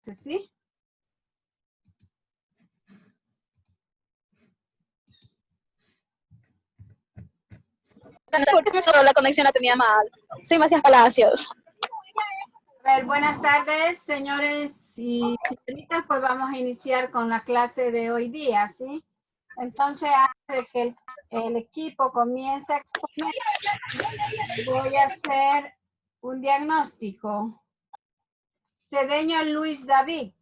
¿sí? Solo la conexión la tenía mal. Soy Macías Palacios. A ver, buenas tardes, señores y señoritas, pues vamos a iniciar con la clase de hoy día, ¿sí? Entonces, antes de que el equipo comience a exponer, voy a hacer un diagnóstico. Cedeño Luis David.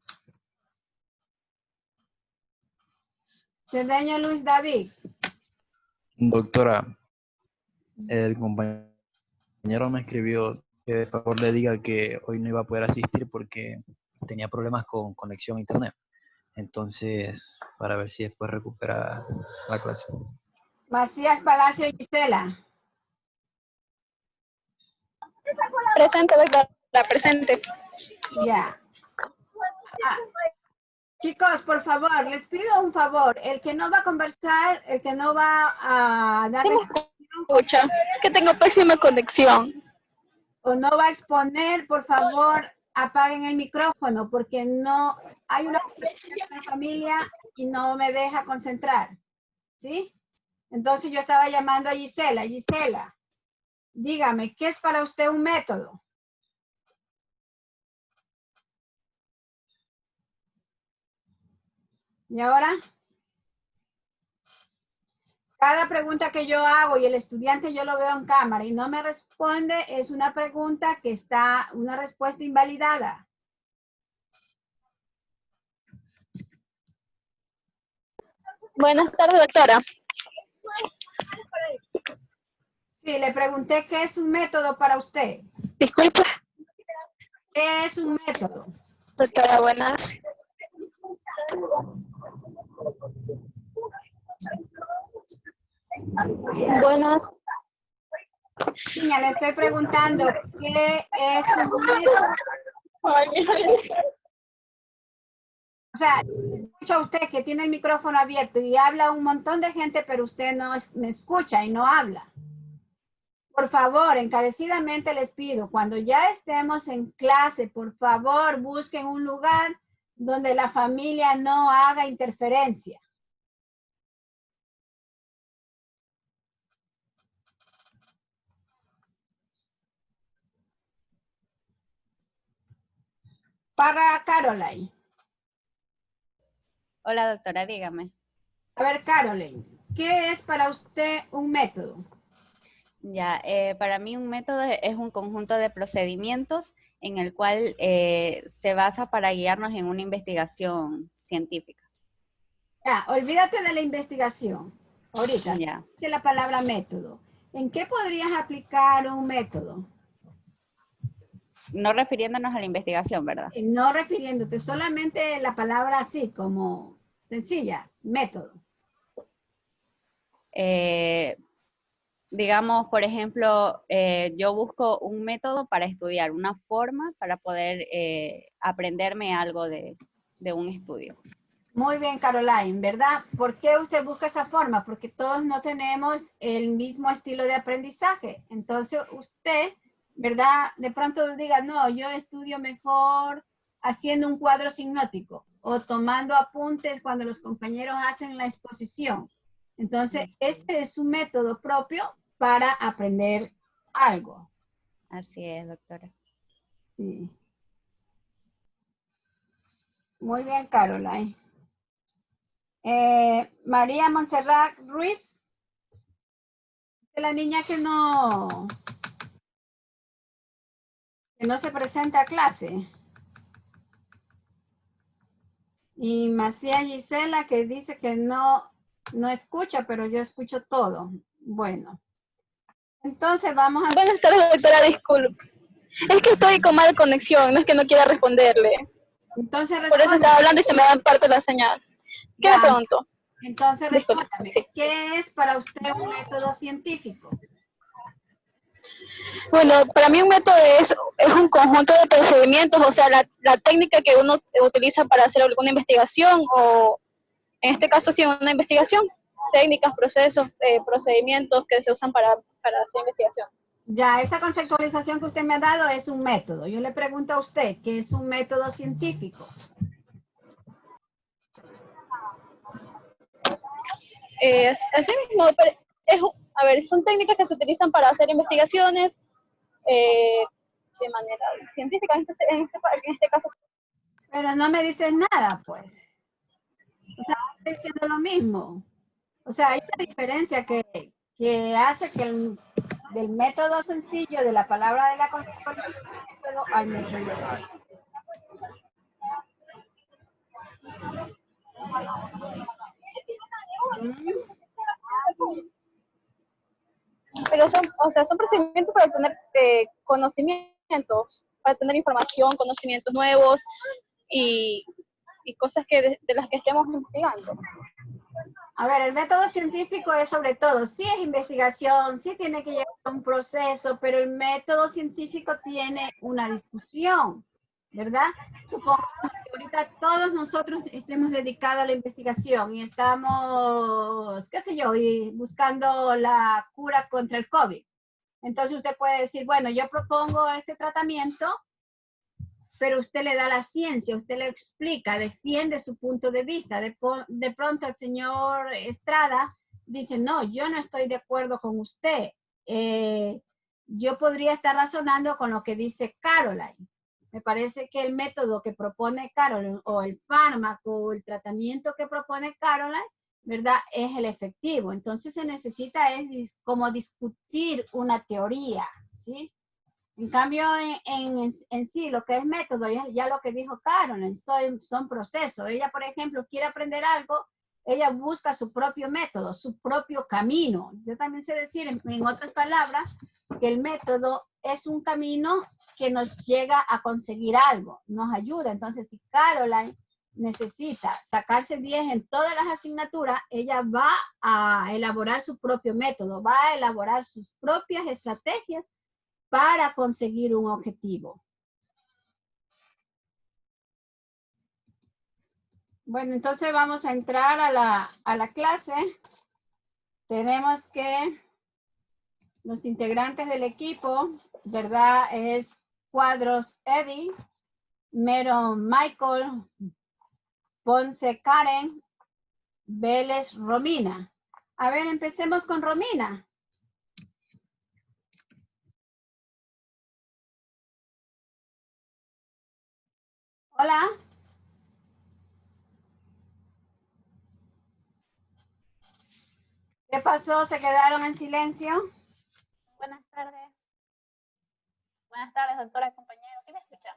Cedeño Luis David. Doctora, el compañero me escribió que de favor le diga que hoy no iba a poder asistir porque tenía problemas con conexión a internet. Entonces, para ver si después recupera la clase. Macías Palacio Gisela. Presente, doctora, presente. Ya. Chicos, por favor, les pido un favor. El que no va a conversar, el que no va a dar... ¿Sí me escucha? Que tengo pésima conexión. O no va a exponer, por favor, apaguen el micrófono, porque no hay una familia y no me deja concentrar. ¿Sí? Entonces yo estaba llamando a Gisela. Gisela, dígame, ¿qué es para usted un método? ¿Y ahora? Cada pregunta que yo hago y el estudiante yo lo veo en cámara y no me responde, es una pregunta que está, una respuesta invalidada. Buenas tardes, doctora. Sí, le pregunté qué es un método para usted. Disculpe. ¿Qué es un método? Doctora, buenas. Buenas. Niña, le estoy preguntando qué es un método. O sea, escucha a usted que tiene el micrófono abierto y habla un montón de gente, pero usted no me escucha y no habla. Por favor, encarecidamente les pido, cuando ya estemos en clase, por favor, busquen un lugar donde la familia no haga interferencia. Para Caroline. Hola, doctora, dígame. A ver, Caroline, ¿qué es para usted un método? Ya, para mí un método es un conjunto de procedimientos en el cual se basa para guiarnos en una investigación científica. Ya, olvídate de la investigación. Ahorita, Ya. de la palabra método. ¿En qué podrías aplicar un método? No refiriéndonos a la investigación, ¿verdad? No refiriéndote, solamente la palabra así, como sencilla, método. Digamos, por ejemplo, yo busco un método para estudiar, una forma para poder aprenderme algo de un estudio. Muy bien, Caroline, ¿verdad? ¿Por qué usted busca esa forma? Porque todos no tenemos el mismo estilo de aprendizaje. Entonces usted, ¿verdad? De pronto diga, no, yo estudio mejor haciendo un cuadro sinótico o tomando apuntes cuando los compañeros hacen la exposición. Entonces, ese es un método propio para aprender algo. Así es, doctora. Sí. Muy bien, Caroline. María Montserrat Ruiz, la niña que no se presenta a clase. Y Macía Gisela que dice que no escucha, pero yo escucho todo. Bueno, entonces vamos a... Buenas tardes, doctora, disculpe. Es que estoy con mala conexión, no es que no quiera responderle. Entonces Por eso estaba hablando y se me va en parte la señal. ¿Qué me preguntó? Entonces Disculpe, respóndame, sí. ¿qué es para usted un método científico? Bueno, para mí un método es un conjunto de procedimientos, o sea, la técnica que uno utiliza para hacer alguna investigación o, en este caso, sí, una investigación, técnicas, procesos, procedimientos que se usan para hacer investigación. Ya, esa conceptualización que usted me ha dado es un método. Yo le pregunto a usted, ¿qué es un método científico? Así mismo, pero a ver, son técnicas que se utilizan para hacer investigaciones de manera científica, en este caso. Pero no me dices nada, pues. O sea, estoy diciendo lo mismo. O sea, hay una diferencia que hace que del método sencillo de la palabra de la conceptualización al método. Pero son, o sea, son procedimientos para obtener conocimientos, para tener información, conocimientos nuevos y cosas de las que estemos investigando. A ver, el método científico es sobre todo, sí es investigación, sí tiene que llevar un proceso, pero el método científico tiene una discusión, ¿verdad? Supongamos que ahorita todos nosotros estemos dedicados a la investigación y estamos, qué sé yo, y buscando la cura contra el COVID. Entonces usted puede decir, bueno, yo propongo este tratamiento, pero usted le da la ciencia, usted le explica, defiende su punto de vista. De pronto el señor Estrada dice, no, yo no estoy de acuerdo con usted. Yo podría estar razonando con lo que dice Caroline. Me parece que el método que propone Caroline o el fármaco o el tratamiento que propone Caroline, ¿verdad? Es el efectivo. Entonces se necesita es como discutir una teoría, ¿sí? En cambio, en sí, lo que es método, ya lo que dijo Carolyn, son procesos. Ella, por ejemplo, quiere aprender algo, ella busca su propio método, su propio camino. Yo también sé decir, en otras palabras, que el método es un camino que nos llega a conseguir algo, nos ayuda. Entonces, si Caroline necesita sacarse 10 en todas las asignaturas, ella va a elaborar su propio método, va a elaborar sus propias estrategias para conseguir un objetivo. Bueno, entonces vamos a entrar a la clase. Tenemos que los integrantes del equipo, ¿verdad? Es Cuadros Eddie, Mero Michael, Ponce Karen, Vélez Romina. A ver, empecemos con Romina. Hola. ¿Qué pasó? ¿Se quedaron en silencio? Buenas tardes. Buenas tardes, doctora, compañeros. ¿Sí me escuchan?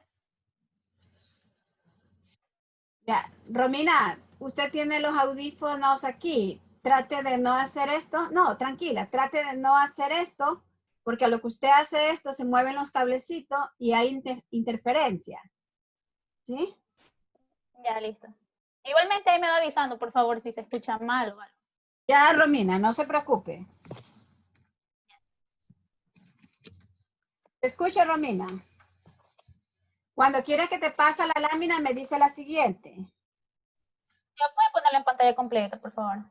Ya, Romina, usted tiene los audífonos aquí. Trate de no hacer esto. No, tranquila, trate de no hacer esto, porque a lo que usted hace esto se mueven los cablecitos y hay interferencia. ¿Sí? Ya, listo. Igualmente ahí me va avisando, por favor, si se escucha mal o algo. Ya, Romina, no se preocupe. Escuche, Romina. Cuando quieres que te pase la lámina, me dice la siguiente. ¿Ya puede ponerla en pantalla completa, por favor?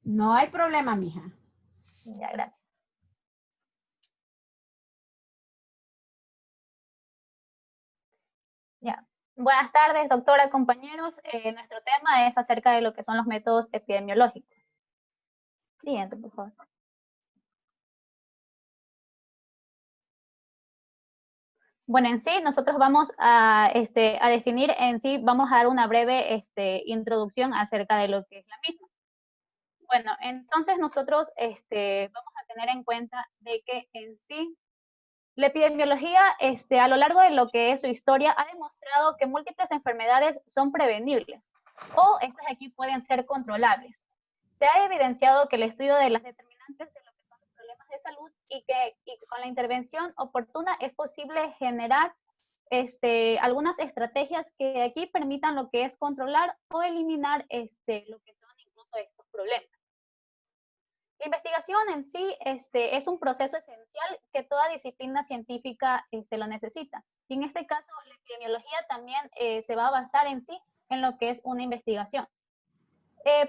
No hay problema, mija. Ya, gracias. Ya. Buenas tardes, doctora, compañeros. Nuestro tema es acerca de lo que son los métodos epidemiológicos. Siguiente, por favor. Bueno, en sí, nosotros vamos a definir en sí, vamos a dar una breve introducción acerca de lo que es la misma. Bueno, entonces nosotros vamos a tener en cuenta de que en sí, la epidemiología a lo largo de lo que es su historia ha demostrado que múltiples enfermedades son prevenibles o estas aquí pueden ser controlables. Se ha evidenciado que el estudio de las determinantes de lo que son los problemas de salud y que con la intervención oportuna es posible generar algunas estrategias que aquí permitan lo que es controlar o eliminar lo que son incluso estos problemas. La investigación en sí es un proceso esencial que toda disciplina científica lo necesita. Y en este caso, la epidemiología también se va a basar en sí en lo que es una investigación.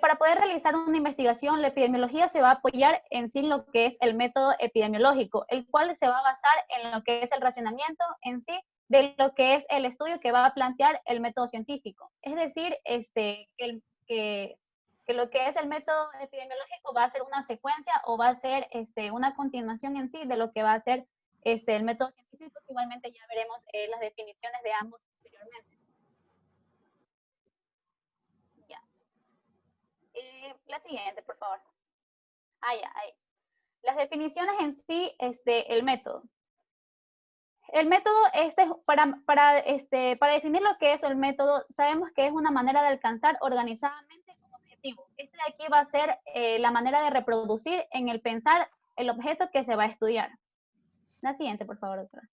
Para poder realizar una investigación, la epidemiología se va a apoyar en sí lo que es el método epidemiológico, el cual se va a basar en lo que es el racionamiento en sí de lo que es el estudio que va a plantear el método científico. Es decir, que lo que es el método epidemiológico va a ser una secuencia o va a ser una continuación en sí de lo que va a ser el método científico, que igualmente ya veremos las definiciones de ambos posteriormente. Ya. La siguiente, por favor. Ya, ahí. Las definiciones en sí, el método. El método, para definir lo que es el método, sabemos que es una manera de alcanzar organizadamente un objetivo. Este de aquí va a ser la manera de reproducir en el pensar el objeto que se va a estudiar. La siguiente, por favor, doctora.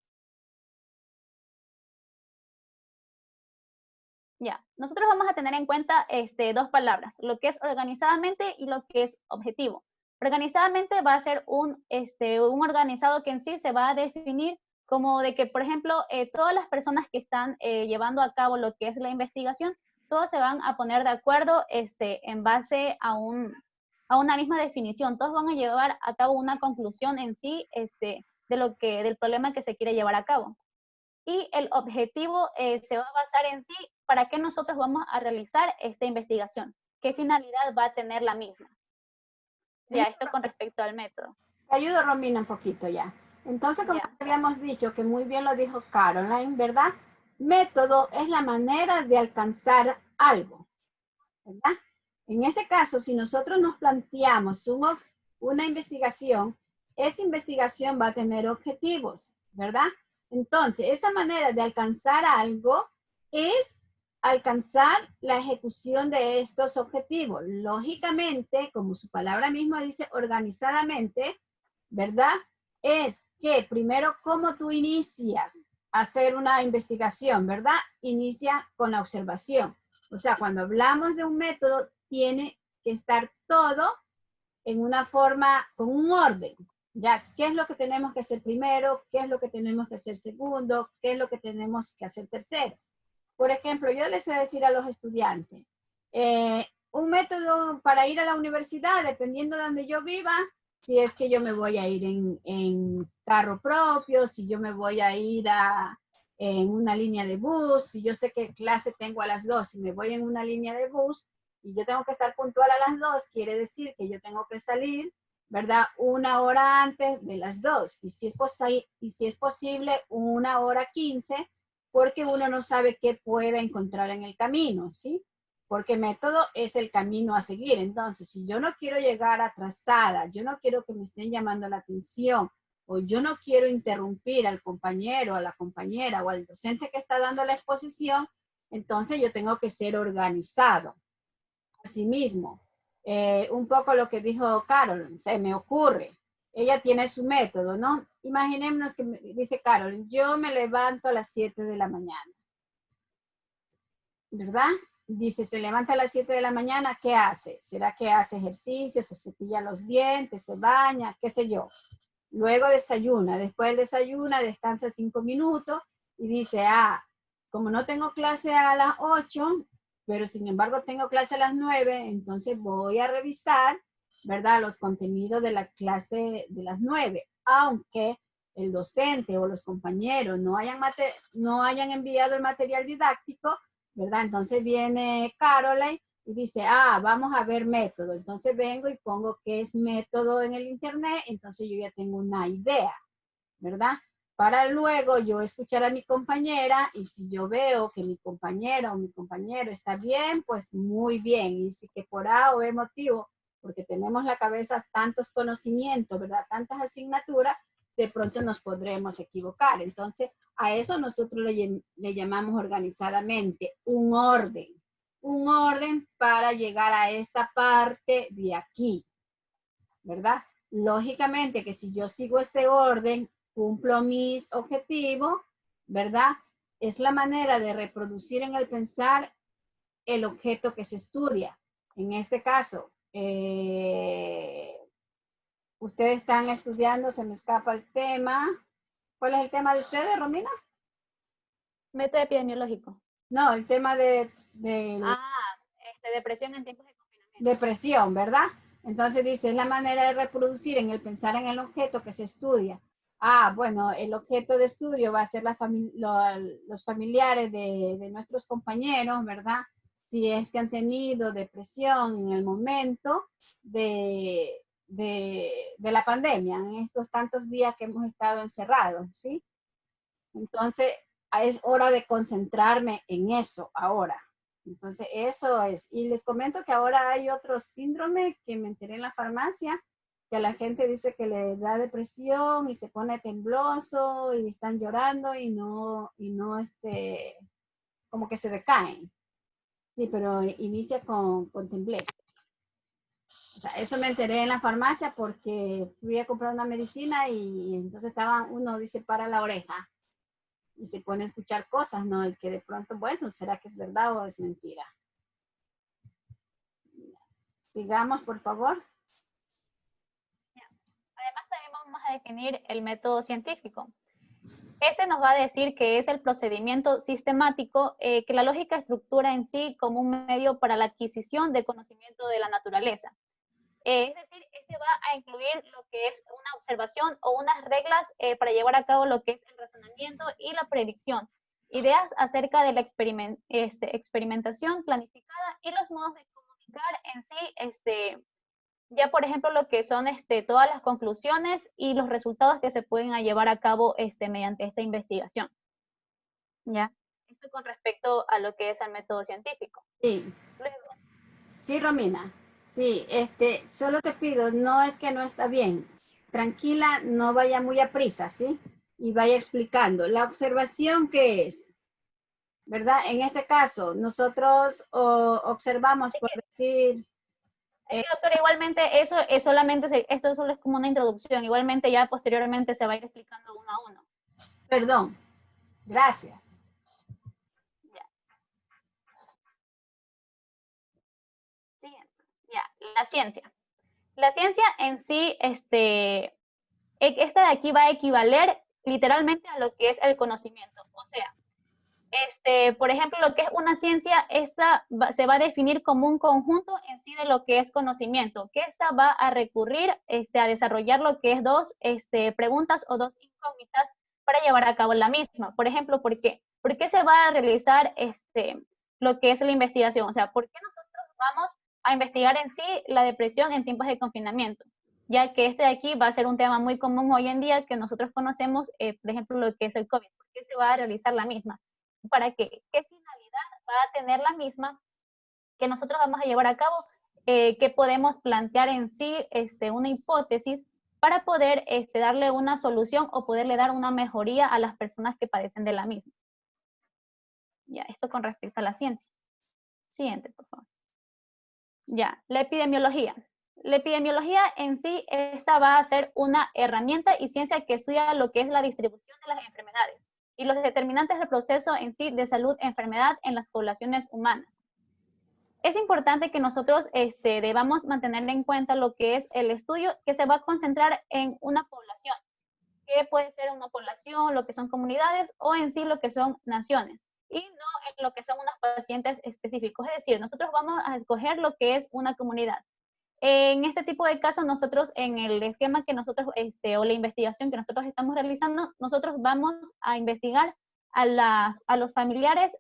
Ya, nosotros vamos a tener en cuenta dos palabras, lo que es organizadamente y lo que es objetivo. Organizadamente va a ser un organizado que en sí se va a definir como de que, por ejemplo, todas las personas que están llevando a cabo lo que es la investigación, todos se van a poner de acuerdo en base a una misma definición. Todos van a llevar a cabo una conclusión en sí del problema que se quiere llevar a cabo. Y el objetivo se va a basar en sí para qué nosotros vamos a realizar esta investigación, qué finalidad va a tener la misma. Ya, esto con respecto al método. Te ayudo, Romina, un poquito ya. Entonces, como habíamos dicho, que muy bien lo dijo Caroline, ¿verdad? Método es la manera de alcanzar algo, ¿verdad? En ese caso, si nosotros nos planteamos una investigación, esa investigación va a tener objetivos, ¿verdad? Entonces, esa manera de alcanzar algo es alcanzar la ejecución de estos objetivos. Lógicamente, como su palabra misma dice, organizadamente, ¿verdad? Es que primero, ¿cómo tú inicias a hacer una investigación, ¿verdad? Inicia con la observación. O sea, cuando hablamos de un método, tiene que estar todo en una forma, con un orden. Ya, ¿qué es lo que tenemos que hacer primero? ¿Qué es lo que tenemos que hacer segundo? ¿Qué es lo que tenemos que hacer tercero? Por ejemplo, yo les sé decir a los estudiantes, un método para ir a la universidad, dependiendo de donde yo viva, si es que yo me voy a ir en carro propio, si yo me voy a ir en una línea de bus, si yo sé qué clase tengo a las 2 y me voy en una línea de bus y yo tengo que estar puntual a las 2, quiere decir que yo tengo que salir, ¿verdad? 1 hora antes de las 2 y si es posible 1:15, porque uno no sabe qué puede encontrar en el camino, ¿sí? Porque método es el camino a seguir. Entonces, si yo no quiero llegar atrasada, yo no quiero que me estén llamando la atención, o yo no quiero interrumpir al compañero, a la compañera o al docente que está dando la exposición, entonces yo tengo que ser organizado. Asimismo, un poco lo que dijo Carol, se me ocurre, ella tiene su método, ¿no? Imaginémonos que dice Carol, yo me levanto a las 7 de la mañana, ¿verdad? Dice, se levanta a las 7 de la mañana, ¿qué hace? ¿Será que hace ejercicio, se cepilla los dientes, se baña, qué sé yo? Luego desayuna, después desayuna, descansa 5 minutos y dice, como no tengo clase a las 8, pero sin embargo tengo clase a las 9, entonces voy a revisar, ¿verdad? Los contenidos de la clase de las 9, aunque el docente o los compañeros no hayan enviado el material didáctico, ¿verdad? Entonces viene Caroline y dice, vamos a ver método. Entonces vengo y pongo qué es método en el internet, entonces yo ya tengo una idea, ¿verdad? Para luego yo escuchar a mi compañera y si yo veo que mi compañera o mi compañero está bien, pues muy bien. Y si que por A o B motivo, porque tenemos la cabeza tantos conocimientos, ¿verdad? Tantas asignaturas, de pronto nos podremos equivocar. Entonces, a eso nosotros le llamamos organizadamente un orden para llegar a esta parte de aquí, ¿verdad? Lógicamente que si yo sigo este orden, cumplo mis objetivos, ¿verdad? Es la manera de reproducir en el pensar el objeto que se estudia. En este caso, ustedes están estudiando, se me escapa el tema. ¿Cuál es el tema de ustedes, Romina? Método epidemiológico. No, el tema de depresión en tiempos de confinamiento. de presión, ¿verdad? Entonces dice, es la manera de reproducir en el pensar en el objeto que se estudia. Ah, bueno, el objeto de estudio va a ser los familiares de nuestros compañeros, ¿verdad? Si es que han tenido depresión en el momento de la pandemia, en estos tantos días que hemos estado encerrados, ¿sí? Entonces, es hora de concentrarme en eso ahora. Entonces, eso es. Y les comento que ahora hay otro síndrome que me enteré en la farmacia, que a la gente dice que le da depresión y se pone tembloso y están llorando y no, como que se decaen. Sí, pero inicia con tembleque. O sea, eso me enteré en la farmacia porque fui a comprar una medicina y entonces uno dice para la oreja y se pone a escuchar cosas, ¿no? Y que de pronto, bueno, ¿será que es verdad o es mentira? Sigamos, por favor. Además, también vamos a definir el método científico. Ese nos va a decir que es el procedimiento sistemático que la lógica estructura en sí como un medio para la adquisición de conocimiento de la naturaleza. Es decir, este va a incluir lo que es una observación o unas reglas para llevar a cabo lo que es el razonamiento y la predicción, ideas acerca de la experimentación planificada y los modos de comunicar en sí, ya por ejemplo lo que son todas las conclusiones y los resultados que se pueden llevar a cabo mediante esta investigación. ¿Ya? Esto con respecto a lo que es el método científico. Sí. Luego, Sí, Romina. Sí, solo te pido, no es que no está bien. Tranquila, no vaya muy a prisa, ¿sí? Y vaya explicando. La observación, ¿qué es? ¿Verdad? En este caso, nosotros observamos, por decir... doctora, igualmente eso es solamente, esto solo es como una introducción, igualmente ya posteriormente se va a ir explicando uno a uno. Perdón, gracias. Ya. Siguiente. Ya, la ciencia. La ciencia en sí, esta de aquí va a equivaler literalmente a lo que es el conocimiento. O sea, por ejemplo, lo que es una ciencia, se va a definir como un conjunto en sí de lo que es conocimiento, que esa va a recurrir a desarrollar lo que es dos preguntas o dos incógnitas para llevar a cabo la misma. Por ejemplo, ¿por qué? ¿Por qué se va a realizar lo que es la investigación? O sea, ¿por qué nosotros vamos a investigar en sí la depresión en tiempos de confinamiento? Ya que de aquí va a ser un tema muy común hoy en día que nosotros conocemos, por ejemplo, lo que es el COVID. ¿Por qué se va a realizar la misma? ¿Para qué? ¿Qué finalidad va a tener la misma que nosotros vamos a llevar a cabo? Que podemos plantear en sí una hipótesis para poder darle una solución o poderle dar una mejoría a las personas que padecen de la misma. Ya, esto con respecto a la ciencia. Siguiente, por favor. Ya, la epidemiología. La epidemiología en sí, esta va a ser una herramienta y ciencia que estudia lo que es la distribución de las enfermedades y los determinantes del proceso en sí de salud-enfermedad en las poblaciones humanas. Es importante que nosotros debamos mantener en cuenta lo que es el estudio que se va a concentrar en una población, que puede ser una población, lo que son comunidades o en sí lo que son naciones, y no en lo que son unos pacientes específicos. Es decir, nosotros vamos a escoger lo que es una comunidad. En este tipo de casos, nosotros en el esquema que nosotros, o la investigación que nosotros estamos realizando, nosotros vamos a investigar a los familiares,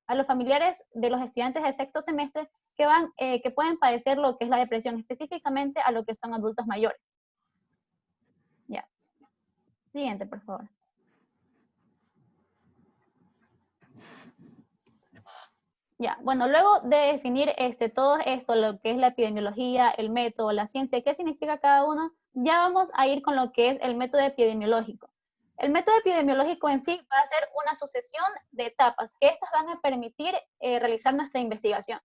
a los familiares de los estudiantes del sexto semestre que pueden padecer lo que es la depresión, específicamente a lo que son adultos mayores. Ya. Siguiente, por favor. Ya, bueno, luego de definir todo esto, lo que es la epidemiología, el método, la ciencia, qué significa cada uno, ya vamos a ir con lo que es el método epidemiológico. El método epidemiológico en sí va a ser una sucesión de etapas que estas van a permitir realizar nuestra investigación,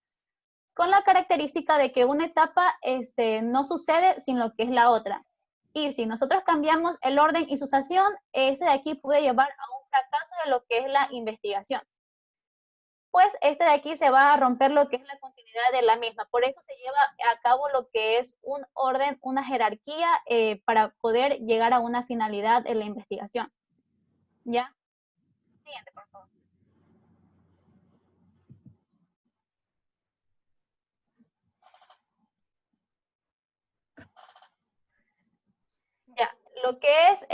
con la característica de que una etapa no sucede sin lo que es la otra. Y si nosotros cambiamos el orden y sucesión, ese de aquí puede llevar a un fracaso de lo que es la investigación. Pues de aquí se va a romper lo que es la continuidad de la misma. Por eso se lleva a cabo lo que es un orden, una jerarquía para poder llegar a una finalidad en la investigación. ¿Ya? Siguiente, por favor. lo que es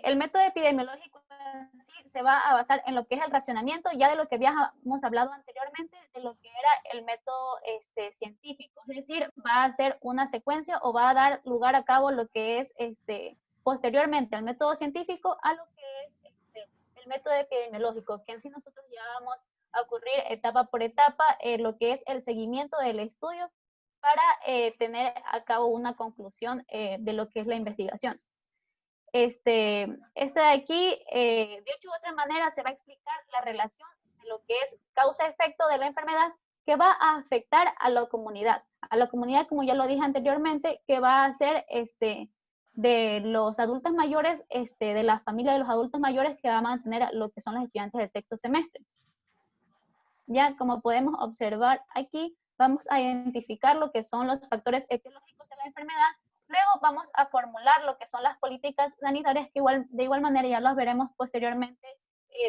el método epidemiológico en sí se va a basar en lo que es el racionamiento, ya de lo que habíamos hablado anteriormente, de lo que era el método científico. Es decir, va a ser una secuencia o va a dar lugar a cabo lo que es posteriormente al método científico a lo que es el método epidemiológico, que en sí nosotros ya vamos a ocurrir etapa por etapa lo que es el seguimiento del estudio para tener a cabo una conclusión de lo que es la investigación. De aquí, de hecho, de otra manera, se va a explicar la relación de lo que es causa-efecto de la enfermedad que va a afectar a la comunidad, como ya lo dije anteriormente, que va a ser de los adultos mayores, de la familia de los adultos mayores que va a mantener lo que son los estudiantes del sexto semestre. Ya, como podemos observar aquí, vamos a identificar lo que son los factores etiológicos de la enfermedad. Luego vamos a formular lo que son las políticas sanitarias, que de igual manera ya las veremos posteriormente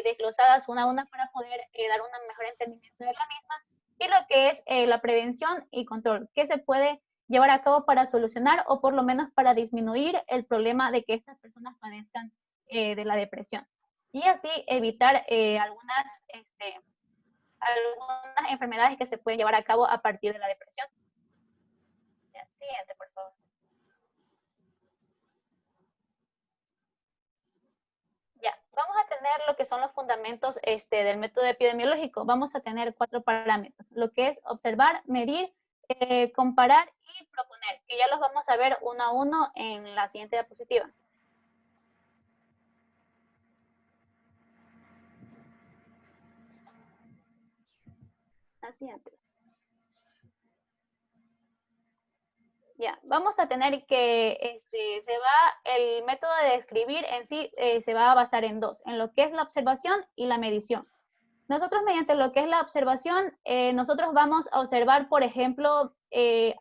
desglosadas una a una para poder dar un mejor entendimiento de la misma. Y lo que es la prevención y control, que se puede llevar a cabo para solucionar o por lo menos para disminuir el problema de que estas personas padezcan de la depresión. Y así evitar algunas enfermedades que se pueden llevar a cabo a partir de la depresión. Ya, siguiente, por favor. Ya, vamos a tener lo que son los fundamentos del método epidemiológico. Vamos a tener 4 parámetros, lo que es observar, medir, comparar y proponer, que ya los vamos a ver uno a uno en la siguiente diapositiva. La siguiente. Ya, vamos a tener que el método de describir en sí se va a basar en 2, en lo que es la observación y la medición. Nosotros mediante lo que es la observación, nosotros vamos a observar, por ejemplo,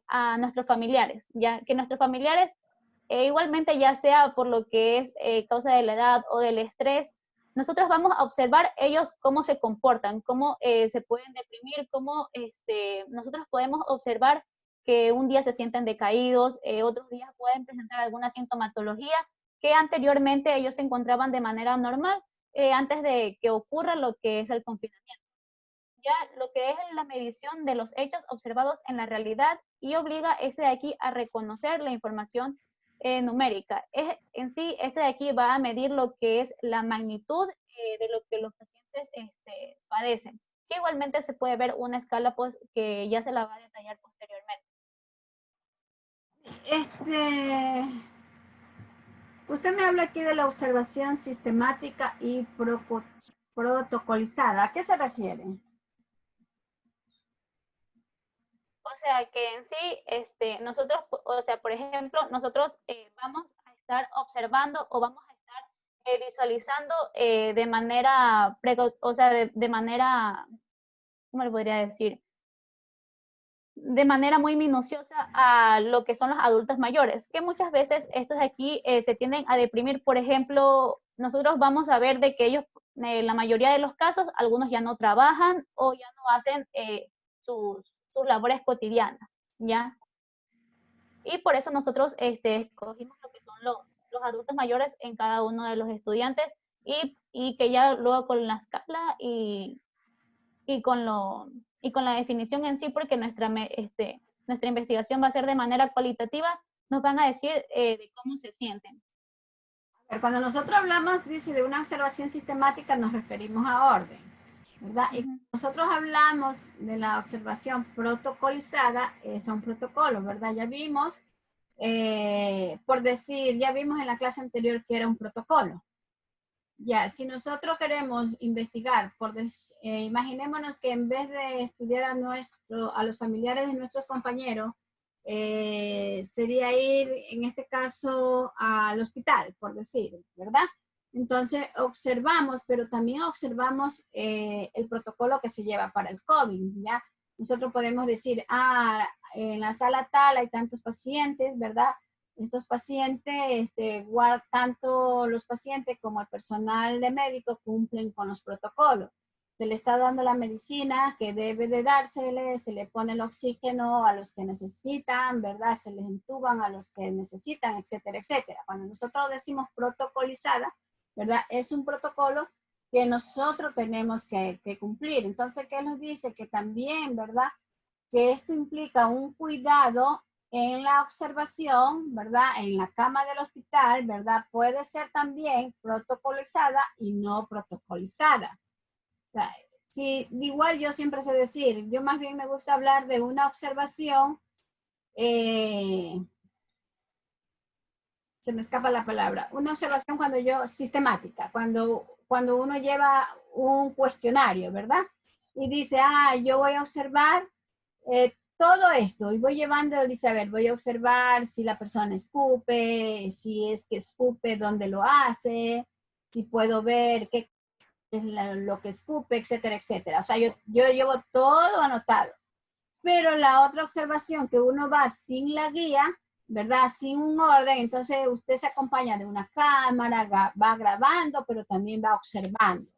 a nuestros familiares, ya que nuestros familiares igualmente ya sea por lo que es causa de la edad o del estrés, nosotros vamos a observar ellos cómo se comportan, cómo se pueden deprimir, cómo nosotros podemos observar que un día se sienten decaídos, otros días pueden presentar alguna sintomatología que anteriormente ellos se encontraban de manera normal antes de que ocurra lo que es el confinamiento. Ya lo que es la medición de los hechos observados en la realidad y obliga ese de aquí a reconocer la información numérica. En sí, este de aquí va a medir lo que es la magnitud de lo que los pacientes padecen, que igualmente se puede ver una escala pues, que ya se la va a detallar posteriormente. Usted me habla aquí de la observación sistemática y protocolizada. ¿A qué se refiere? O sea, que en sí, nosotros, o sea, por ejemplo, nosotros vamos a estar observando o vamos a estar visualizando de manera, de manera, ¿cómo le podría decir? De manera muy minuciosa a lo que son los adultos mayores, que muchas veces estos de aquí se tienden a deprimir. Por ejemplo, nosotros vamos a ver de que ellos, la mayoría de los casos, algunos ya no trabajan o ya no hacen sus labores cotidianas, ¿ya? Y por eso nosotros escogimos lo que son los adultos mayores en cada uno de los estudiantes y que ya luego con la escala y con la definición en sí, porque nuestra investigación va a ser de manera cualitativa, nos van a decir de cómo se sienten. Cuando nosotros hablamos, dice, de una observación sistemática, nos referimos a orden, ¿verdad? Y cuando nosotros hablamos de la observación protocolizada, son protocolos, ¿verdad? Ya vimos, ya vimos en la clase anterior que era un protocolo. Ya, si nosotros queremos investigar, imaginémonos que en vez de estudiar a los familiares de nuestros compañeros, sería ir, en este caso, al hospital, por decir, ¿verdad? Entonces, observamos, pero también observamos el protocolo que se lleva para el COVID, ¿ya? Nosotros podemos decir, en la sala tal hay tantos pacientes, ¿verdad? Estos pacientes, tanto los pacientes como el personal de médico cumplen con los protocolos. se le está dando la medicina que debe de dársele, se le pone el oxígeno a los que necesitan, ¿verdad? Se les entuban a los que necesitan, etcétera, etcétera. Cuando nosotros decimos protocolizada, ¿verdad? Es un protocolo que nosotros tenemos que cumplir. Entonces, ¿qué nos dice? Que también, ¿verdad? Que esto implica un cuidado en la observación, ¿verdad? En la cama del hospital, ¿verdad? Puede ser también protocolizada y no protocolizada. O sea, sí, igual yo siempre sé decir, yo más bien me gusta hablar de una observación, se me escapa la palabra, una observación sistemática, cuando uno lleva un cuestionario, ¿verdad? Y dice, yo voy a observar todo esto, y voy llevando, dice, a ver, voy a observar si la persona escupe, si es que escupe, dónde lo hace, si puedo ver qué es lo que escupe, etcétera, etcétera. O sea, yo llevo todo anotado. Pero la otra observación, que uno va sin la guía, ¿verdad? Sin un orden, entonces usted se acompaña de una cámara, va grabando, pero también va observando.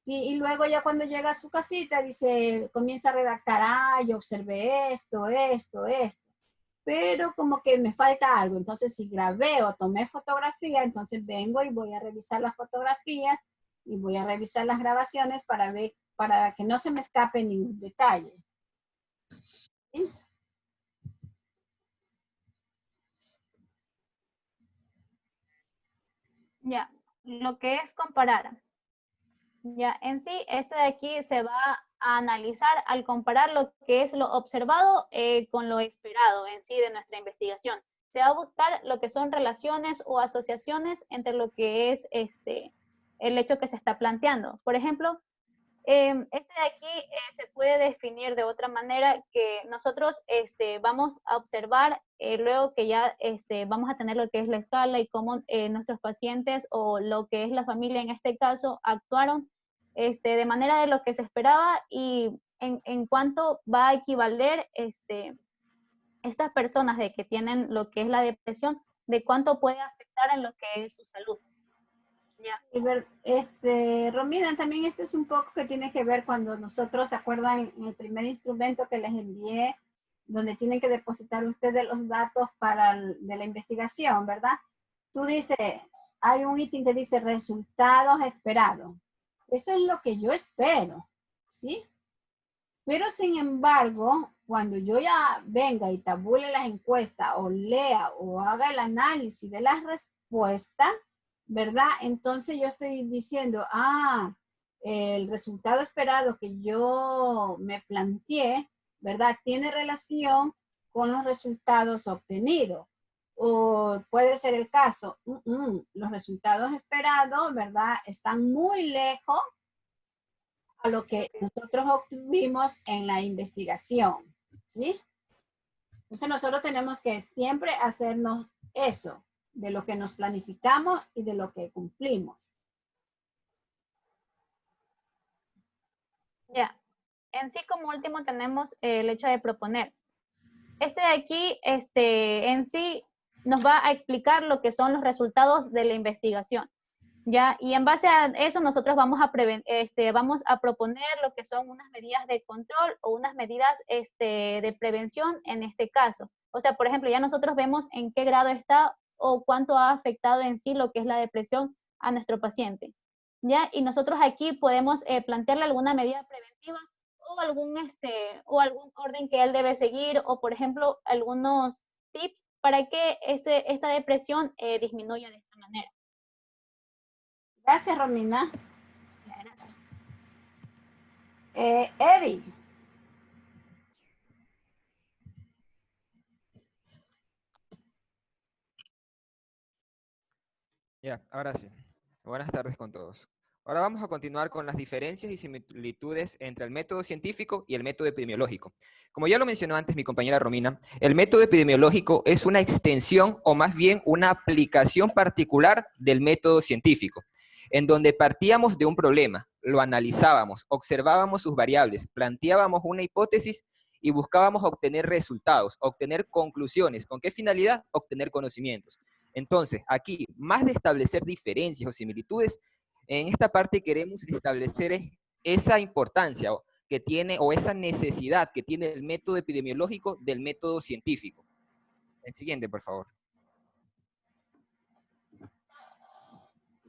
Sí, y luego ya cuando llega a su casita, dice, comienza a redactar, yo observé esto, pero como que me falta algo. Entonces, si grabé o tomé fotografía, entonces vengo y voy a revisar las fotografías y voy a revisar las grabaciones para ver, para que no se me escape ningún detalle. ¿Sí? Ya, lo que es comparar. Ya, en sí, este de aquí se va a analizar al comparar lo que es lo observado con lo esperado en sí de nuestra investigación. Se va a buscar lo que son relaciones o asociaciones entre lo que es el hecho que se está planteando. Por ejemplo, este de aquí se puede definir de otra manera, que nosotros vamos a observar luego que ya vamos a tener lo que es la escala y cómo nuestros pacientes o lo que es la familia en este caso actuaron de manera de lo que se esperaba y en cuánto va a equivaler estas personas de que tienen lo que es la depresión, de cuánto puede afectar en lo que es su salud. Ya. Romina, también esto es un poco que tiene que ver cuando nosotros, ¿se acuerdan en el primer instrumento que les envié, donde tienen que depositar ustedes los datos de la investigación, ¿verdad? Tú dices, hay un ítem que dice resultados esperados. Eso es lo que yo espero, ¿sí? Pero sin embargo, cuando yo ya venga y tabule las encuestas o lea o haga el análisis de las respuestas, ¿verdad? Entonces yo estoy diciendo, el resultado esperado que yo me planteé, ¿verdad? Tiene relación con los resultados obtenidos. O puede ser el caso, los resultados esperados, ¿verdad? Están muy lejos a lo que nosotros obtuvimos en la investigación, ¿sí? Entonces nosotros tenemos que siempre hacernos eso, de lo que nos planificamos y de lo que cumplimos. Ya. En sí, como último, tenemos el hecho de proponer. Este de aquí, en sí, nos va a explicar lo que son los resultados de la investigación. ¿Ya? Y en base a eso nosotros vamos a proponer lo que son unas medidas de control o unas medidas de prevención en este caso. O sea, por ejemplo, ya nosotros vemos en qué grado está o cuánto ha afectado en sí lo que es la depresión a nuestro paciente. ¿Ya? Y nosotros aquí podemos plantearle alguna medida preventiva o algún orden que él debe seguir o, por ejemplo, algunos tips para que esta depresión disminuya de esta manera. Gracias, Romina. Eddie. Ya, ahora sí. Buenas tardes con todos. Ahora vamos a continuar con las diferencias y similitudes entre el método científico y el método epidemiológico. Como ya lo mencionó antes mi compañera Romina, el método epidemiológico es una extensión o más bien una aplicación particular del método científico, en donde partíamos de un problema, lo analizábamos, observábamos sus variables, planteábamos una hipótesis y buscábamos obtener resultados, obtener conclusiones. ¿Con qué finalidad? Obtener conocimientos. Entonces, aquí, más de establecer diferencias o similitudes, en esta parte queremos establecer esa importancia que tiene, o esa necesidad que tiene el método epidemiológico del método científico. El siguiente, por favor.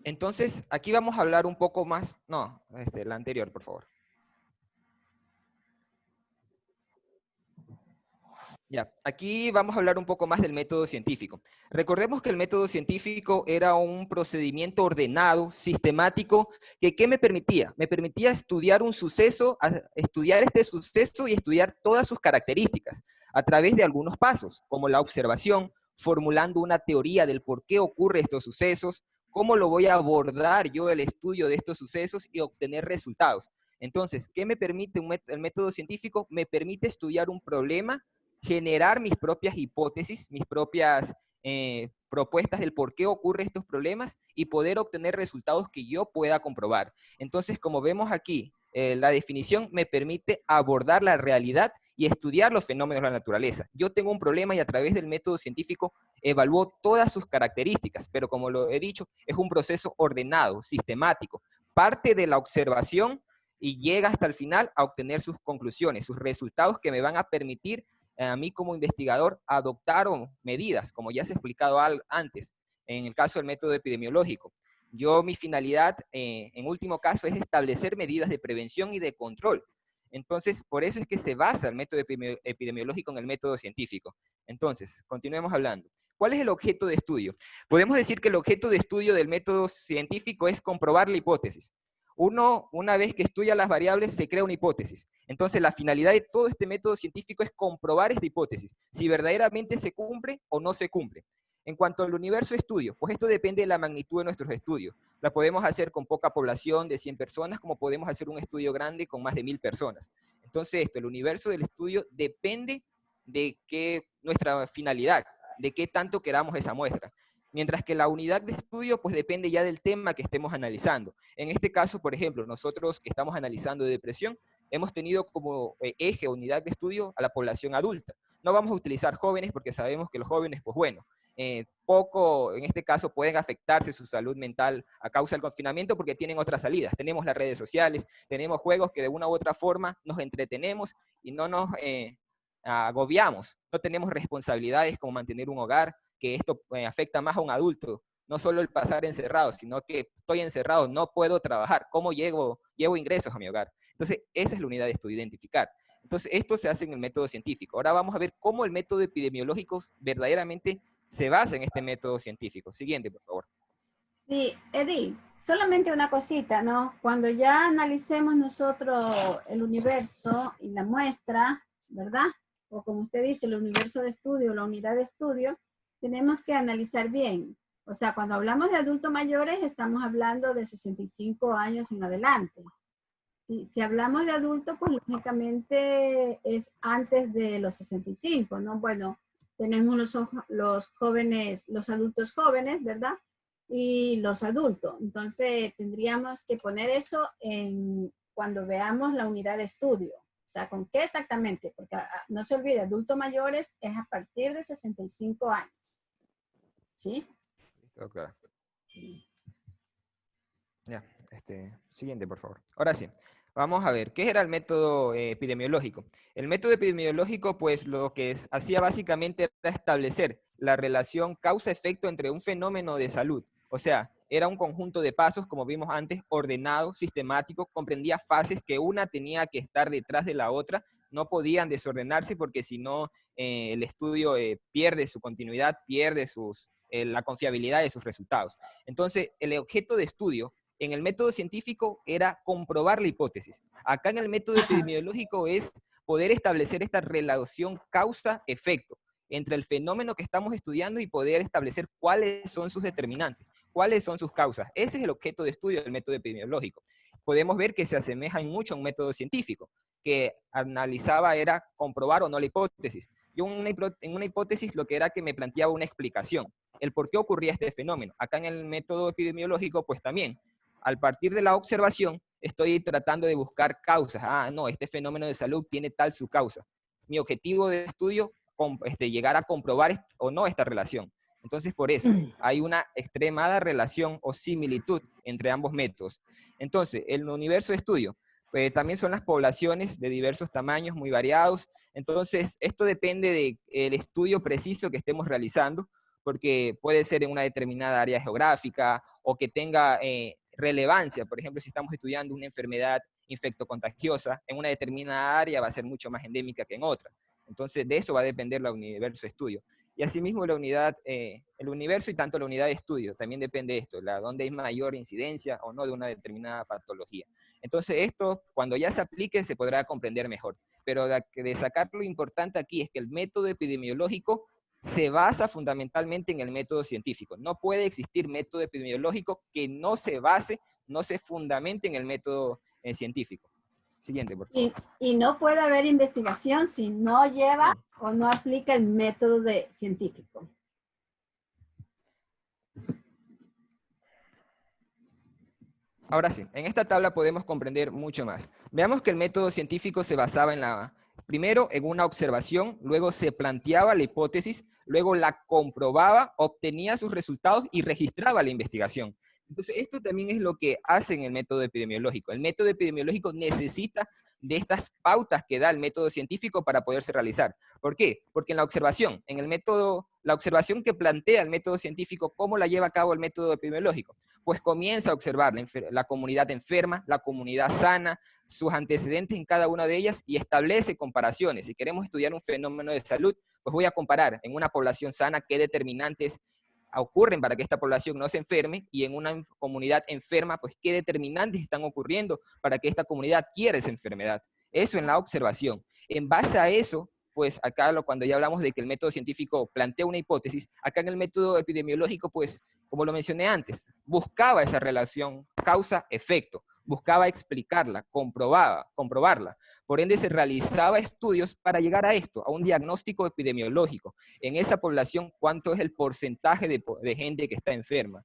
Entonces, aquí vamos a hablar un poco más, no, la anterior, por favor. Ya, aquí vamos a hablar un poco más del método científico. Recordemos que el método científico era un procedimiento ordenado, sistemático, que ¿qué me permitía? Me permitía estudiar un suceso, estudiar este suceso y estudiar todas sus características a través de algunos pasos, como la observación, formulando una teoría del por qué ocurre estos sucesos, cómo lo voy a abordar yo el estudio de estos sucesos y obtener resultados. Entonces, ¿qué me permite el método científico? Me permite estudiar un problema, generar mis propias hipótesis, mis propias propuestas del por qué ocurren estos problemas y poder obtener resultados que yo pueda comprobar. Entonces, como vemos aquí, la definición me permite abordar la realidad y estudiar los fenómenos de la naturaleza. Yo tengo un problema y a través del método científico evalúo todas sus características, pero como lo he dicho, es un proceso ordenado, sistemático. Parte de la observación y llega hasta el final a obtener sus conclusiones, sus resultados que me van a permitir a mí como investigador adoptar medidas, como ya se ha explicado antes, en el caso del método epidemiológico. Mi finalidad, en último caso, es establecer medidas de prevención y de control. Entonces, por eso es que se basa el método epidemiológico en el método científico. Entonces, continuemos hablando. ¿Cuál es el objeto de estudio? Podemos decir que el objeto de estudio del método científico es comprobar la hipótesis. Una vez que estudia las variables, se crea una hipótesis. Entonces, la finalidad de todo este método científico es comprobar esta hipótesis, si verdaderamente se cumple o no se cumple. En cuanto al universo de estudio, pues esto depende de la magnitud de nuestros estudios. La podemos hacer con poca población de 100 personas, como podemos hacer un estudio grande con más de 1000 personas. Entonces, el universo del estudio depende de nuestra finalidad, de qué tanto queramos esa muestra. Mientras que la unidad de estudio, pues depende ya del tema que estemos analizando. En este caso, por ejemplo, nosotros que estamos analizando depresión, hemos tenido como eje o unidad de estudio a la población adulta. No vamos a utilizar jóvenes porque sabemos que los jóvenes, pues bueno, poco, en este caso, pueden afectarse su salud mental a causa del confinamiento porque tienen otras salidas. Tenemos las redes sociales, tenemos juegos que de una u otra forma nos entretenemos y no nos agobiamos. No tenemos responsabilidades como mantener un hogar, que esto afecta más a un adulto. No solo el pasar encerrado, sino que estoy encerrado, no puedo trabajar. ¿Cómo llevo ingresos a mi hogar? Entonces, esa es la unidad de estudio, identificar. Entonces, esto se hace en el método científico. Ahora vamos a ver cómo el método epidemiológico verdaderamente se basa en este método científico. Siguiente, por favor. Sí, Eddie, solamente una cosita, ¿no? Cuando ya analicemos nosotros el universo y la muestra, ¿verdad? O como usted dice, el universo de estudio, la unidad de estudio, tenemos que analizar bien. O sea, cuando hablamos de adultos mayores, estamos hablando de 65 años en adelante. Si hablamos de adultos, pues lógicamente es antes de los 65, ¿no? Bueno, tenemos los jóvenes, los adultos jóvenes, ¿verdad? Y los adultos. Entonces, tendríamos que poner eso cuando veamos la unidad de estudio. O sea, ¿con qué exactamente? Porque no se olvide, adultos mayores es a partir de 65 años. ¿Sí? Doctora. Ya, siguiente, por favor. Ahora sí, vamos a ver, ¿qué era el método epidemiológico? El método epidemiológico, pues lo que hacía básicamente era establecer la relación causa-efecto entre un fenómeno de salud. O sea, era un conjunto de pasos, como vimos antes, ordenado, sistemático, comprendía fases que una tenía que estar detrás de la otra, no podían desordenarse porque si no el estudio pierde su continuidad, pierde la confiabilidad de sus resultados. Entonces, el objeto de estudio en el método científico era comprobar la hipótesis. Acá en el método epidemiológico es poder establecer esta relación causa-efecto entre el fenómeno que estamos estudiando y poder establecer cuáles son sus determinantes, cuáles son sus causas. Ese es el objeto de estudio del método epidemiológico. Podemos ver que se asemeja mucho a un método científico, que analizaba era comprobar o no la hipótesis. Yo en una hipótesis lo que era que me planteaba una explicación, el por qué ocurría este fenómeno. Acá en el método epidemiológico, pues también, al partir de la observación, estoy tratando de buscar causas. No, este fenómeno de salud tiene tal su causa. Mi objetivo de estudio, llegar a comprobar o no esta relación. Entonces, por eso, hay una extremada relación o similitud entre ambos métodos. Entonces, el universo de estudio, También son las poblaciones de diversos tamaños, muy variados. Entonces, esto depende del estudio preciso que estemos realizando, porque puede ser en una determinada área geográfica o que tenga relevancia. Por ejemplo, si estamos estudiando una enfermedad infectocontagiosa, en una determinada área va a ser mucho más endémica que en otra. Entonces, de eso va a depender el universo de estudio. Y asimismo, la unidad, el universo y tanto la unidad de estudio, también depende de esto, dónde hay mayor incidencia o no de una determinada patología. Entonces, esto, cuando ya se aplique, se podrá comprender mejor. Pero de sacar lo importante aquí es que el método epidemiológico se basa fundamentalmente en el método científico. No puede existir método epidemiológico que no se base, no se fundamente en el método científico. Siguiente, por favor. Y no puede haber investigación si no lleva o no aplica el método científico. Ahora sí, en esta tabla podemos comprender mucho más. Veamos que el método científico se basaba primero en una observación, luego se planteaba la hipótesis, luego la comprobaba, obtenía sus resultados y registraba la investigación. Entonces, esto también es lo que hace en el método epidemiológico. El método epidemiológico necesita de estas pautas que da el método científico para poderse realizar. ¿Por qué? Porque en la observación, la observación que plantea el método científico, ¿cómo la lleva a cabo el método epidemiológico? Pues comienza a observar la comunidad enferma, la comunidad sana, sus antecedentes en cada una de ellas y establece comparaciones. Si queremos estudiar un fenómeno de salud, pues voy a comparar en una población sana qué determinantes ocurren para que esta población no se enferme y en una comunidad enferma, pues qué determinantes están ocurriendo para que esta comunidad adquiera esa enfermedad. Eso en la observación. En base a eso, pues acá cuando ya hablamos de que el método científico plantea una hipótesis, acá en el método epidemiológico, pues como lo mencioné antes, buscaba esa relación causa-efecto, buscaba explicarla, comprobarla. Por ende, se realizaba estudios para llegar a esto, a un diagnóstico epidemiológico. En esa población, ¿cuánto es el porcentaje de gente que está enferma?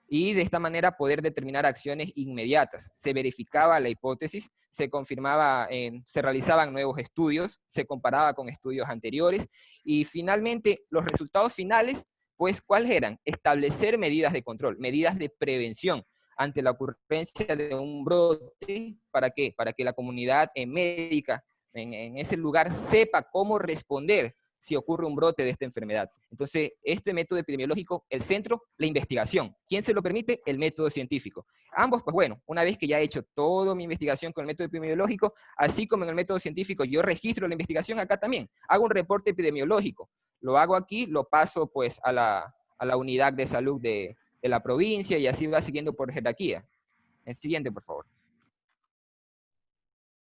Y de esta manera poder determinar acciones inmediatas. Se verificaba la hipótesis, se confirmaba, se realizaban nuevos estudios, se comparaba con estudios anteriores, y finalmente los resultados finales, pues, ¿cuáles eran? Establecer medidas de control, medidas de prevención ante la ocurrencia de un brote. ¿Para qué? Para que la comunidad médica en ese lugar sepa cómo responder si ocurre un brote de esta enfermedad. Entonces, este método epidemiológico, el centro, la investigación. ¿Quién se lo permite? El método científico. Ambos, pues bueno, una vez que ya he hecho toda mi investigación con el método epidemiológico, así como en el método científico yo registro la investigación, acá también hago un reporte epidemiológico. Lo hago aquí, lo paso pues a la unidad de salud de la provincia y así va siguiendo por jerarquía. El siguiente, por favor.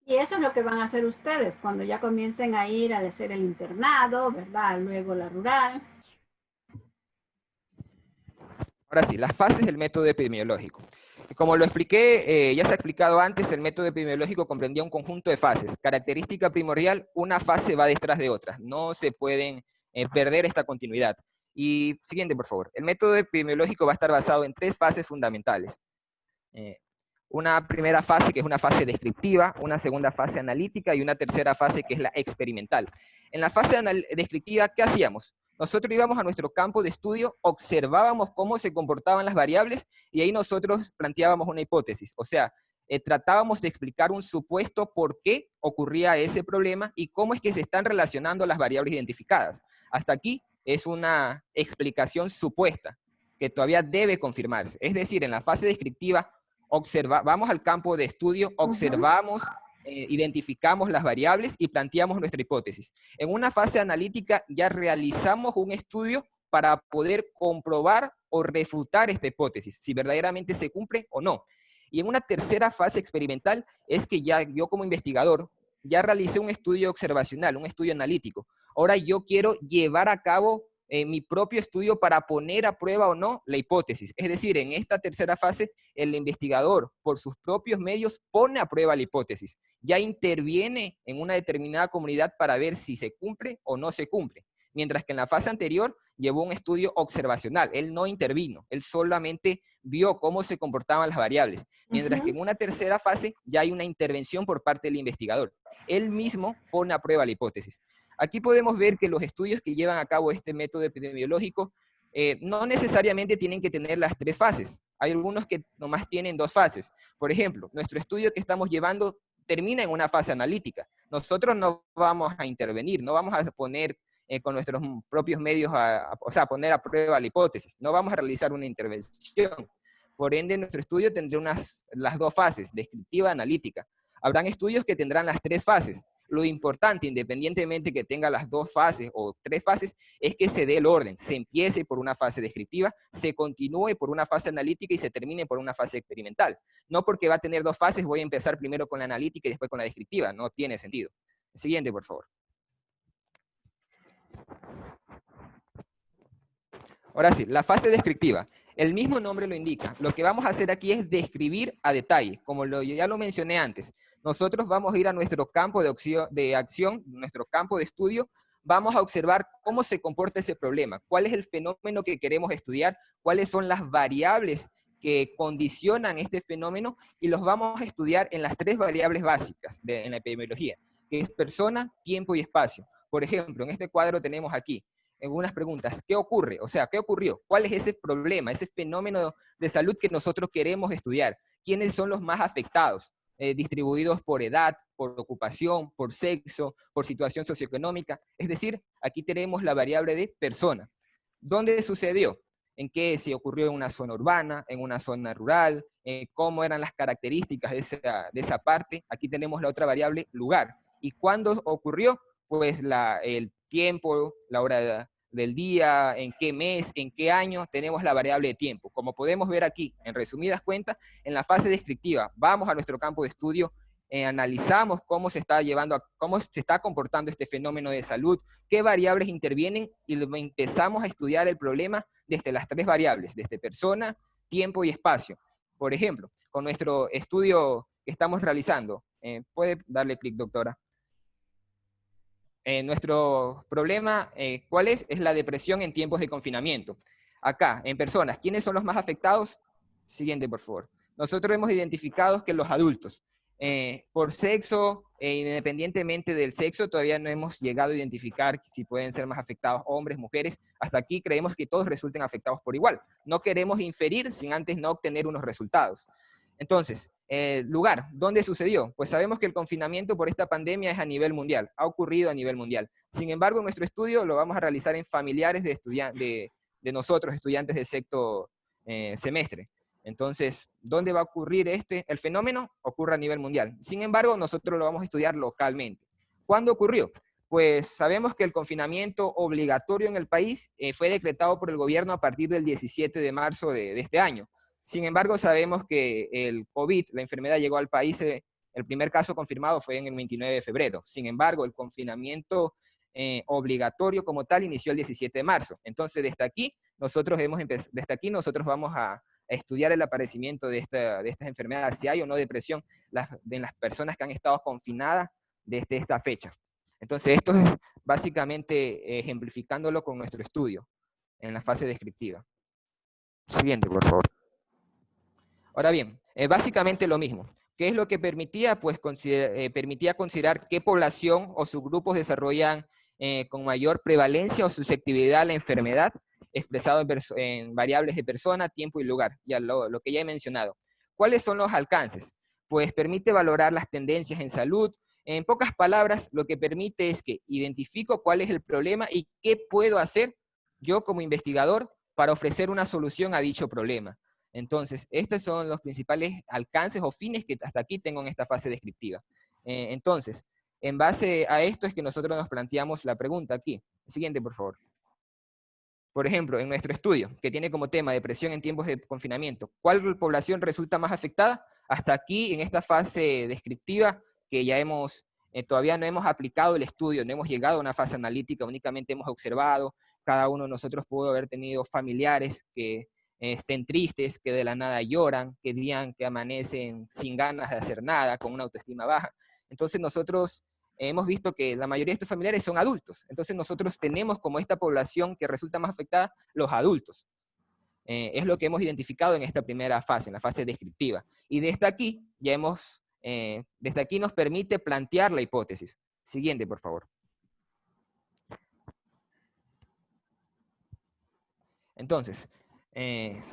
Y eso es lo que van a hacer ustedes cuando ya comiencen a ir a hacer el internado, ¿verdad? Luego la rural. Ahora sí, las fases del método epidemiológico. Como lo expliqué, ya se ha explicado antes, el método epidemiológico comprendía un conjunto de fases. Característica primordial, una fase va detrás de otra. No se pueden perder esta continuidad. Y siguiente, por favor. El método epidemiológico va a estar basado en 3 fases fundamentales. Una primera fase que es una fase descriptiva, una segunda fase analítica y una tercera fase que es la experimental. En la fase descriptiva, ¿qué hacíamos? Nosotros íbamos a nuestro campo de estudio, observábamos cómo se comportaban las variables y ahí nosotros planteábamos una hipótesis. O sea, tratábamos de explicar un supuesto por qué ocurría ese problema y cómo es que se están relacionando las variables identificadas. Hasta aquí es una explicación supuesta que todavía debe confirmarse. Es decir, en la fase descriptiva, vamos al campo de estudio, observamos, identificamos las variables y planteamos nuestra hipótesis. En una fase analítica ya realizamos un estudio para poder comprobar o refutar esta hipótesis, si verdaderamente se cumple o no. Y en una tercera fase experimental es que ya yo como investigador ya realicé un estudio observacional, un estudio analítico. Ahora yo quiero llevar a cabo mi propio estudio para poner a prueba o no la hipótesis. Es decir, en esta tercera fase, el investigador, por sus propios medios, pone a prueba la hipótesis. Ya interviene en una determinada comunidad para ver si se cumple o no se cumple. Mientras que en la fase anterior llevó un estudio observacional. Él no intervino, él solamente vio cómo se comportaban las variables. Mientras que en una tercera fase ya hay una intervención por parte del investigador. Él mismo pone a prueba la hipótesis. Aquí podemos ver que los estudios que llevan a cabo este método epidemiológico no necesariamente tienen que tener las 3 fases. Hay algunos que nomás tienen 2 fases. Por ejemplo, nuestro estudio que estamos llevando termina en una fase analítica. Nosotros no vamos a intervenir, no vamos a poner con nuestros propios medios, o sea, poner a prueba la hipótesis, no vamos a realizar una intervención. Por ende, nuestro estudio tendrá las dos fases, descriptiva y analítica. Habrán estudios que tendrán las tres fases. Lo importante, independientemente que tenga las dos fases o tres fases, es que se dé el orden. Se empiece por una fase descriptiva, se continúe por una fase analítica y se termine por una fase experimental. No porque va a tener dos fases, voy a empezar primero con la analítica y después con la descriptiva. No tiene sentido. Siguiente, por favor. Ahora sí, la fase descriptiva. El mismo nombre lo indica. Lo que vamos a hacer aquí es describir a detalle, como ya lo mencioné antes. Nosotros vamos a ir a nuestro campo de acción, nuestro campo de estudio, vamos a observar cómo se comporta ese problema, cuál es el fenómeno que queremos estudiar, cuáles son las variables que condicionan este fenómeno, y los vamos a estudiar en las tres variables básicas en la epidemiología, que es persona, tiempo y espacio. Por ejemplo, en este cuadro tenemos aquí algunas preguntas. ¿Qué ocurre? O sea, ¿qué ocurrió? ¿Cuál es ese problema, ese fenómeno de salud que nosotros queremos estudiar? ¿Quiénes son los más afectados? Distribuidos por edad, por ocupación, por sexo, por situación socioeconómica. Es decir, aquí tenemos la variable de persona. ¿Dónde sucedió? ¿En qué se ocurrió en una zona urbana, en una zona rural? ¿Cómo eran las características de esa parte? Aquí tenemos la otra variable, lugar. ¿Y cuándo ocurrió? Pues el tiempo, la hora del día, en qué mes, en qué año, tenemos la variable de tiempo. Como podemos ver aquí, en resumidas cuentas, en la fase descriptiva, vamos a nuestro campo de estudio, analizamos cómo se está comportando este fenómeno de salud, qué variables intervienen, y empezamos a estudiar el problema desde las tres variables, desde persona, tiempo y espacio. Por ejemplo, con nuestro estudio que estamos realizando, puede darle clic, doctora. Nuestro problema, ¿cuál es? Es la depresión en tiempos de confinamiento. Acá, en personas, ¿quiénes son los más afectados? Siguiente, por favor. Nosotros hemos identificado que los adultos, por sexo, independientemente del sexo, todavía no hemos llegado a identificar si pueden ser más afectados hombres, mujeres. Hasta aquí creemos que todos resulten afectados por igual. No queremos inferir sin antes no obtener unos resultados. Entonces, lugar, ¿dónde sucedió? Pues sabemos que el confinamiento por esta pandemia es a nivel mundial, ha ocurrido a nivel mundial. Sin embargo, nuestro estudio lo vamos a realizar en familiares de nosotros, estudiantes de sexto semestre. Entonces, ¿dónde va a ocurrir el fenómeno? Ocurre a nivel mundial. Sin embargo, nosotros lo vamos a estudiar localmente. ¿Cuándo ocurrió? Pues sabemos que el confinamiento obligatorio en el país fue decretado por el gobierno a partir del 17 de marzo de este año. Sin embargo, sabemos que el COVID, la enfermedad, llegó al país, el primer caso confirmado fue en el 29 de febrero. Sin embargo, el confinamiento obligatorio como tal inició el 17 de marzo. Entonces, desde aquí nosotros vamos a estudiar el aparecimiento de estas enfermedades, si hay o no depresión en las personas que han estado confinadas desde esta fecha. Entonces, esto es básicamente ejemplificándolo con nuestro estudio en la fase descriptiva. Siguiente, por favor. Ahora bien, básicamente lo mismo. ¿Qué es lo que permitía? Pues permitía considerar qué población o subgrupos desarrollan con mayor prevalencia o susceptibilidad a la enfermedad, expresado en variables de persona, tiempo y lugar, ya lo que ya he mencionado. ¿Cuáles son los alcances? Pues permite valorar las tendencias en salud. En pocas palabras, lo que permite es que identifico cuál es el problema y qué puedo hacer yo como investigador para ofrecer una solución a dicho problema. Entonces, estos son los principales alcances o fines que hasta aquí tengo en esta fase descriptiva. Entonces, en base a esto es que nosotros nos planteamos la pregunta aquí. Siguiente, por favor. Por ejemplo, en nuestro estudio, que tiene como tema depresión en tiempos de confinamiento, ¿cuál población resulta más afectada? Hasta aquí, en esta fase descriptiva, que ya todavía no hemos aplicado el estudio, no hemos llegado a una fase analítica, únicamente hemos observado, cada uno de nosotros pudo haber tenido familiares que estén tristes, que de la nada lloran, que digan que amanecen sin ganas de hacer nada, con una autoestima baja. Entonces nosotros hemos visto que la mayoría de estos familiares son adultos. Entonces nosotros tenemos como esta población que resulta más afectada, los adultos. Es lo que hemos identificado en esta primera fase, en la fase descriptiva. Y desde aquí, desde aquí nos permite plantear la hipótesis. Siguiente, por favor. Entonces,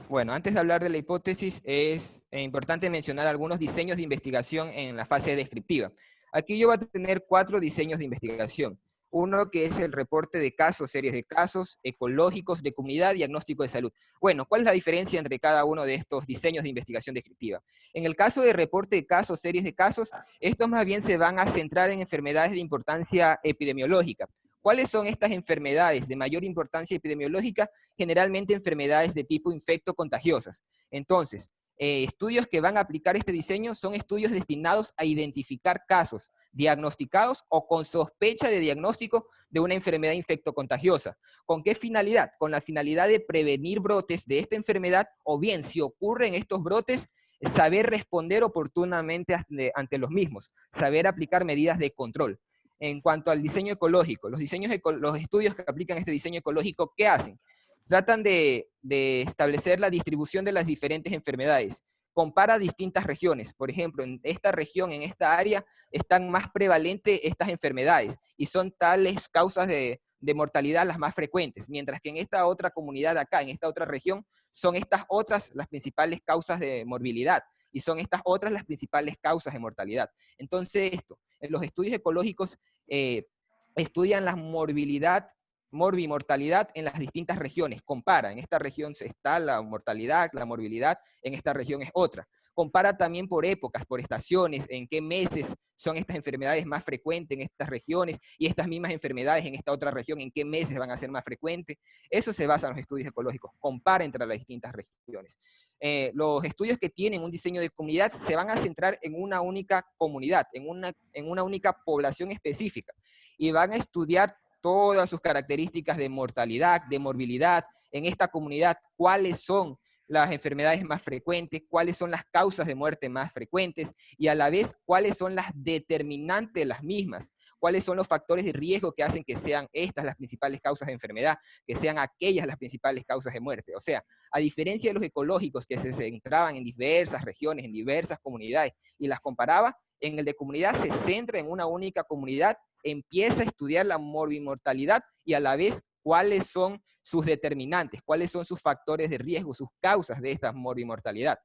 Bueno, antes de hablar de la hipótesis, es importante mencionar algunos diseños de investigación en la fase descriptiva. Aquí yo voy a tener 4 diseños de investigación. Uno que es el reporte de casos, series de casos, ecológicos, de comunidad, diagnóstico de salud. Bueno, ¿cuál es la diferencia entre cada uno de estos diseños de investigación descriptiva? En el caso de reporte de casos, series de casos, estos más bien se van a centrar en enfermedades de importancia epidemiológica. ¿Cuáles son estas enfermedades de mayor importancia epidemiológica? Generalmente enfermedades de tipo infecto-contagiosas. Entonces, estudios que van a aplicar este diseño son estudios destinados a identificar casos diagnosticados o con sospecha de diagnóstico de una enfermedad infecto-contagiosa. ¿Con qué finalidad? Con la finalidad de prevenir brotes de esta enfermedad, o bien, si ocurren estos brotes, saber responder oportunamente ante los mismos, saber aplicar medidas de control. En cuanto al diseño ecológico, los estudios que aplican este diseño ecológico, ¿qué hacen? Tratan de establecer la distribución de las diferentes enfermedades. Compara distintas regiones. Por ejemplo, en esta región, en esta área, están más prevalentes estas enfermedades y son tales causas de mortalidad las más frecuentes, mientras que en esta otra comunidad acá, en esta otra región, son estas otras las principales causas de morbilidad y son estas otras las principales causas de mortalidad. Entonces, los estudios ecológicos estudian la morbimortalidad en las distintas regiones. Compara, en esta región está la mortalidad, la morbilidad, en esta región es otra. Compara también por épocas, por estaciones, en qué meses son estas enfermedades más frecuentes en estas regiones, y estas mismas enfermedades en esta otra región, en qué meses van a ser más frecuentes. Eso se basa en los estudios ecológicos, compara entre las distintas regiones. Los estudios que tienen un diseño de comunidad se van a centrar en una única comunidad, en una única población específica, y van a estudiar todas sus características de mortalidad, de morbilidad en esta comunidad, cuáles son las enfermedades más frecuentes, cuáles son las causas de muerte más frecuentes, y a la vez cuáles son las determinantes de las mismas, cuáles son los factores de riesgo que hacen que sean estas las principales causas de enfermedad, que sean aquellas las principales causas de muerte. O sea, a diferencia de los ecológicos que se centraban en diversas regiones, en diversas comunidades, y las comparaba, en el de comunidad se centra en una única comunidad, empieza a estudiar la morbimortalidad y a la vez cuáles son sus determinantes, cuáles son sus factores de riesgo, sus causas de esta morbimortalidad.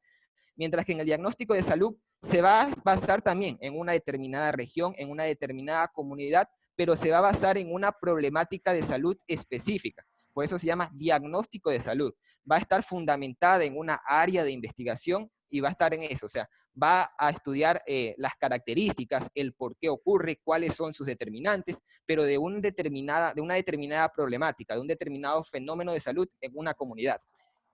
Mientras que en el diagnóstico de salud se va a basar también en una determinada región, en una determinada comunidad, pero se va a basar en una problemática de salud específica. Por eso se llama diagnóstico de salud. Va a estar fundamentada en una área de investigación y va a estar en eso, o sea, va a estudiar las características, el por qué ocurre, cuáles son sus determinantes, pero de una determinada problemática, de un determinado fenómeno de salud en una comunidad.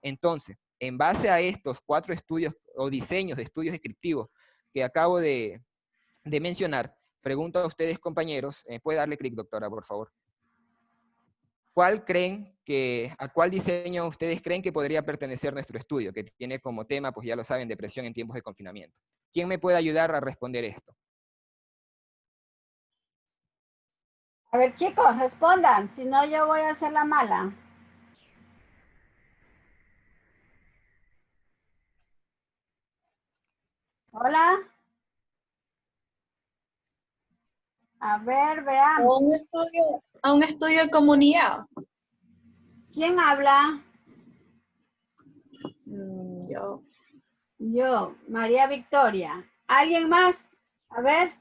Entonces, en base a estos 4 estudios o diseños de estudios descriptivos que acabo de mencionar, pregunto a ustedes, compañeros, ¿puede darle clic, doctora, por favor? ¿A cuál diseño ustedes creen que podría pertenecer nuestro estudio, que tiene como tema, pues ya lo saben, depresión en tiempos de confinamiento? ¿Quién me puede ayudar a responder esto? A ver, chicos, respondan, si no yo voy a hacer la mala. Hola. A ver, veamos. A un estudio de comunidad. ¿Quién habla? Yo. Yo, María Victoria. ¿Alguien más? A ver.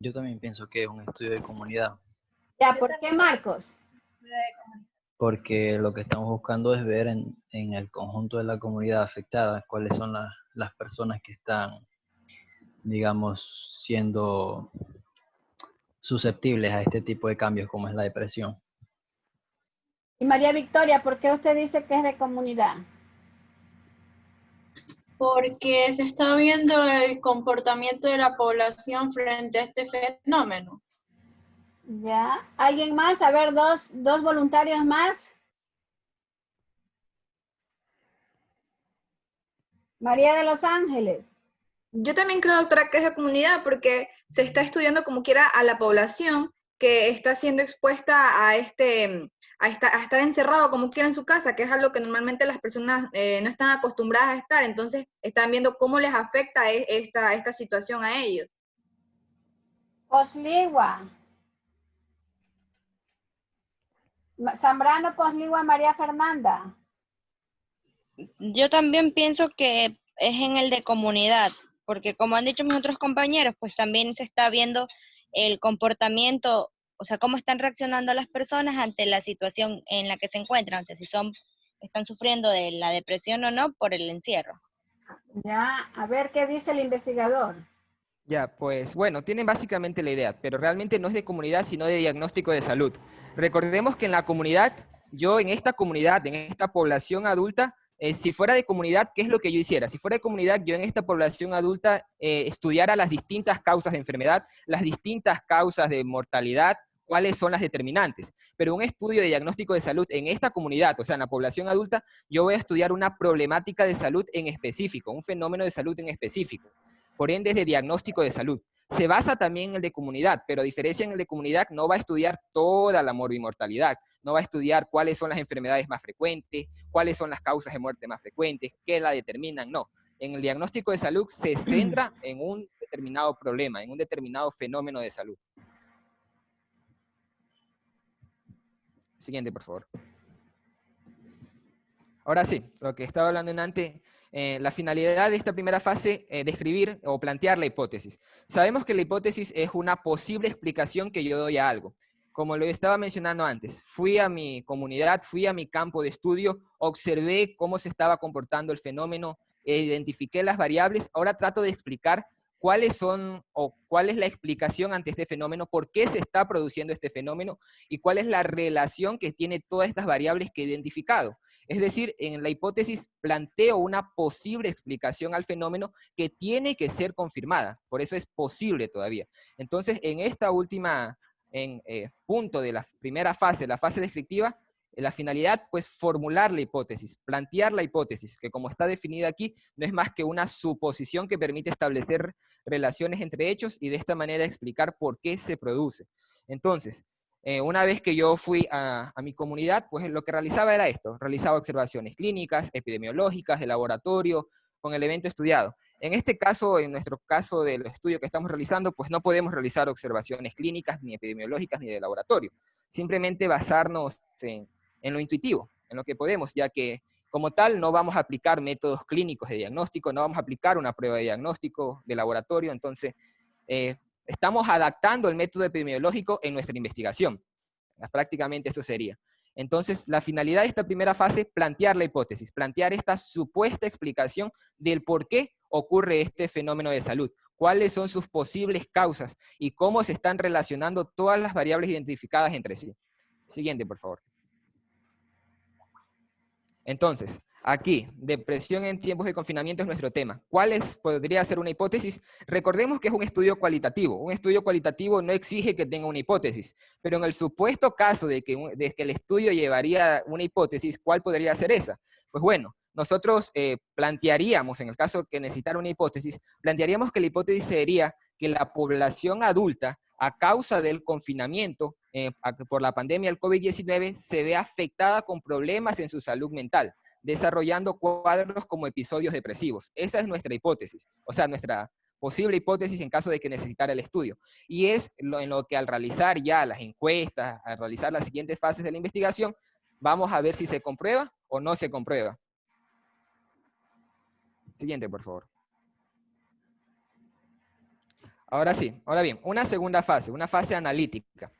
Yo también pienso que es un estudio de comunidad, Ya, ¿por qué Marcos? porque lo que estamos buscando es ver en el conjunto de la comunidad afectada cuáles son las personas que están, digamos, siendo susceptibles a este tipo de cambios como es la depresión. Y María Victoria, ¿por qué usted dice que es de comunidad? Porque se está viendo el comportamiento de la población frente a este fenómeno. Ya. ¿Alguien más? A ver, dos voluntarios más. María de los Ángeles. Yo también creo, doctora, que es de comunidad porque se está estudiando como quiera a la población que está siendo expuesta a estar encerrado como quiera en su casa, que es algo que normalmente las personas no están acostumbradas a estar, entonces están viendo cómo les afecta esta situación a ellos. Osligua. Zambrano Posligua María Fernanda. Yo también pienso que es en el de comunidad, porque como han dicho mis otros compañeros, pues también se está viendo el comportamiento, o sea, cómo están reaccionando las personas ante la situación en la que se encuentran, o sea, si están sufriendo de la depresión o no por el encierro. Ya, a ver qué dice el investigador. Ya, pues bueno, tienen básicamente la idea, pero realmente no es de comunidad, sino de diagnóstico de salud. Recordemos que en la comunidad, yo en esta comunidad, en esta población adulta, si fuera de comunidad, ¿qué es lo que yo hiciera? Si fuera de comunidad, yo en esta población adulta estudiara las distintas causas de enfermedad, las distintas causas de mortalidad, cuáles son las determinantes. Pero un estudio de diagnóstico de salud en esta comunidad, o sea, en la población adulta, yo voy a estudiar una problemática de salud en específico, un fenómeno de salud en específico. Por ende, es de diagnóstico de salud. Se basa también en el de comunidad, pero a diferencia en el de comunidad, no va a estudiar toda la morbimortalidad, no va a estudiar cuáles son las enfermedades más frecuentes, cuáles son las causas de muerte más frecuentes, qué la determinan, no. En el diagnóstico de salud se centra en un determinado problema, en un determinado fenómeno de salud. Siguiente, por favor. Ahora sí, lo que estaba hablando en antes, la finalidad de esta primera fase, describir o plantear la hipótesis. Sabemos que la hipótesis es una posible explicación que yo doy a algo. Como lo estaba mencionando antes, fui a mi comunidad, fui a mi campo de estudio, observé cómo se estaba comportando el fenómeno, identifiqué las variables, ahora trato de explicar cuáles son o cuál es la explicación ante este fenómeno, por qué se está produciendo este fenómeno y cuál es la relación que tiene todas estas variables que he identificado. Es decir, en la hipótesis planteo una posible explicación al fenómeno que tiene que ser confirmada, por eso es posible todavía. Entonces, en esta última punto de la primera fase, la fase descriptiva, la finalidad, pues, formular la hipótesis, plantear la hipótesis, que como está definida aquí, no es más que una suposición que permite establecer relaciones entre hechos y de esta manera explicar por qué se produce. Entonces, una vez que yo fui a mi comunidad, pues lo que realizaba era esto, realizaba observaciones clínicas, epidemiológicas, de laboratorio, con el evento estudiado. En este caso, en nuestro caso del estudio que estamos realizando, pues no podemos realizar observaciones clínicas, ni epidemiológicas, ni de laboratorio. Simplemente basarnos en lo intuitivo, en lo que podemos, ya que como tal no vamos a aplicar métodos clínicos de diagnóstico, no vamos a aplicar una prueba de diagnóstico de laboratorio, entonces estamos adaptando el método epidemiológico en nuestra investigación. Prácticamente eso sería. Entonces, la finalidad de esta primera fase es plantear la hipótesis, plantear esta supuesta explicación del por qué ocurre este fenómeno de salud, cuáles son sus posibles causas y cómo se están relacionando todas las variables identificadas entre sí. Siguiente, por favor. Entonces, aquí, depresión en tiempos de confinamiento es nuestro tema. ¿Cuál podría ser una hipótesis? Recordemos que es un estudio cualitativo. Un estudio cualitativo no exige que tenga una hipótesis, pero en el supuesto caso de que el estudio llevaría una hipótesis, ¿cuál podría ser esa? Pues bueno, nosotros plantearíamos, en el caso que necesitara una hipótesis, plantearíamos que la hipótesis sería que la población adulta, a causa del confinamiento por la pandemia del COVID-19, se ve afectada con problemas en su salud mental, desarrollando cuadros como episodios depresivos. Esa es nuestra hipótesis, o sea, nuestra posible hipótesis en caso de que necesitara el estudio. Y es en lo que al realizar ya las encuestas, al realizar las siguientes fases de la investigación, vamos a ver si se comprueba o no se comprueba. Siguiente, por favor. Ahora sí, ahora bien, una segunda fase, una fase analítica.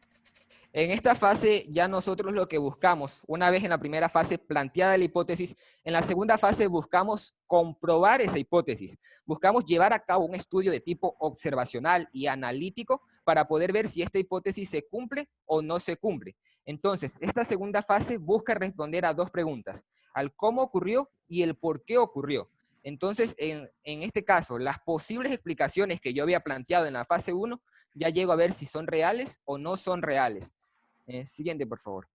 En esta fase ya nosotros lo que buscamos, una vez en la primera fase planteada la hipótesis, en la segunda fase buscamos comprobar esa hipótesis. Buscamos llevar a cabo un estudio de tipo observacional y analítico para poder ver si esta hipótesis se cumple o no se cumple. Entonces, esta segunda fase busca responder a dos preguntas, al cómo ocurrió y el por qué ocurrió. Entonces, en este caso, las posibles explicaciones que yo había planteado en la fase 1, ya llego a ver si son reales o no son reales. Siguiente, por favor.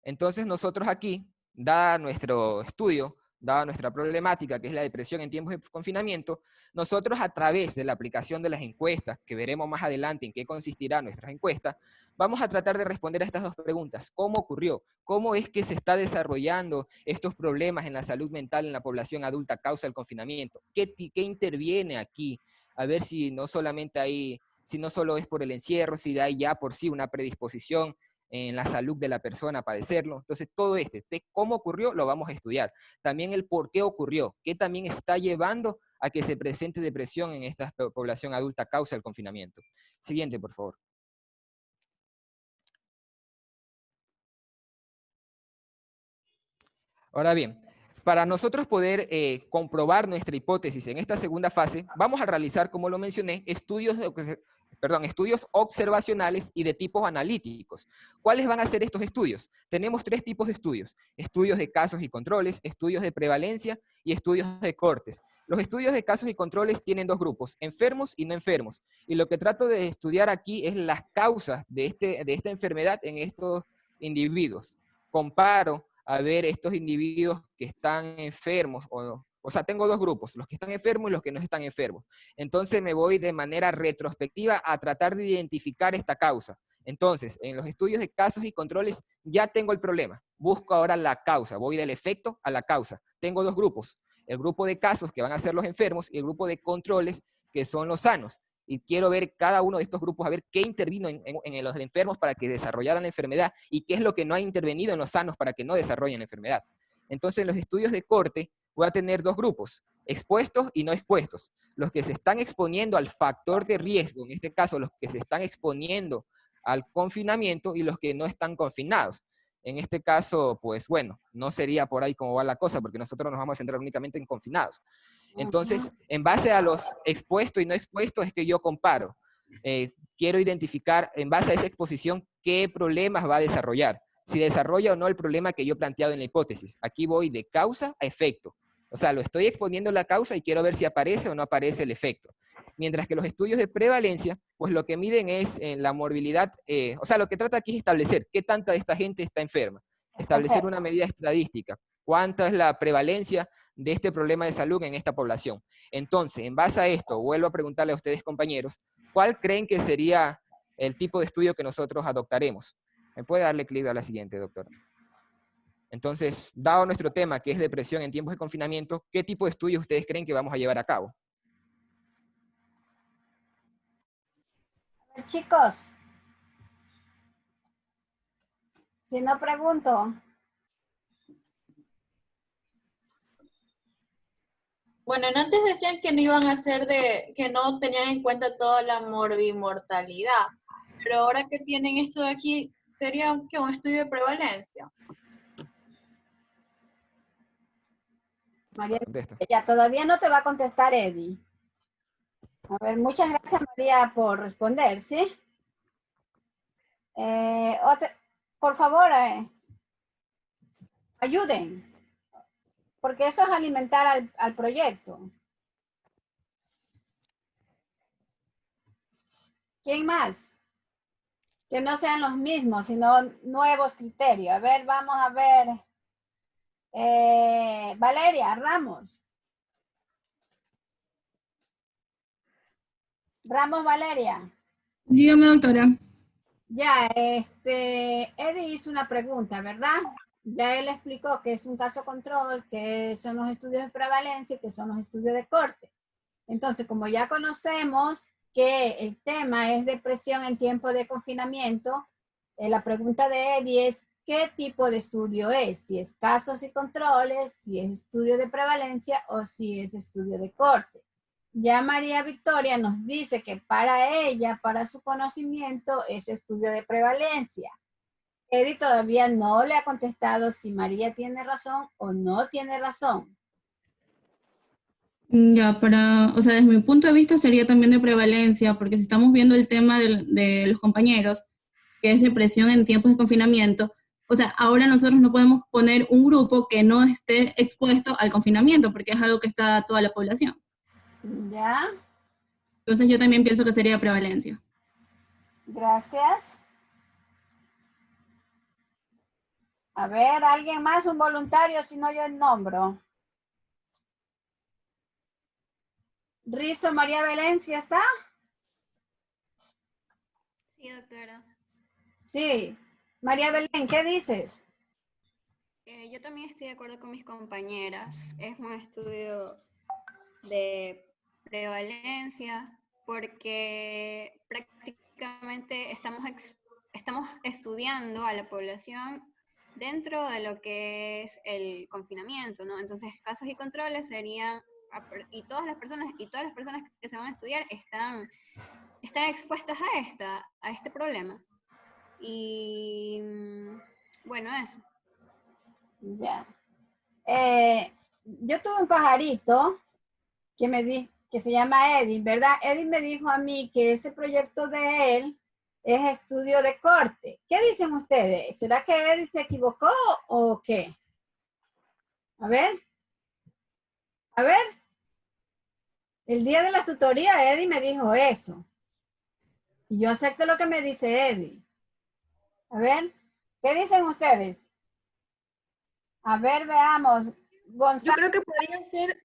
Entonces, nosotros aquí, dada nuestro estudio, dada nuestra problemática, que es la depresión en tiempos de confinamiento, nosotros a través de la aplicación de las encuestas, que veremos más adelante en qué consistirá nuestras encuestas, vamos a tratar de responder a estas dos preguntas. ¿Cómo ocurrió? ¿Cómo es que se está desarrollando estos problemas en la salud mental en la población adulta a causa del confinamiento? ¿Qué interviene aquí? A ver si no solamente hay, si no solo es por el encierro, si hay ya por sí una predisposición en la salud de la persona padecerlo. Entonces, todo de cómo ocurrió, lo vamos a estudiar. También el por qué ocurrió, qué también está llevando a que se presente depresión en esta población adulta a causa del confinamiento. Siguiente, por favor. Ahora bien, para nosotros poder comprobar nuestra hipótesis en esta segunda fase, vamos a realizar, como lo mencioné, estudios observacionales y de tipos analíticos. ¿Cuáles van a ser estos estudios? Tenemos 3 tipos de estudios: estudios de casos y controles, estudios de prevalencia y estudios de cortes. Los estudios de casos y controles tienen 2 grupos, enfermos y no enfermos. Y lo que trato de estudiar aquí es las causas de esta enfermedad en estos individuos. Comparo a ver estos individuos que están enfermos, o sea, tengo 2 grupos, los que están enfermos y los que no están enfermos. Entonces me voy de manera retrospectiva a tratar de identificar esta causa. Entonces, en los estudios de casos y controles ya tengo el problema. Busco ahora la causa, voy del efecto a la causa. Tengo 2 grupos, el grupo de casos que van a ser los enfermos y el grupo de controles que son los sanos. Y quiero ver cada uno de estos grupos, a ver qué intervino en los enfermos para que desarrollaran la enfermedad y qué es lo que no ha intervenido en los sanos para que no desarrollen la enfermedad. Entonces, en los estudios de corte voy a tener 2 grupos, expuestos y no expuestos. Los que se están exponiendo al factor de riesgo, en este caso los que se están exponiendo al confinamiento, y los que no están confinados. En este caso, pues bueno, no sería por ahí como va la cosa, porque nosotros nos vamos a centrar únicamente en confinados. Entonces, en base a los expuestos y no expuestos es que yo comparo. Quiero identificar, en base a esa exposición, qué problemas va a desarrollar. Si desarrolla o no el problema que yo he planteado en la hipótesis. Aquí voy de causa a efecto. O sea, lo estoy exponiendo la causa y quiero ver si aparece o no aparece el efecto. Mientras que los estudios de prevalencia, pues lo que miden es la morbilidad, o sea, lo que trata aquí es establecer qué tanta de esta gente está enferma. Establecer una medida estadística. ¿Cuánta es la prevalencia de este problema de salud en esta población? Entonces, en base a esto, vuelvo a preguntarle a ustedes, compañeros, ¿cuál creen que sería el tipo de estudio que nosotros adoptaremos? ¿Me puede darle clic a la siguiente, doctor? Entonces, dado nuestro tema, que es depresión en tiempos de confinamiento, ¿qué tipo de estudios ustedes creen que vamos a llevar a cabo? A ver, chicos, si no pregunto. Bueno, antes decían que no iban a hacer que no tenían en cuenta toda la morbimortalidad, pero ahora que tienen esto de aquí, sería que un estudio de prevalencia. María, ya todavía no te va a contestar Eddie. A ver, muchas gracias María por responder, ¿sí? Por favor, ayuden, porque eso es alimentar al proyecto. ¿Quién más? Que no sean los mismos, sino nuevos criterios. A ver, vamos a ver. Valeria Ramos. Ramos Valeria. Dígame, doctora. Ya, Eddie hizo una pregunta, ¿verdad? Ya él explicó que es un caso control, que son los estudios de prevalencia, que son los estudios de corte. Entonces, como ya conocemos que el tema es depresión en tiempo de confinamiento, la pregunta de Eddie es ¿qué tipo de estudio es? Si es casos y controles, si es estudio de prevalencia o si es estudio de corte. Ya María Victoria nos dice que para ella, para su conocimiento, es estudio de prevalencia. Eddie todavía no le ha contestado si María tiene razón o no tiene razón. Ya, o sea, desde mi punto de vista sería también de prevalencia, porque si estamos viendo el tema de los compañeros, que es depresión en tiempos de confinamiento, o sea, ahora nosotros no podemos poner un grupo que no esté expuesto al confinamiento, porque es algo que está toda la población. ¿Ya? Entonces yo también pienso que sería prevalencia. Gracias. A ver, ¿alguien más? Un voluntario, si no yo el nombro. Rizo María Belén, ¿sí está? Sí, doctora. Sí. María Belén, ¿qué dices? Yo también estoy de acuerdo con mis compañeras. Es un estudio de prevalencia porque prácticamente estamos estamos estudiando a la población dentro de lo que es el confinamiento, ¿no? Entonces, casos y controles serían, y todas las personas que se van a estudiar están expuestas a este problema. Y bueno, eso. Ya. Yo tuve un pajarito que se llama Eddie, ¿verdad? Eddie me dijo a mí que ese proyecto de él es estudio de corte. ¿Qué dicen ustedes? ¿Será que Eddie se equivocó o qué? A ver. El día de la tutoría Eddie me dijo eso. Y yo acepto lo que me dice Eddie. A ver, ¿qué dicen ustedes? A ver, veamos. Gonzalo. Yo creo que podría ser,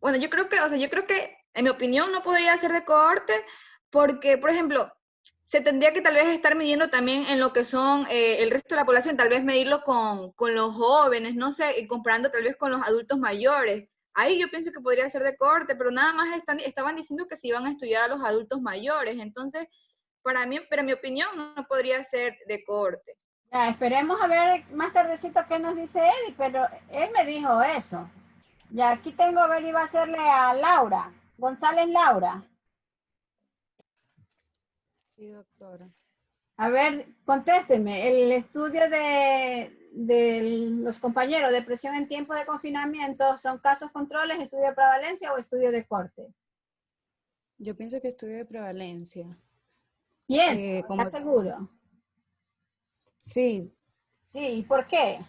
bueno, yo creo que en mi opinión no podría ser de cohorte porque, por ejemplo, se tendría que tal vez estar midiendo también en lo que son el resto de la población, tal vez medirlo con los jóvenes, no sé, y comparando tal vez con los adultos mayores. Ahí yo pienso que podría ser de cohorte, pero nada más estaban diciendo que se iban a estudiar a los adultos mayores, entonces, para mí, pero en mi opinión no podría ser de cohorte. Ya, esperemos a ver más tardecito qué nos dice Eddie, pero él me dijo eso. Ya, aquí tengo, a ver, iba a hacerle a Laura. González Laura. Sí, doctora. A ver, contésteme. El estudio de los compañeros de presión en tiempo de confinamiento, ¿son casos controles, estudio de prevalencia o estudio de corte? Yo pienso que estudio de prevalencia. Bien, ¿estás seguro? Sí. Sí, ¿y por qué?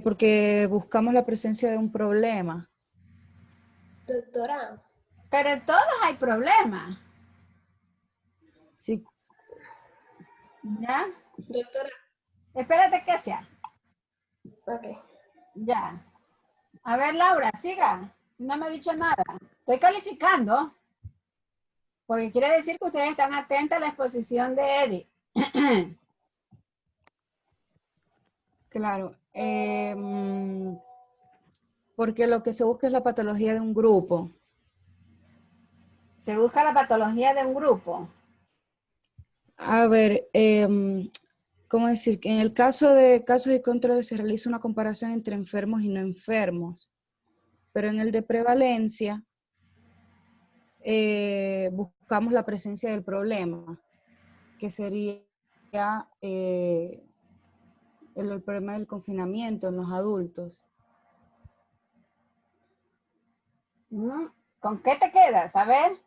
Porque buscamos la presencia de un problema. Doctora. Pero en todos hay problemas. Sí. ¿Ya? Doctora. Espérate que sea. Ok. Ya. A ver, Laura, siga. No me ha dicho nada. Estoy calificando. Porque quiere decir que ustedes están atentos a la exposición de Eddie. Claro. Porque lo que se busca es la patología de un grupo. Se busca la patología de un grupo. A ver, ¿cómo decir? Que en el caso de casos y controles se realiza una comparación entre enfermos y no enfermos. Pero en el de prevalencia, buscamos la presencia del problema, que sería el problema del confinamiento en los adultos. ¿Con qué te quedas? A ver.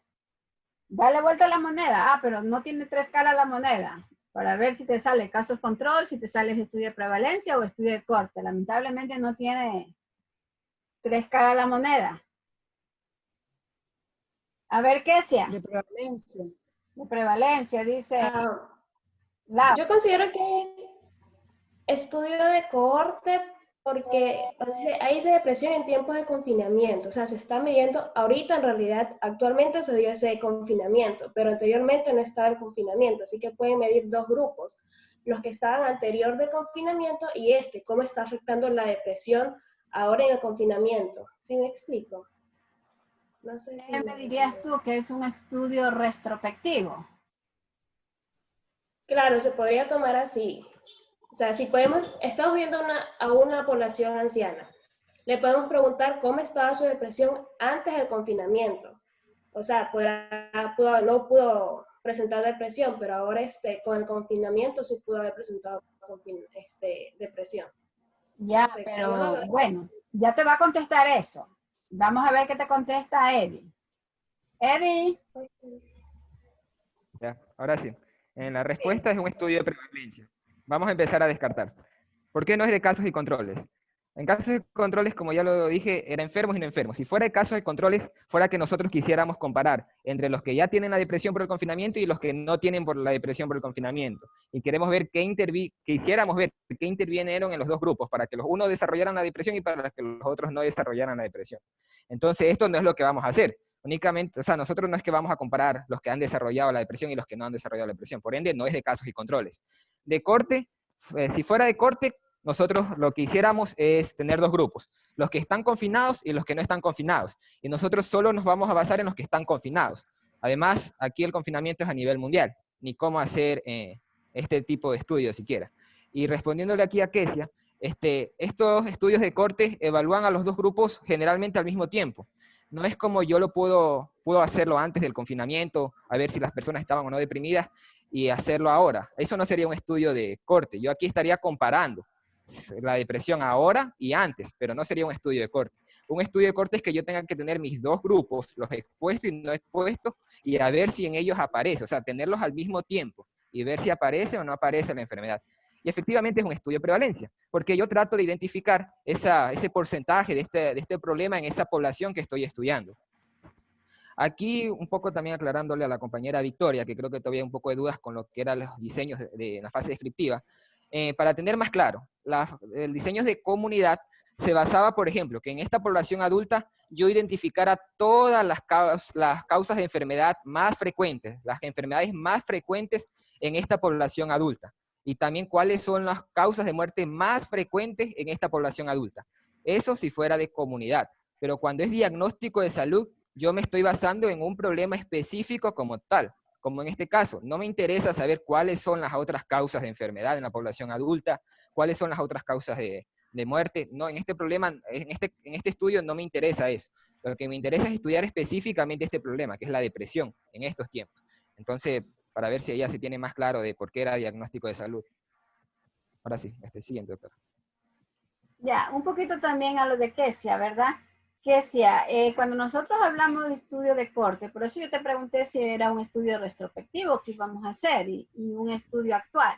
Dale vuelta a la moneda. Ah, pero no tiene tres caras la moneda. Para ver si te sale casos control, si te sale estudio de prevalencia o estudio de corte. Lamentablemente no tiene tres caras la moneda. A ver, ¿qué sea? De prevalencia. De prevalencia, dice. Yo considero que es estudio de cohorte porque ahí se depresión en tiempos de confinamiento, o sea, se está midiendo, ahorita en realidad, actualmente se dio ese confinamiento, pero anteriormente no estaba el confinamiento, así que pueden medir dos grupos, los que estaban anterior del confinamiento y cómo está afectando la depresión ahora en el confinamiento. ¿Sí me explico? No sé si ¿Qué me dirías tú que es un estudio retrospectivo? Claro, se podría tomar así. O sea, si estamos viendo a una población anciana, le podemos preguntar cómo estaba su depresión antes del confinamiento. O sea, no pudo presentar depresión, pero ahora con el confinamiento sí pudo haber presentado depresión. Ya, pero bueno, ya te va a contestar eso. Vamos a ver qué te contesta Eddie. Eddie. Ya, ahora sí. La respuesta es un estudio de prevalencia. Vamos a empezar a descartar. ¿Por qué no es de casos y controles? En casos y controles, como ya lo dije, era enfermos y no enfermos. Si fuera de casos y controles, fuera que nosotros quisiéramos comparar entre los que ya tienen la depresión por el confinamiento y los que no tienen por la depresión por el confinamiento. Y queremos ver quisiéramos ver qué intervinieron en los dos grupos, para que los unos desarrollaran la depresión y para que los otros no desarrollaran la depresión. Entonces, esto no es lo que vamos a hacer. Únicamente, o sea, nosotros no es que vamos a comparar los que han desarrollado la depresión y los que no han desarrollado la depresión. Por ende, no es de casos y controles. De corte, si fuera de corte, nosotros lo que hiciéramos es tener dos grupos, los que están confinados y los que no están confinados. Y nosotros solo nos vamos a basar en los que están confinados. Además, aquí el confinamiento es a nivel mundial, ni cómo hacer este tipo de estudios siquiera. Y respondiéndole aquí a Kesia, estos estudios de corte evalúan a los dos grupos generalmente al mismo tiempo. No es como yo lo puedo hacerlo antes del confinamiento, a ver si las personas estaban o no deprimidas, y hacerlo ahora. Eso no sería un estudio de corte. Yo aquí estaría comparando la depresión ahora y antes, pero no sería un estudio de corte. Un estudio de corte es que yo tenga que tener mis dos grupos, los expuestos y no expuestos, y a ver si en ellos aparece, o sea, tenerlos al mismo tiempo, y ver si aparece o no aparece la enfermedad. Y efectivamente es un estudio de prevalencia, porque yo trato de identificar ese porcentaje de este problema en esa población que estoy estudiando. Aquí un poco también aclarándole a la compañera Victoria, que creo que todavía hay un poco de dudas con lo que eran los diseños de la fase descriptiva. Para tener más claro, el diseño de comunidad se basaba, por ejemplo, que en esta población adulta yo identificara todas las causas de enfermedad más frecuentes, las enfermedades más frecuentes en esta población adulta. Y también cuáles son las causas de muerte más frecuentes en esta población adulta. Eso si fuera de comunidad. Pero cuando es diagnóstico de salud, yo me estoy basando en un problema específico como tal. Como en este caso, no me interesa saber cuáles son las otras causas de enfermedad en la población adulta, cuáles son las otras causas de muerte. No, en este problema, en este estudio no me interesa eso. Lo que me interesa es estudiar específicamente este problema, que es la depresión en estos tiempos. Entonces, para ver si ella se tiene más claro de por qué era diagnóstico de salud. Ahora sí, siguiente, doctora. Ya, un poquito también a lo de Kesia, ¿verdad? Kesia, cuando nosotros hablamos de estudio de corte, por eso yo te pregunté si era un estudio retrospectivo que íbamos a hacer y un estudio actual.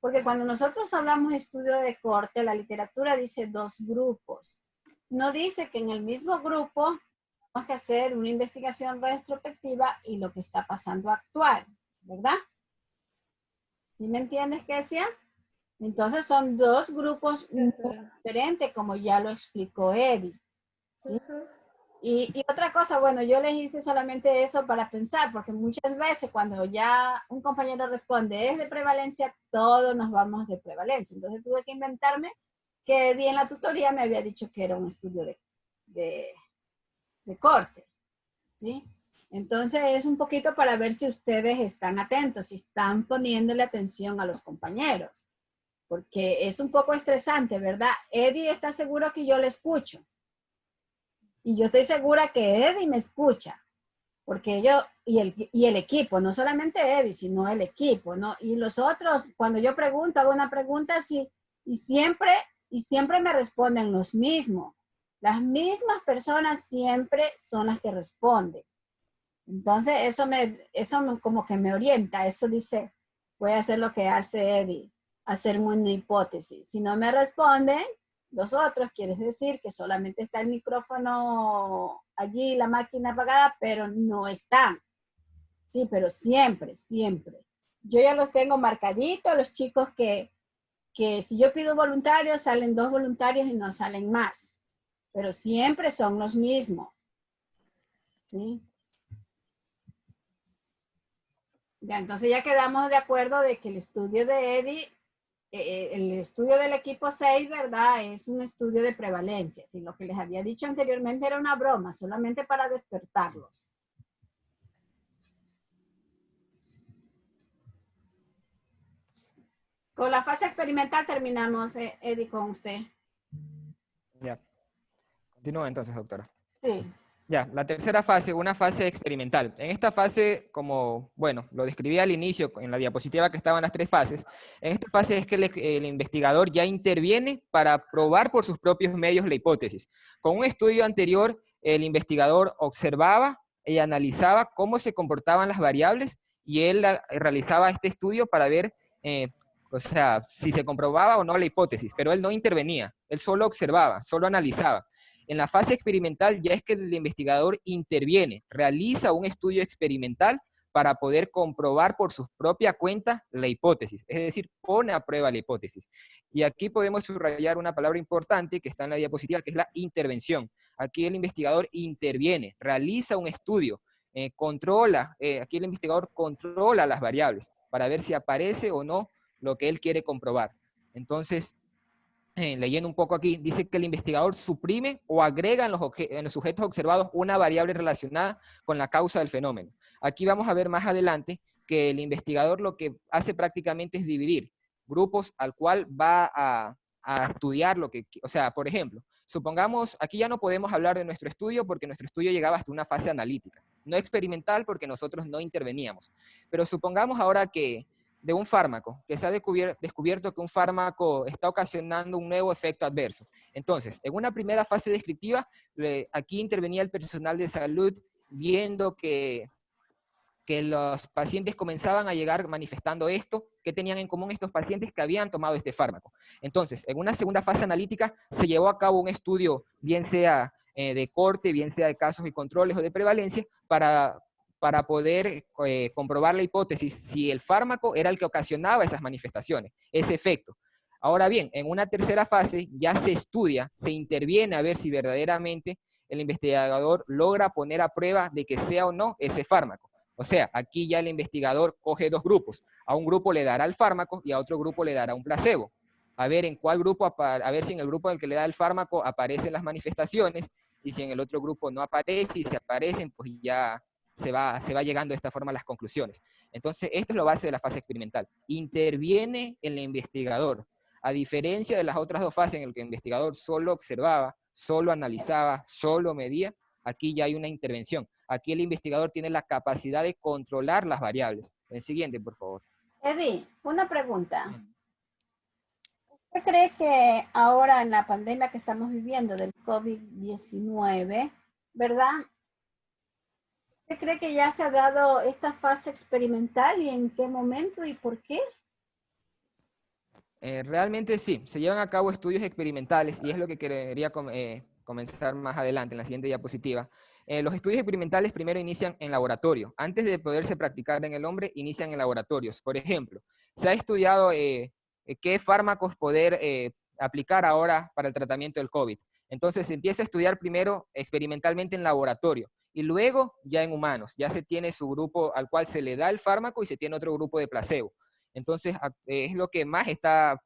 Porque cuando nosotros hablamos de estudio de corte, la literatura dice dos grupos. No dice que en el mismo grupo tenemos que hacer una investigación retrospectiva y lo que está pasando actual, ¿verdad? ¿Sí me entiendes, Kesia? Entonces son dos grupos diferentes, como ya lo explicó Eddie. ¿Sí? Y otra cosa, bueno, yo les hice solamente eso para pensar, porque muchas veces cuando ya un compañero responde es de prevalencia, todos nos vamos de prevalencia. Entonces tuve que inventarme que Eddie en la tutoría me había dicho que era un estudio de corte. ¿Sí? Entonces es un poquito para ver si ustedes están atentos, si están poniéndole atención a los compañeros. Porque es un poco estresante, ¿verdad? Eddie está seguro que yo le escucho. Y yo estoy segura que Eddie me escucha. Porque yo, y el equipo, no solamente Eddie, sino el equipo, ¿no? Y los otros, cuando yo pregunto, hago una pregunta así, y siempre me responden los mismos. Las mismas personas siempre son las que responden. Entonces, eso como que me orienta. Eso dice, voy a hacer lo que hace Eddie, hacer una hipótesis. Si no me responden, los otros, quiere decir que solamente está el micrófono allí, la máquina apagada, pero no están. Sí, pero siempre, siempre. Yo ya los tengo marcaditos, los chicos que si yo pido voluntarios, salen 2 voluntarios y no salen más. Pero siempre son los mismos. ¿Sí? Ya, entonces ya quedamos de acuerdo de que el estudio de Eddie, el estudio del equipo 6, ¿verdad? Es un estudio de prevalencia. Si lo que les había dicho anteriormente era una broma, solamente para despertarlos. Con la fase experimental terminamos, Eddie, con usted. Ya. Continúa entonces, doctora. Sí. Ya, la tercera fase, una fase experimental. En esta fase, como, bueno, lo describí al inicio en la diapositiva que estaban las 3 fases, en esta fase es que el investigador ya interviene para probar por sus propios medios la hipótesis. Con un estudio anterior, el investigador observaba y analizaba cómo se comportaban las variables y él realizaba este estudio para ver, o sea, si se comprobaba o no la hipótesis, pero él no intervenía, él solo observaba, solo analizaba. En la fase experimental ya es que el investigador interviene, realiza un estudio experimental para poder comprobar por su propia cuenta la hipótesis, es decir, pone a prueba la hipótesis. Y aquí podemos subrayar una palabra importante que está en la diapositiva, que es la intervención. Aquí el investigador interviene, realiza un estudio, aquí el investigador controla las variables para ver si aparece o no lo que él quiere comprobar. Entonces, leyendo un poco aquí, dice que el investigador suprime o agrega en los sujetos observados una variable relacionada con la causa del fenómeno. Aquí vamos a ver más adelante que el investigador lo que hace prácticamente es dividir grupos al cual va a estudiar lo que, o sea, por ejemplo, supongamos, aquí ya no podemos hablar de nuestro estudio porque nuestro estudio llegaba hasta una fase analítica, no experimental porque nosotros no interveníamos, pero supongamos ahora que de un fármaco, que se ha descubierto que un fármaco está ocasionando un nuevo efecto adverso. Entonces, en una primera fase descriptiva, aquí intervenía el personal de salud viendo que los pacientes comenzaban a llegar manifestando esto, que tenían en común estos pacientes que habían tomado este fármaco. Entonces, en una segunda fase analítica se llevó a cabo un estudio, bien sea de corte, bien sea de casos y controles o de prevalencia, para poder comprobar la hipótesis si el fármaco era el que ocasionaba esas manifestaciones, ese efecto. Ahora bien, en una tercera fase ya se estudia, se interviene a ver si verdaderamente el investigador logra poner a prueba de que sea o no ese fármaco. O sea, aquí ya el investigador coge dos grupos. A un grupo le dará el fármaco y a otro grupo le dará un placebo. A ver en cuál grupo, a ver si en el grupo al que le da el fármaco aparecen las manifestaciones y si en el otro grupo no aparece y si aparecen, pues ya se va llegando de esta forma a las conclusiones. Entonces, esto es lo base de la fase experimental. Interviene el investigador. A diferencia de las otras dos fases en las que el investigador solo observaba, solo analizaba, solo medía, aquí ya hay una intervención. Aquí el investigador tiene la capacidad de controlar las variables. El siguiente, por favor. Eddie, una pregunta. ¿Usted cree que ahora en la pandemia que estamos viviendo del COVID-19, ¿verdad? ¿Usted cree que ya se ha dado esta fase experimental y en qué momento y por qué? Realmente sí, se llevan a cabo estudios experimentales y es lo que quería comenzar más adelante en la siguiente diapositiva. Los estudios experimentales primero inician en laboratorio. Antes de poderse practicar en el hombre, inician en laboratorios. Por ejemplo, se ha estudiado qué fármacos poder aplicar ahora para el tratamiento del COVID. Entonces se empieza a estudiar primero experimentalmente en laboratorio y luego ya en humanos. Ya se tiene su grupo al cual se le da el fármaco y se tiene otro grupo de placebo. Entonces es lo que más está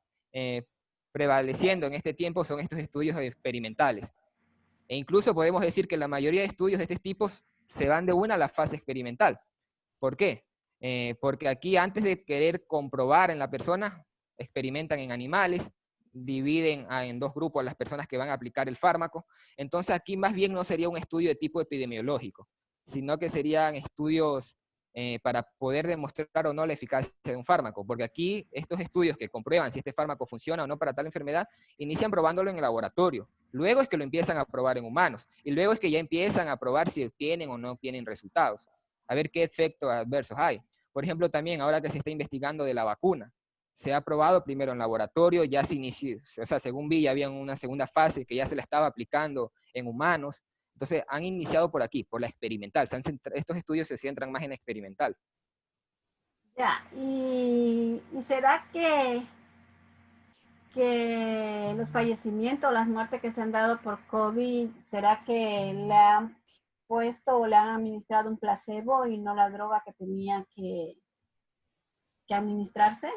prevaleciendo en este tiempo son estos estudios experimentales. E incluso podemos decir que la mayoría de estudios de este tipo se van de una a la fase experimental. ¿Por qué? Porque aquí antes de querer comprobar en la persona, experimentan en animales, dividen en dos grupos a las personas que van a aplicar el fármaco. Entonces aquí más bien no sería un estudio de tipo epidemiológico, sino que serían estudios para poder demostrar o no la eficacia de un fármaco, porque aquí estos estudios que comprueban si este fármaco funciona o no para tal enfermedad, inician probándolo en el laboratorio, luego es que lo empiezan a probar en humanos, y luego es que ya empiezan a probar si tienen o no tienen resultados, a ver qué efectos adversos hay. Por ejemplo, también ahora que se está investigando de la vacuna, se ha probado primero en laboratorio, ya se inició, o sea, según vi, ya había una segunda fase que ya se la estaba aplicando en humanos. Entonces, han iniciado por aquí, por la experimental. Estos estudios se centran más en experimental. Ya, ¿y será que los fallecimientos, las muertes que se han dado por COVID, será que le han puesto o le han administrado un placebo y no la droga que tenía que administrarse?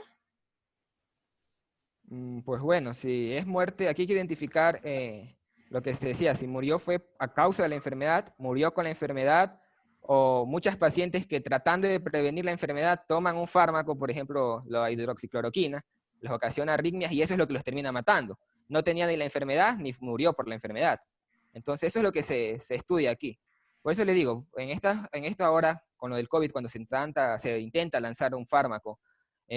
Pues bueno, si es muerte, aquí hay que identificar lo que se decía, si murió fue a causa de la enfermedad, murió con la enfermedad, o muchas pacientes que tratando de prevenir la enfermedad toman un fármaco, por ejemplo, la hidroxicloroquina, les ocasiona arritmias y eso es lo que los termina matando. No tenía ni la enfermedad ni murió por la enfermedad. Entonces eso es lo que se estudia aquí. Por eso le digo, en esta ahora, con lo del COVID, cuando se intenta lanzar un fármaco,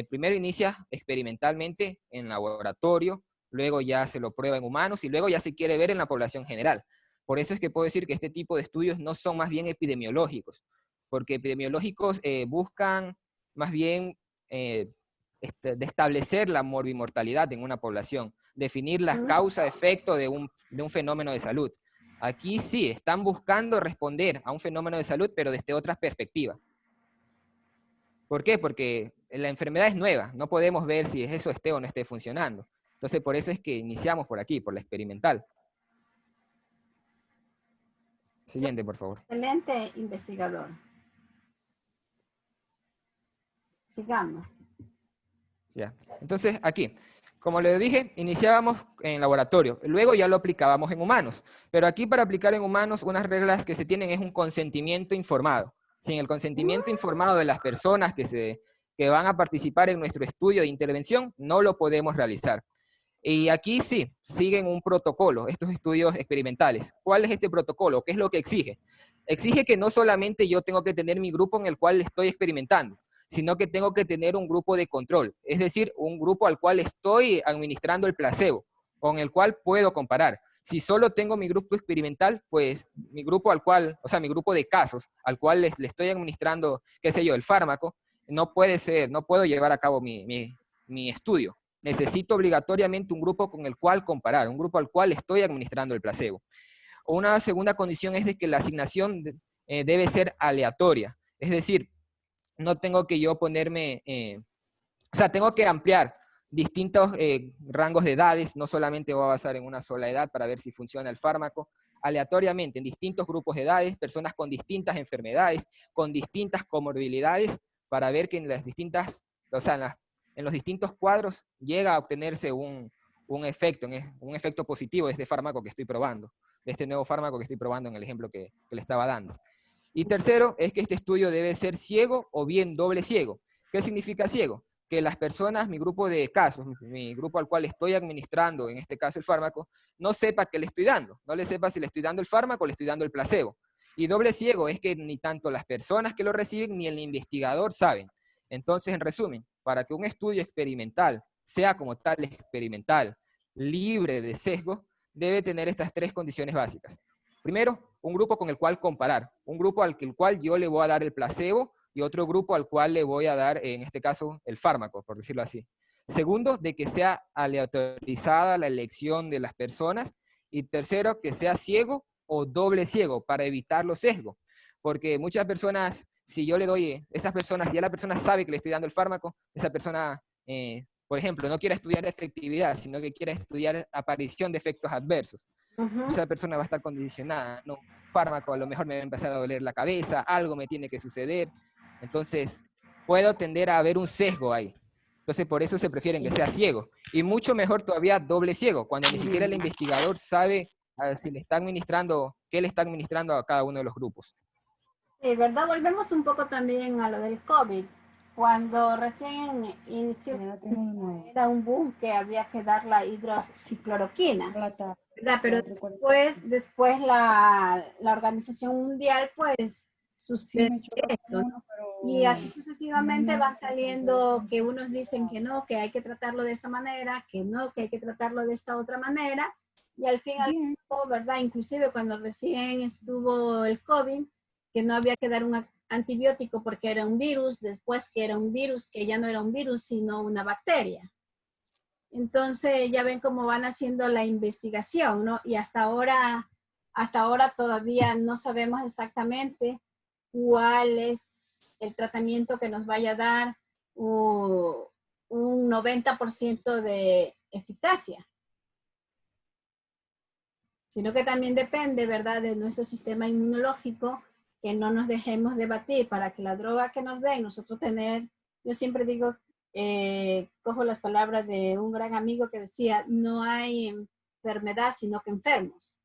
primero inicia experimentalmente en laboratorio, luego ya se lo prueba en humanos y luego ya se quiere ver en la población general. Por eso es que puedo decir que este tipo de estudios no son más bien epidemiológicos, porque epidemiológicos buscan más bien de establecer la morbimortalidad en una población, definir las causa-efecto de un fenómeno de salud. Aquí sí, están buscando responder a un fenómeno de salud, pero desde otras perspectivas. ¿Por qué? Porque la enfermedad es nueva, no podemos ver si eso esté o no esté funcionando. Entonces, por eso es que iniciamos por aquí, por la experimental. Siguiente, por favor. Excelente investigador. Sigamos. Ya. Entonces, aquí, Como les dije, iniciábamos en laboratorio, luego ya lo aplicábamos en humanos. Pero aquí para aplicar en humanos, unas reglas que se tienen es un consentimiento informado. Sin el consentimiento informado de las personas que van a participar en nuestro estudio de intervención, no lo podemos realizar. Y aquí sí, siguen un protocolo, estos estudios experimentales. ¿Cuál es este protocolo? ¿Qué es lo que exige? Exige que no solamente yo tengo que tener mi grupo en el cual estoy experimentando, sino que tengo que tener un grupo de control, es decir, un grupo al cual estoy administrando el placebo, con el cual puedo comparar. Si solo tengo mi grupo experimental, pues mi grupo al cual, o sea, mi grupo de casos al cual le estoy administrando, qué sé yo, el fármaco, no puede ser, no puedo llevar a cabo mi estudio. Necesito obligatoriamente un grupo con el cual comparar, un grupo al cual estoy administrando el placebo. Una segunda condición es de que la asignación debe ser aleatoria, es decir, no tengo que yo ponerme, o sea, tengo que ampliar distintos rangos de edades, no solamente voy a basar en una sola edad para ver si funciona el fármaco, aleatoriamente en distintos grupos de edades, personas con distintas enfermedades, con distintas comorbilidades, para ver que en las distintas, o sea, en los distintos cuadros llega a obtenerse un efecto positivo de este fármaco que estoy probando, de este nuevo fármaco que estoy probando en el ejemplo que le estaba dando. Y tercero, es que este estudio debe ser ciego o bien doble ciego. ¿Qué significa ciego? Que las personas, mi grupo de casos, mi grupo al cual estoy administrando, en este caso el fármaco, no sepa qué le estoy dando. No le sepa si le estoy dando el fármaco o le estoy dando el placebo. Y doble ciego es que ni tanto las personas que lo reciben ni el investigador saben. Entonces, en resumen, para que un estudio experimental sea como tal experimental, libre de sesgo, debe tener estas tres condiciones básicas. Primero, un grupo con el cual comparar, un grupo al cual yo le voy a dar el placebo y otro grupo al cual le voy a dar, en este caso, el fármaco, por decirlo así. Segundo, de que sea aleatorizada la elección de las personas. Y tercero, que sea ciego o doble ciego para evitar los sesgos. Porque muchas personas, si yo le doy, esas personas, ya la persona sabe que le estoy dando el fármaco, esa persona, por ejemplo, no quiere estudiar efectividad, sino que quiere estudiar aparición de efectos adversos. Esa persona va a estar condicionada, no, fármaco, a lo mejor me va a empezar a doler la cabeza, algo me tiene que suceder, entonces puedo tender a ver un sesgo ahí. Entonces por eso se prefieren que sea ciego. Y mucho mejor todavía doble ciego, cuando ni siquiera el investigador sabe si le está administrando, qué le está administrando a cada uno de los grupos. Sí, ¿verdad? Volvemos un poco también a lo del COVID. Cuando recién inició, era un boom que había que dar la hidroxicloroquina, ¿verdad? Pero después la Organización Mundial pues suspendió esto, ¿no? Y así sucesivamente van saliendo que unos dicen que no, que hay que tratarlo de esta manera, que no, que hay que tratarlo de esta otra manera, y al fin y al cabo, ¿verdad? Inclusive cuando recién estuvo el COVID, que no había que dar un antibiótico porque era un virus, después que era un virus, que ya no era un virus, sino una bacteria. Entonces ya ven cómo van haciendo la investigación, ¿no? Y hasta ahora todavía no sabemos exactamente cuál es el tratamiento que nos vaya a dar un 90% de eficacia. Sino que también depende, ¿verdad?, de nuestro sistema inmunológico, que no nos dejemos debatir para que la droga que nos den, nosotros tener, yo siempre digo, cojo las palabras de un gran amigo que decía, no hay enfermedad sino que enfermos.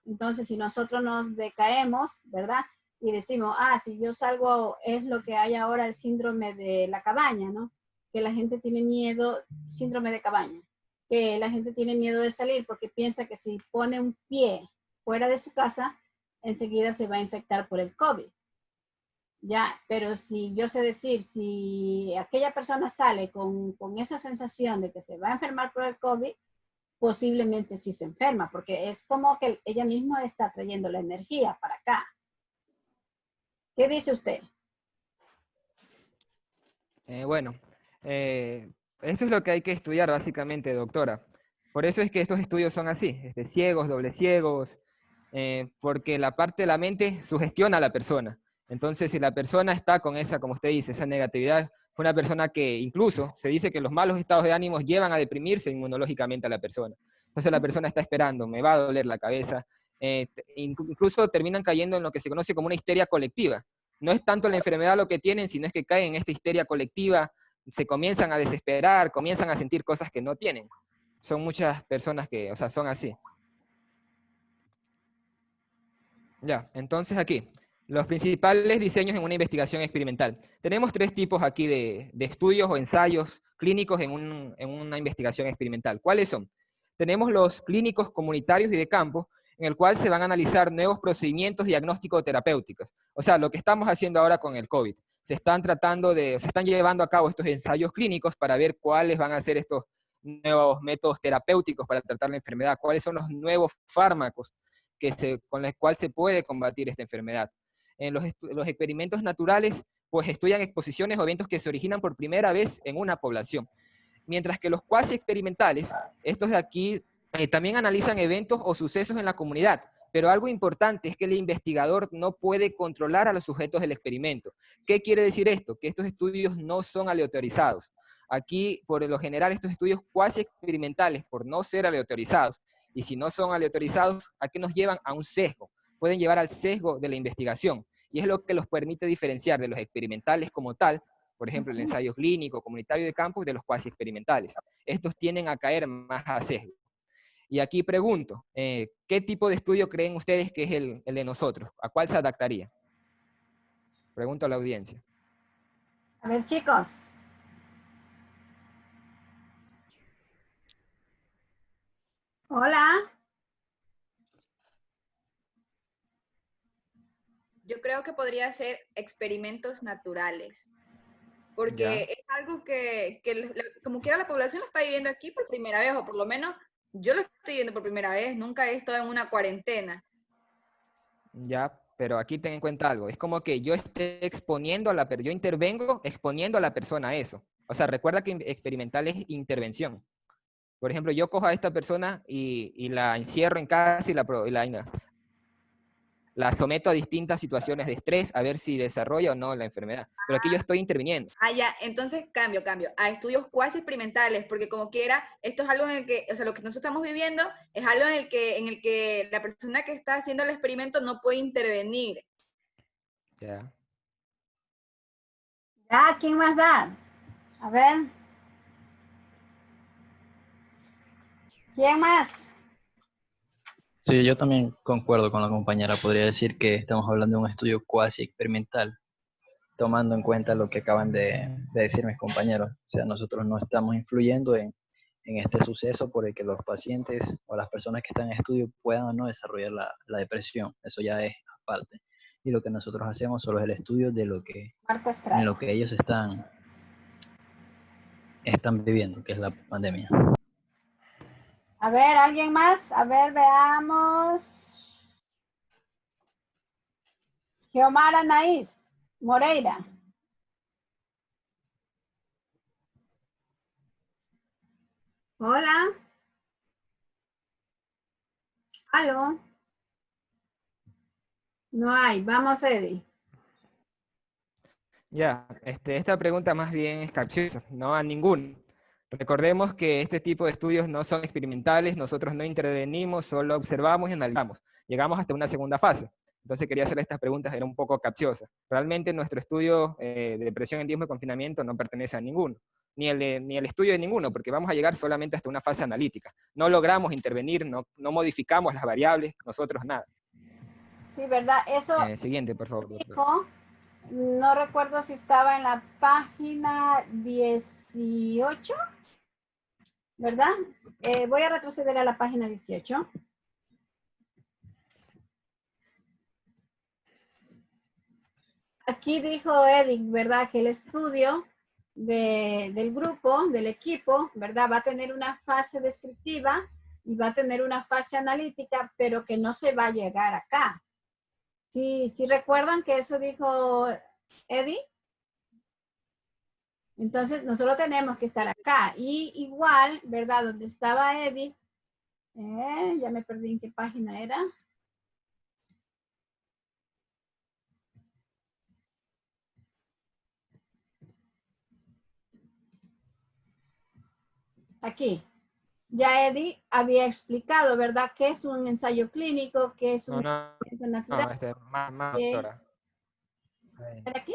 Entonces, si nosotros nos decaemos, ¿verdad? Y decimos, si yo salgo, es lo que hay ahora el síndrome de la cabaña, ¿no? Que la gente tiene miedo, síndrome de cabaña, que la gente tiene miedo de salir porque piensa que si pone un pie fuera de su casa, enseguida se va a infectar por el COVID. Ya, pero si yo sé decir, si aquella persona sale con esa sensación de que se va a enfermar por el COVID, posiblemente sí se enferma, porque es como que ella misma está trayendo la energía para acá. ¿Qué dice usted? Bueno, eso es lo que hay que estudiar básicamente, doctora. Por eso es que estos estudios son así, ciegos, doble ciegos, porque la parte de la mente sugestiona a la persona. Entonces, si la persona está con esa, como usted dice, esa negatividad, una persona que incluso se dice que los malos estados de ánimo llevan a deprimirse inmunológicamente a la persona. Entonces la persona está esperando, me va a doler la cabeza. Incluso terminan cayendo en lo que se conoce como una histeria colectiva. No es tanto la enfermedad lo que tienen, sino es que caen en esta histeria colectiva se comienzan a desesperar, comienzan a sentir cosas que no tienen. Son muchas personas que, o sea, son así. Ya, entonces aquí, los principales diseños en una investigación experimental. Tenemos 3 tipos aquí de estudios o ensayos clínicos en una investigación experimental. ¿Cuáles son? Tenemos los clínicos comunitarios y de campo, en el cual se van a analizar nuevos procedimientos diagnósticos terapéuticos. O sea, lo que estamos haciendo ahora con el COVID. Se están llevando a cabo estos ensayos clínicos para ver cuáles van a ser estos nuevos métodos terapéuticos para tratar la enfermedad, cuáles son los nuevos fármacos con los cuales se puede combatir esta enfermedad. En los experimentos naturales, pues estudian exposiciones o eventos que se originan por primera vez en una población. Mientras que los cuasi experimentales, estos de aquí, también analizan eventos o sucesos en la comunidad, pero algo importante es que el investigador no puede controlar a los sujetos del experimento. ¿Qué quiere decir esto? Que estos estudios no son aleatorizados. Aquí, por lo general, estos estudios cuasi experimentales, por no ser aleatorizados, y si no son aleatorizados, ¿a qué nos llevan? A un sesgo. Pueden llevar al sesgo de la investigación, y es lo que los permite diferenciar de los experimentales como tal, por ejemplo, el ensayo clínico, comunitario de campo, de los cuasi experimentales. Estos tienden a caer más a sesgo. Y aquí pregunto, ¿qué tipo de estudio creen ustedes que es el de nosotros? ¿A cuál se adaptaría? Pregunto a la audiencia. A ver, chicos. Hola. Yo creo que podría ser experimentos naturales, porque Ya. es algo que como quiera la población lo está viviendo aquí por primera vez, o por lo menos yo lo estoy viendo por primera vez, nunca he estado en una cuarentena. Ya, pero aquí ten en cuenta algo, es como que yo esté exponiendo yo intervengo exponiendo a la persona a eso. O sea, recuerda que experimental es intervención. Por ejemplo, yo cojo a esta persona y la encierro en casa y la someto a distintas situaciones de estrés a ver si desarrolla o no la enfermedad. Pero aquí yo estoy interviniendo. Ah, ya, entonces cambio, a estudios cuasi experimentales, porque como quiera, esto es algo en el que, o sea, lo que nosotros estamos viviendo es algo en el que la persona que está haciendo el experimento no puede intervenir. Ya. Ya, ¿quién más da? A ver. ¿Quién más? Sí, yo también concuerdo con la compañera. Podría decir que estamos hablando de un estudio cuasi experimental, tomando en cuenta lo que acaban de decir mis compañeros. O sea, nosotros no estamos influyendo en este suceso por el que los pacientes o las personas que están en estudio puedan o no desarrollar la depresión. Eso ya es aparte. Y lo que nosotros hacemos solo es el estudio de en lo que ellos están viviendo, que es la pandemia. A ver, ¿alguien más? A ver, veamos. Geomara Naís Moreira. Hola. ¿Aló? No hay. Vamos, Eddie. Ya, esta pregunta más bien es capciosa, no a ninguno. Recordemos que este tipo de estudios no son experimentales, nosotros no intervenimos, solo observamos y analizamos. Llegamos hasta una segunda fase. Entonces quería hacer estas preguntas, era un poco capciosa. Realmente nuestro estudio de depresión en tiempos de confinamiento no pertenece a ninguno, ni el estudio de ninguno, porque vamos a llegar solamente hasta una fase analítica. No logramos intervenir, no modificamos las variables, nosotros nada. Sí, ¿verdad? Eso Siguiente, por favor. dijo, no recuerdo si estaba en la página 18, ¿verdad? Voy a retroceder a la página 18. Aquí dijo Edith, ¿verdad? Que el estudio del grupo, del equipo, ¿verdad? Va a tener una fase descriptiva y va a tener una fase analítica, pero que no se va a llegar acá. Sí, recuerdan que eso dijo Eddie. Entonces, nosotros tenemos que estar acá. Y igual, ¿verdad? Donde estaba Eddie, ya me perdí en qué página era. Aquí. Ya Eddie había explicado, ¿verdad? ¿Qué es un ensayo clínico? ¿Qué es un experimento natural? Más doctora. ¿Para aquí?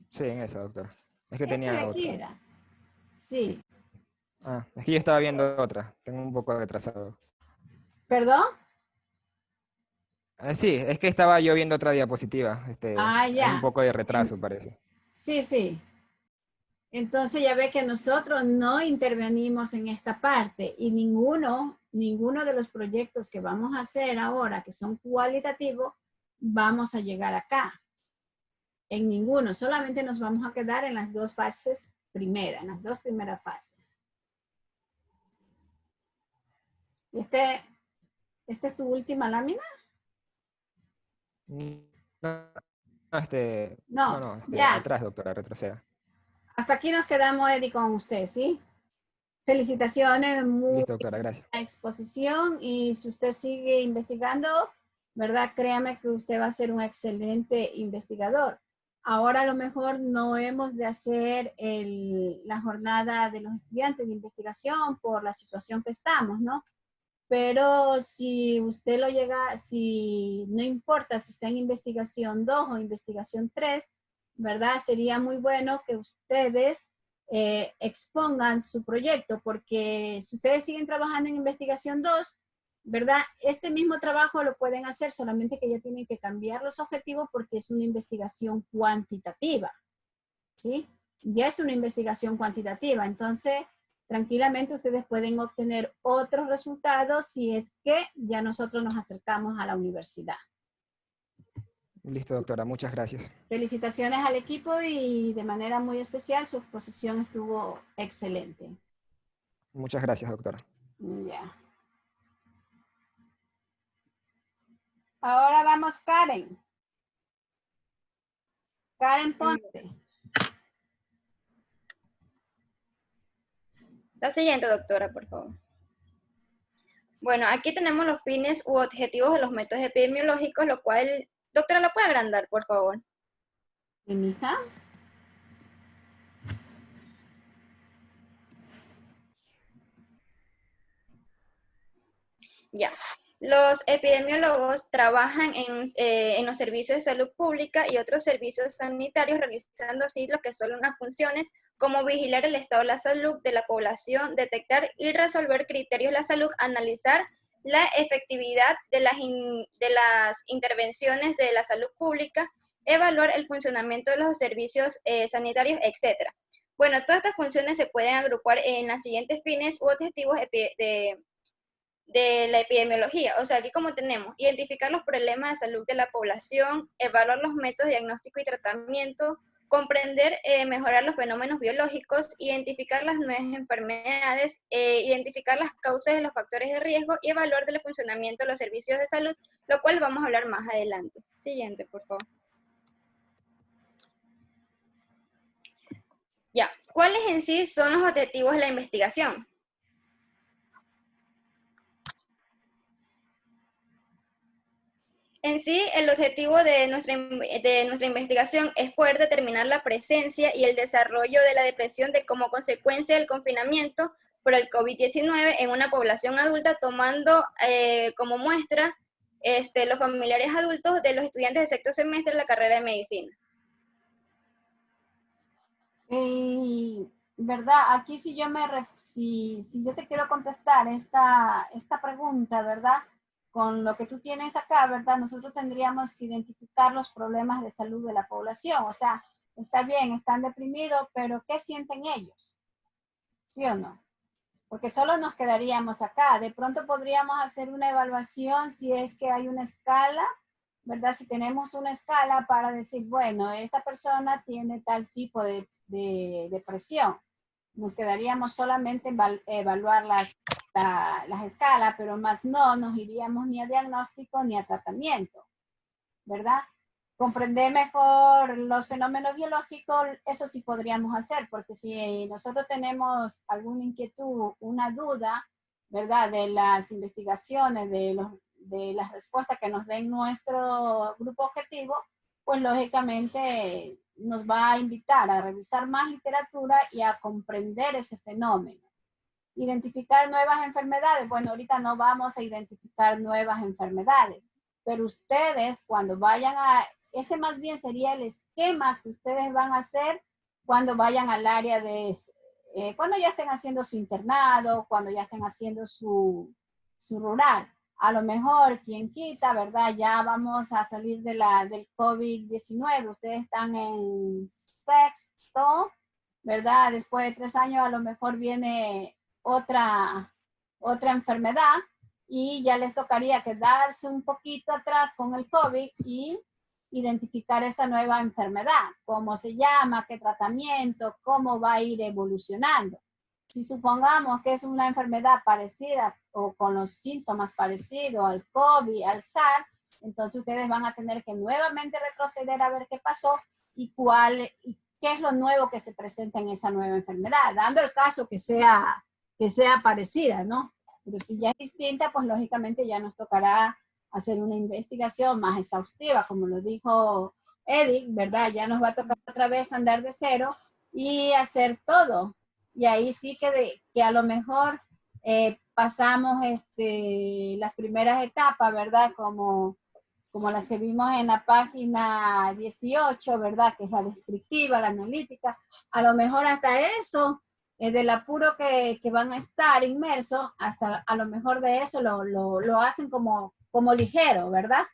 Sí, en esa, doctora. Es que Este de tenía aquí otra. era. Sí. Ah, es que yo estaba viendo otra. Tengo un poco retrasado. ¿Perdón? Sí, es que estaba yo viendo otra diapositiva. Ah, Hay un ya. poco de retraso, parece. Sí, sí. Entonces ya ve que nosotros no intervenimos en esta parte y ninguno de los proyectos que vamos a hacer ahora, que son cualitativos, vamos a llegar acá. En ninguno, solamente nos vamos a quedar en las dos fases primeras, en las dos primeras fases. ¿Esta es tu última lámina? No, ya. Atrás, doctora, retroceda. Hasta aquí nos quedamos, Eddie, con usted, ¿sí? Felicitaciones, muy Listo, doctora, gracias. buena exposición y si usted sigue investigando, ¿verdad? Créame que usted va a ser un excelente investigador. Ahora a lo mejor no hemos de hacer la jornada de los estudiantes de investigación por la situación que estamos, ¿no? Pero si usted lo llega, si no importa si está en investigación 2 o investigación 3, ¿verdad? Sería muy bueno que ustedes expongan su proyecto, porque si ustedes siguen trabajando en investigación 2, ¿verdad? Este mismo trabajo lo pueden hacer, solamente que ya tienen que cambiar los objetivos porque es una investigación cuantitativa, ¿sí? Ya es una investigación cuantitativa, entonces tranquilamente ustedes pueden obtener otros resultados si es que ya nosotros nos acercamos a la universidad. Listo, doctora, muchas gracias. Felicitaciones al equipo y de manera muy especial su exposición estuvo excelente. Muchas gracias, doctora. Ya. Ahora vamos, Karen. Karen Ponte. La siguiente, doctora, por favor. Bueno, aquí tenemos los fines u objetivos de los métodos epidemiológicos, lo cual, doctora, ¿lo puede agrandar, por favor? ¿Y mi hija? Ya. Los epidemiólogos trabajan en los servicios de salud pública y otros servicios sanitarios, realizando así lo que son unas funciones como vigilar el estado de la salud de la población, detectar y resolver criterios de la salud, analizar la efectividad de las intervenciones de la salud pública, evaluar el funcionamiento de los servicios sanitarios, etc. Bueno, todas estas funciones se pueden agrupar en los siguientes fines u objetivos de la epidemiología. O sea, aquí como tenemos, identificar los problemas de salud de la población, evaluar los métodos de diagnóstico y tratamiento, comprender, mejorar los fenómenos biológicos, identificar las nuevas enfermedades, identificar las causas de los factores de riesgo y evaluar el funcionamiento de los servicios de salud, lo cual vamos a hablar más adelante. Siguiente, por favor. Ya, ¿cuáles en sí son los objetivos de la investigación? En sí, el objetivo de nuestra investigación es poder determinar la presencia y el desarrollo de la depresión como consecuencia del confinamiento por el COVID-19 en una población adulta, tomando como muestra los familiares adultos de los estudiantes de sexto semestre de la carrera de medicina. ¿Verdad? Aquí si yo te quiero contestar esta pregunta, ¿verdad? Con lo que tú tienes acá, ¿verdad? Nosotros tendríamos que identificar los problemas de salud de la población. O sea, está bien, están deprimidos, pero ¿qué sienten ellos? ¿Sí o no? Porque solo nos quedaríamos acá. De pronto podríamos hacer una evaluación si es que hay una escala, ¿verdad? Si tenemos una escala para decir, bueno, esta persona tiene tal tipo de depresión. Nos quedaríamos solamente evaluar las escalas, pero más no nos iríamos ni a diagnóstico ni a tratamiento, ¿verdad? Comprender mejor los fenómenos biológicos, eso sí podríamos hacer, porque si nosotros tenemos alguna inquietud, una duda, ¿verdad? De las investigaciones, de las respuestas que nos den nuestro grupo objetivo, pues lógicamente nos va a invitar a revisar más literatura y a comprender ese fenómeno. Identificar nuevas enfermedades. Bueno, ahorita no vamos a identificar nuevas enfermedades, pero ustedes cuando vayan este más bien sería el esquema que ustedes van a hacer cuando vayan al área de, cuando ya estén haciendo su internado, cuando ya estén haciendo su rural. A lo mejor, quien quita, ¿verdad? Ya vamos a salir de del COVID-19. Ustedes están en sexto, ¿verdad? Después de 3 años a lo mejor viene otra enfermedad y ya les tocaría quedarse un poquito atrás con el COVID y identificar esa nueva enfermedad, cómo se llama, qué tratamiento, cómo va a ir evolucionando. Si supongamos que es una enfermedad parecida o con los síntomas parecidos al COVID, al SARS, entonces ustedes van a tener que nuevamente retroceder a ver qué pasó y qué es lo nuevo que se presenta en esa nueva enfermedad, dando el caso que sea parecida, ¿no? Pero si ya es distinta, pues lógicamente ya nos tocará hacer una investigación más exhaustiva, como lo dijo Edith, ¿verdad? Ya nos va a tocar otra vez andar de cero y hacer todo. Y ahí sí que a lo mejor pasamos las primeras etapas, ¿verdad? Como las que vimos en la página 18, ¿verdad? Que es la descriptiva, la analítica. A lo mejor hasta eso, del apuro que van a estar inmersos, hasta a lo mejor de eso lo hacen como ligero, ¿verdad?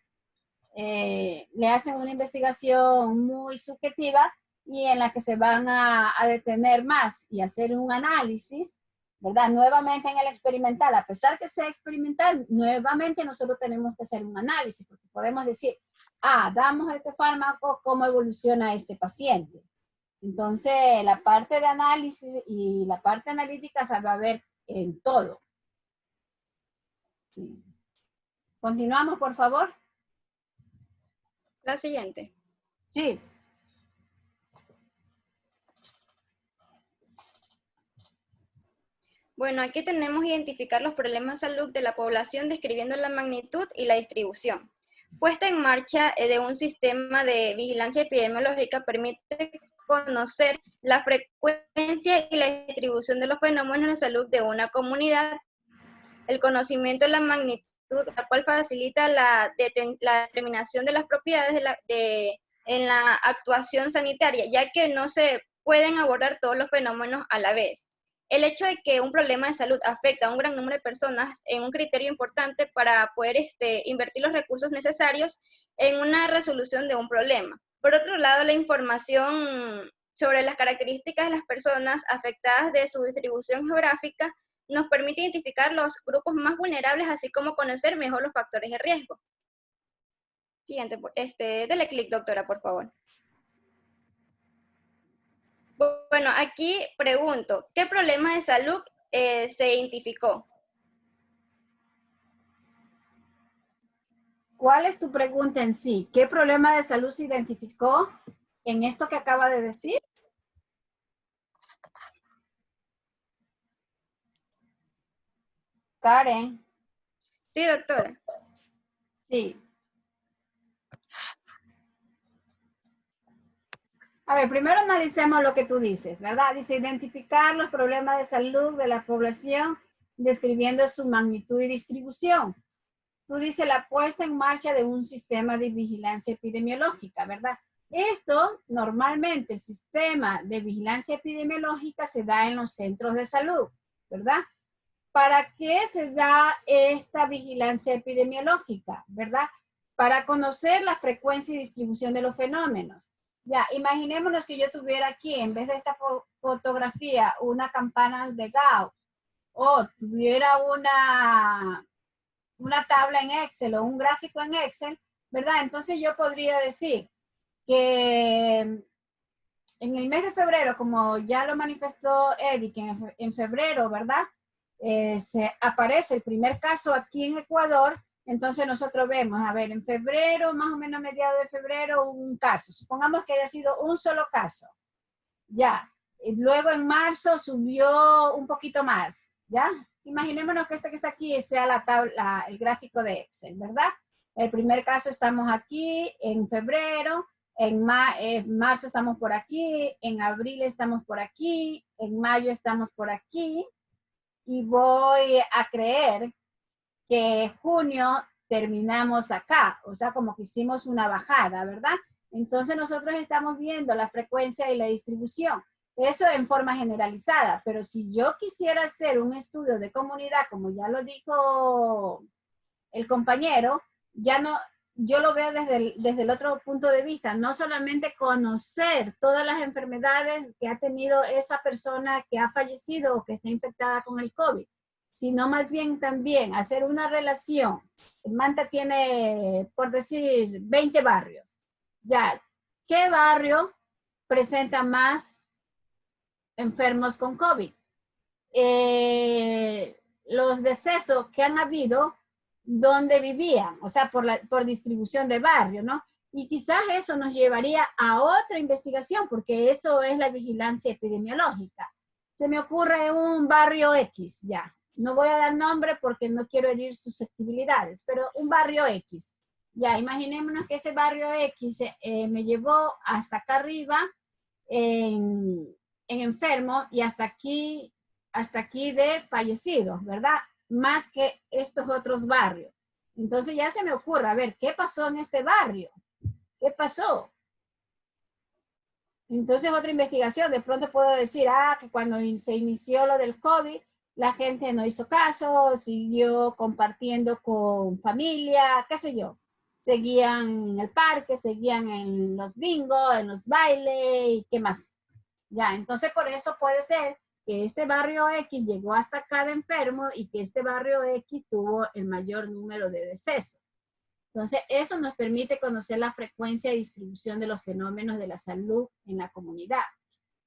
Le hacen una investigación muy subjetiva y en la que se van a detener más y hacer un análisis, ¿verdad? Nuevamente en el experimental, a pesar que sea experimental, nuevamente nosotros tenemos que hacer un análisis, porque podemos decir, damos este fármaco, ¿cómo evoluciona este paciente? Entonces, la parte de análisis y la parte analítica se va a ver en todo. Sí. Continuamos, por favor. La siguiente. Sí. Bueno, aquí tenemos identificar los problemas de salud de la población describiendo la magnitud y la distribución. Puesta en marcha de un sistema de vigilancia epidemiológica permite conocer la frecuencia y la distribución de los fenómenos de salud de una comunidad. El conocimiento de la magnitud, la cual facilita la determinación de las propiedades en la actuación sanitaria, ya que no se pueden abordar todos los fenómenos a la vez. El hecho de que un problema de salud afecta a un gran número de personas es un criterio importante para poder invertir los recursos necesarios en una resolución de un problema. Por otro lado, la información sobre las características de las personas afectadas de su distribución geográfica nos permite identificar los grupos más vulnerables, así como conocer mejor los factores de riesgo. Siguiente, dele clic, doctora, por favor. Bueno, aquí pregunto, ¿qué problema de salud se identificó? ¿Cuál es tu pregunta en sí? ¿Qué problema de salud se identificó en esto que acaba de decir? Karen. Sí, doctora. Sí. A ver, primero analicemos lo que tú dices, ¿verdad? Dice identificar los problemas de salud de la población describiendo su magnitud y distribución. Tú dices la puesta en marcha de un sistema de vigilancia epidemiológica, ¿verdad? Esto, normalmente, el sistema de vigilancia epidemiológica se da en los centros de salud, ¿verdad? ¿Para qué se da esta vigilancia epidemiológica, verdad? Para conocer la frecuencia y distribución de los fenómenos. Ya, imaginémonos que yo tuviera aquí, en vez de esta fotografía, una campana de Gauss, o tuviera una tabla en Excel o un gráfico en Excel, ¿verdad? Entonces yo podría decir que en el mes de febrero, como ya lo manifestó Eddie, que en febrero, ¿verdad? Se aparece el primer caso aquí en Ecuador. Entonces nosotros vemos, a ver, en febrero, más o menos a mediados de febrero, un caso. Supongamos que haya sido un solo caso. Ya. Y luego en marzo subió un poquito más. ¿Ya? Imaginémonos que este que está aquí sea la tabla, el gráfico de Excel, ¿verdad? El primer caso estamos aquí en febrero, en marzo estamos por aquí, en abril estamos por aquí, en mayo estamos por aquí. Y voy a creer que junio terminamos acá, o sea, como que hicimos una bajada, ¿verdad? Entonces nosotros estamos viendo la frecuencia y la distribución. Eso en forma generalizada, pero si yo quisiera hacer un estudio de comunidad, como ya lo dijo el compañero, ya no, yo lo veo desde el otro punto de vista, no solamente conocer todas las enfermedades que ha tenido esa persona que ha fallecido o que está infectada con el COVID, sino más bien también hacer una relación. Manta tiene, por decir, 20 barrios. Ya, ¿qué barrio presenta más enfermos con COVID? Los decesos que han habido, ¿dónde vivían? O sea, por distribución de barrio, ¿no? Y quizás eso nos llevaría a otra investigación, porque eso es la vigilancia epidemiológica. Se me ocurre un barrio X, ya. No voy a dar nombre porque no quiero herir susceptibilidades, pero un barrio X. Ya, imaginémonos que ese barrio X me llevó hasta acá arriba en enfermo y hasta aquí de fallecidos, ¿verdad? Más que estos otros barrios. Entonces ya se me ocurre, a ver, ¿qué pasó en este barrio? ¿Qué pasó? Entonces otra investigación, de pronto puedo decir, que cuando se inició lo del COVID, la gente no hizo caso, siguió compartiendo con familia, qué sé yo. Seguían en el parque, seguían en los bingos, en los bailes y qué más. Ya, entonces por eso puede ser que este barrio X llegó hasta acá de enfermo y que este barrio X tuvo el mayor número de decesos. Entonces, eso nos permite conocer la frecuencia y distribución de los fenómenos de la salud en la comunidad.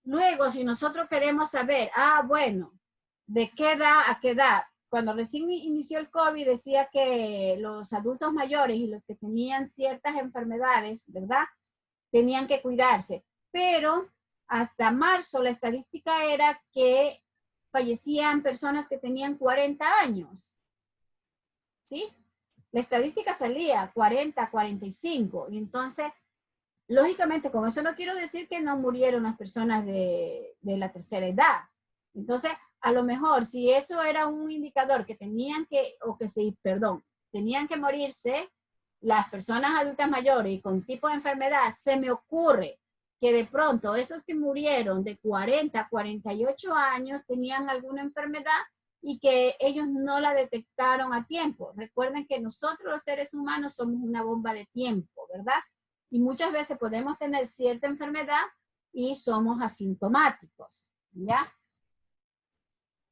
Luego, si nosotros queremos saber, bueno, ¿de qué edad a qué edad? Cuando recién inició el COVID decía que los adultos mayores y los que tenían ciertas enfermedades, ¿verdad? Tenían que cuidarse. Pero hasta marzo la estadística era que fallecían personas que tenían 40 años. ¿Sí? La estadística salía 40, 45. Y entonces, lógicamente, con eso no quiero decir que no murieron las personas de la tercera edad. Entonces, a lo mejor, si eso era un indicador que tenían que morirse las personas adultas mayores y con tipo de enfermedad, se me ocurre que de pronto esos que murieron de 40 a 48 años tenían alguna enfermedad y que ellos no la detectaron a tiempo. Recuerden que nosotros los seres humanos somos una bomba de tiempo, ¿verdad? Y muchas veces podemos tener cierta enfermedad y somos asintomáticos, ¿ya?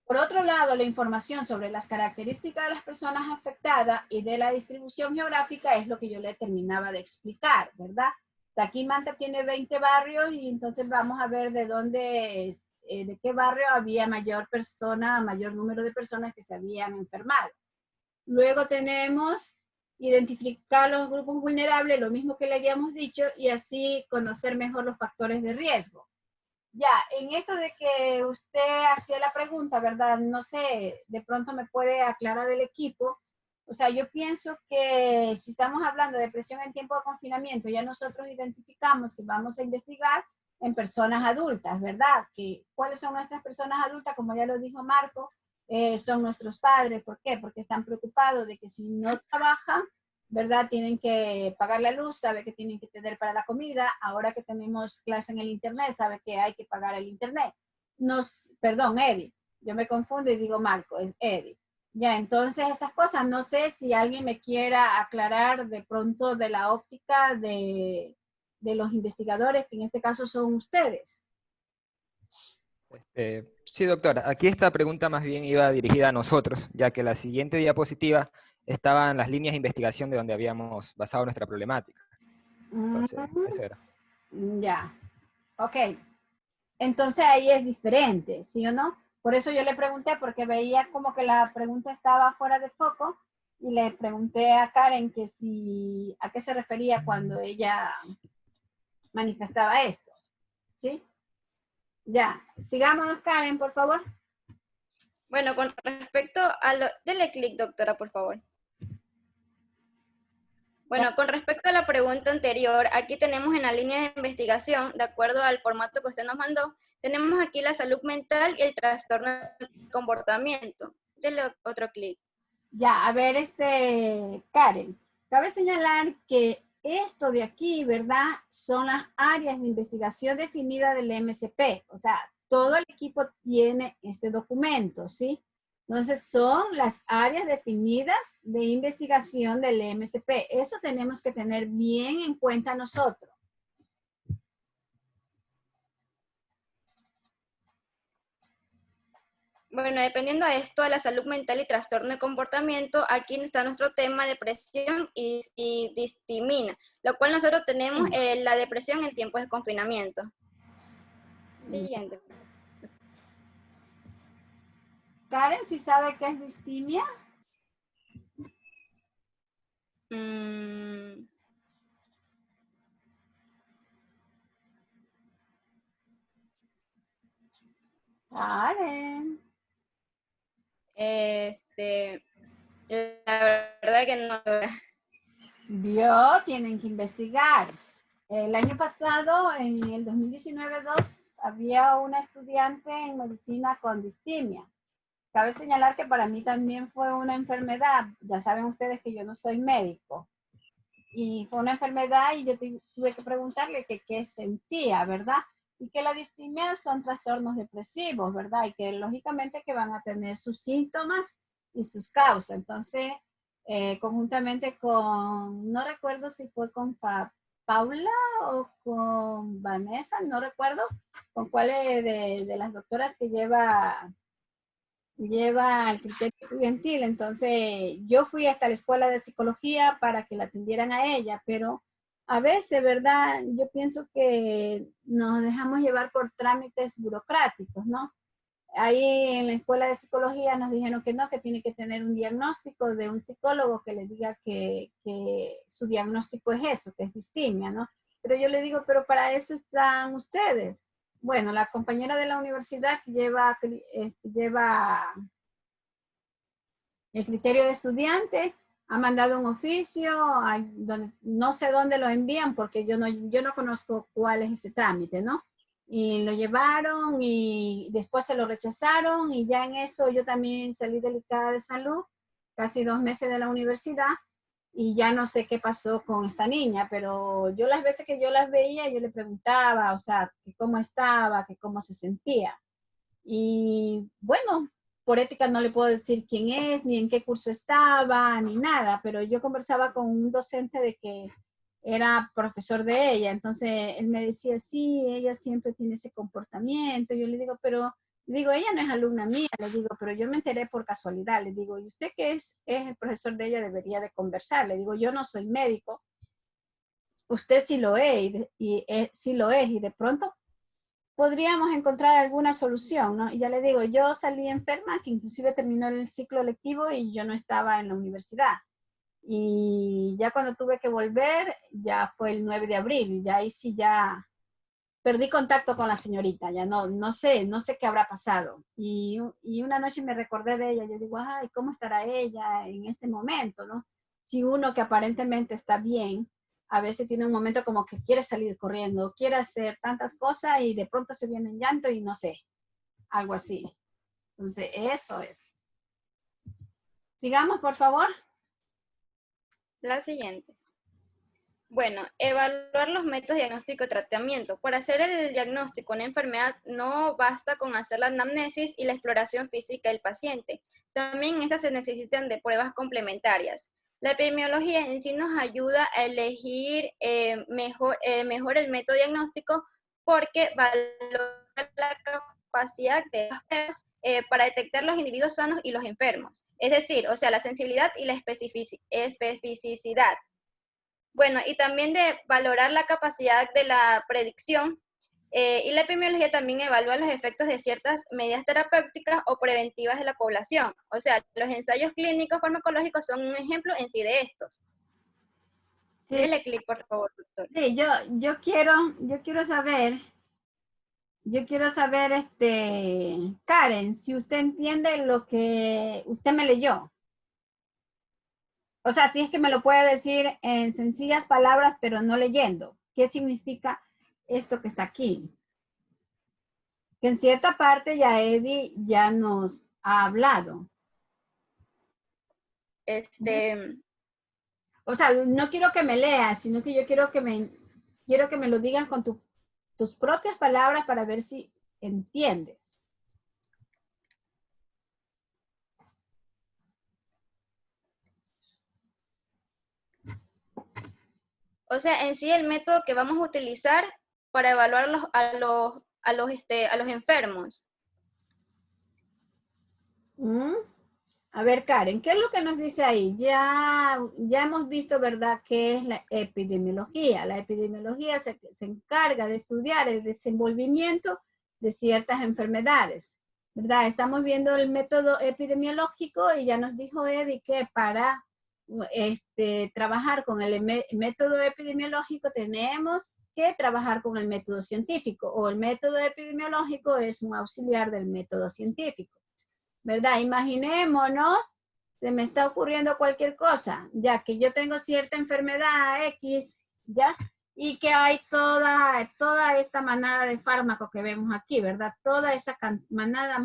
Por otro lado, la información sobre las características de las personas afectadas y de la distribución geográfica es lo que yo le terminaba de explicar, ¿verdad? O sea, aquí Manta tiene 20 barrios y entonces vamos a ver de dónde, de qué barrio había mayor número de personas que se habían enfermado. Luego tenemos identificar los grupos vulnerables, lo mismo que le habíamos dicho, y así conocer mejor los factores de riesgo. Ya, en esto de que usted hacía la pregunta, ¿verdad? No sé, de pronto me puede aclarar el equipo. O sea, yo pienso que si estamos hablando de depresión en tiempo de confinamiento, ya nosotros identificamos que vamos a investigar en personas adultas, ¿verdad? ¿Cuáles son nuestras personas adultas? Como ya lo dijo Marco, son nuestros padres. ¿Por qué? Porque están preocupados de que si no trabajan, ¿verdad? Tienen que pagar la luz, sabe que tienen que tener para la comida. Ahora que tenemos clase en el internet, sabe que hay que pagar el internet. Perdón, Eddie. Yo me confundo y digo Marco, es Eddie. Ya, entonces estas cosas, no sé si alguien me quiera aclarar de pronto de la óptica de los investigadores, que en este caso son ustedes. Sí, doctora. Aquí esta pregunta más bien iba dirigida a nosotros, ya que la siguiente diapositiva estaban las líneas de investigación de donde habíamos basado nuestra problemática. Entonces, eso era. Ya, ok. Entonces ahí es diferente, ¿sí o no? Por eso yo le pregunté, porque veía como que la pregunta estaba fuera de foco, y le pregunté a Karen que a qué se refería cuando ella manifestaba esto, ¿sí? Ya, sigamos, Karen, por favor. Bueno, con respecto a dele clic, doctora, por favor. Bueno, con respecto a la pregunta anterior, aquí tenemos en la línea de investigación, de acuerdo al formato que usted nos mandó, tenemos aquí la salud mental y el trastorno del comportamiento. Dele otro clic. Ya, a ver, Karen, cabe señalar que esto de aquí, ¿verdad? Son las áreas de investigación definidas del MSP. O sea, todo el equipo tiene este documento, ¿sí? Entonces, son las áreas definidas de investigación del MSP. Eso tenemos que tener bien en cuenta nosotros. Bueno, dependiendo de esto de la salud mental y trastorno de comportamiento, aquí está nuestro tema depresión y distimina, lo cual nosotros tenemos la depresión en tiempos de confinamiento. Siguiente. Karen, ¿sí sabe qué es distimia? Karen. La verdad que no. Vio, tienen que investigar. El año pasado, en el 2019-2, había una estudiante en medicina con distimia. Cabe señalar que para mí también fue una enfermedad. Ya saben ustedes que yo no soy médico. Y fue una enfermedad y yo tuve que preguntarle que qué sentía, ¿verdad? Y que la distimia son trastornos depresivos, ¿verdad? Y que lógicamente que van a tener sus síntomas y sus causas. Entonces, conjuntamente con, no recuerdo si fue con Paula o con Vanessa, no recuerdo con cuál de las doctoras que lleva el criterio estudiantil. Entonces, yo fui hasta la escuela de psicología para que la atendieran a ella, pero a veces, ¿verdad? Yo pienso que nos dejamos llevar por trámites burocráticos, ¿no? Ahí en la escuela de psicología nos dijeron que no, que tiene que tener un diagnóstico de un psicólogo que le diga que su diagnóstico es eso, que es distimia, ¿no? Pero yo le digo, pero para eso están ustedes. Bueno, la compañera de la universidad que lleva el criterio de estudiante ha mandado un oficio, no sé dónde lo envían porque yo no conozco cuál es ese trámite, ¿no? Y lo llevaron y después se lo rechazaron y ya en eso yo también salí delicada de salud, casi 2 meses de la universidad y ya no sé qué pasó con esta niña, pero yo las veces que yo las veía, yo le preguntaba, o sea, que cómo estaba, que cómo se sentía. Y bueno, por ética no le puedo decir quién es, ni en qué curso estaba, ni nada, pero yo conversaba con un docente de que era profesor de ella, entonces él me decía, sí, ella siempre tiene ese comportamiento. Yo le digo, ella no es alumna mía, le digo, pero yo me enteré por casualidad, le digo, y usted que es el profesor de ella debería de conversar, le digo, yo no soy médico, usted sí lo es, sí lo es, y de pronto podríamos encontrar alguna solución, ¿no? Y ya le digo, yo salí enferma, que inclusive terminó el ciclo lectivo y yo no estaba en la universidad. Y ya cuando tuve que volver, ya fue el 9 de abril, y ya ahí sí ya perdí contacto con la señorita, ya no sé qué habrá pasado. Y una noche me recordé de ella, yo digo, ay, ¿cómo estará ella en este momento, no? Si uno que aparentemente está bien, a veces tiene un momento como que quiere salir corriendo, quiere hacer tantas cosas y de pronto se viene en llanto y no sé, algo así. Entonces, eso es. Sigamos, por favor. La siguiente. Bueno, evaluar los métodos de diagnóstico y tratamiento. Para hacer el diagnóstico de una enfermedad no basta con hacer la anamnesis y la exploración física del paciente. También en estas se necesitan de pruebas complementarias. La epidemiología en sí nos ayuda a elegir mejor el método diagnóstico porque valora la capacidad de las pruebas para detectar los individuos sanos y los enfermos. Es decir, o sea, la sensibilidad y la especificidad. Bueno, y también de valorar la capacidad de la predicción, y la epidemiología también evalúa los efectos de ciertas medidas terapéuticas o preventivas de la población. O sea, los ensayos clínicos farmacológicos son un ejemplo en sí de estos. Sí. Dele clic, por favor, doctor. Sí, yo quiero saber, Karen, si usted entiende lo que usted me leyó. O sea, si es que me lo puede decir en sencillas palabras, pero no leyendo. ¿Qué significa esto que está aquí? Que en cierta parte ya Eddie ya nos ha hablado. o sea, no quiero que me leas, sino que yo quiero que me lo digas con tus propias palabras para ver si entiendes. O sea, en sí el método que vamos a utilizar para evaluar a los enfermos. A ver, Karen, ¿qué es lo que nos dice ahí? Ya hemos visto, ¿verdad?, qué es la epidemiología. La epidemiología se encarga de estudiar el desenvolvimiento de ciertas enfermedades, ¿verdad? Estamos viendo el método epidemiológico y ya nos dijo Eddie que para trabajar con el método epidemiológico tenemos que trabajar con el método científico, o el método epidemiológico es un auxiliar del método científico, ¿verdad? Imaginémonos, se me está ocurriendo cualquier cosa, ya que yo tengo cierta enfermedad X, ¿ya? Y que hay toda esta manada de fármacos que vemos aquí, ¿verdad? Toda esa manada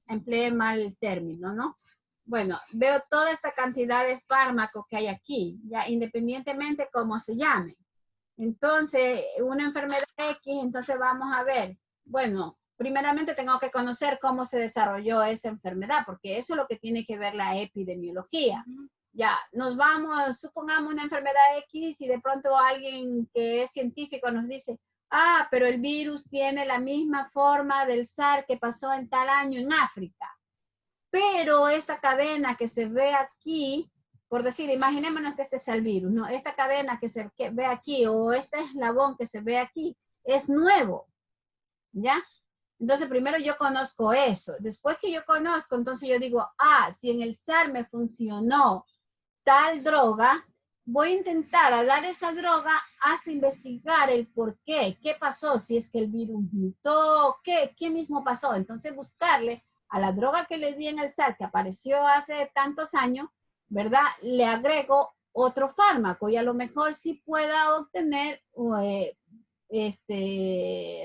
empleé mal el término, ¿no? Bueno, veo toda esta cantidad de fármacos que hay aquí, ya independientemente cómo se llame. Entonces, una enfermedad X, entonces vamos a ver, bueno, primeramente tengo que conocer cómo se desarrolló esa enfermedad, porque eso es lo que tiene que ver la epidemiología. Ya, nos vamos, supongamos una enfermedad X y de pronto alguien que es científico nos dice, ah, pero el virus tiene la misma forma del SARS que pasó en tal año en África. Pero esta cadena que se ve aquí, por decir, imaginémonos que este es el virus, ¿no? Esta cadena que se ve aquí o este eslabón que se ve aquí es nuevo, ¿ya? Entonces primero yo conozco eso. Después que yo conozco, entonces yo digo, ah, si en el SARS me funcionó tal droga, voy a intentar a dar esa droga hasta investigar el por qué pasó, si es que el virus mutó, qué mismo pasó. Entonces buscarle a la droga que le di en el SARS, que apareció hace tantos años, ¿verdad? Le agrego otro fármaco y a lo mejor sí pueda obtener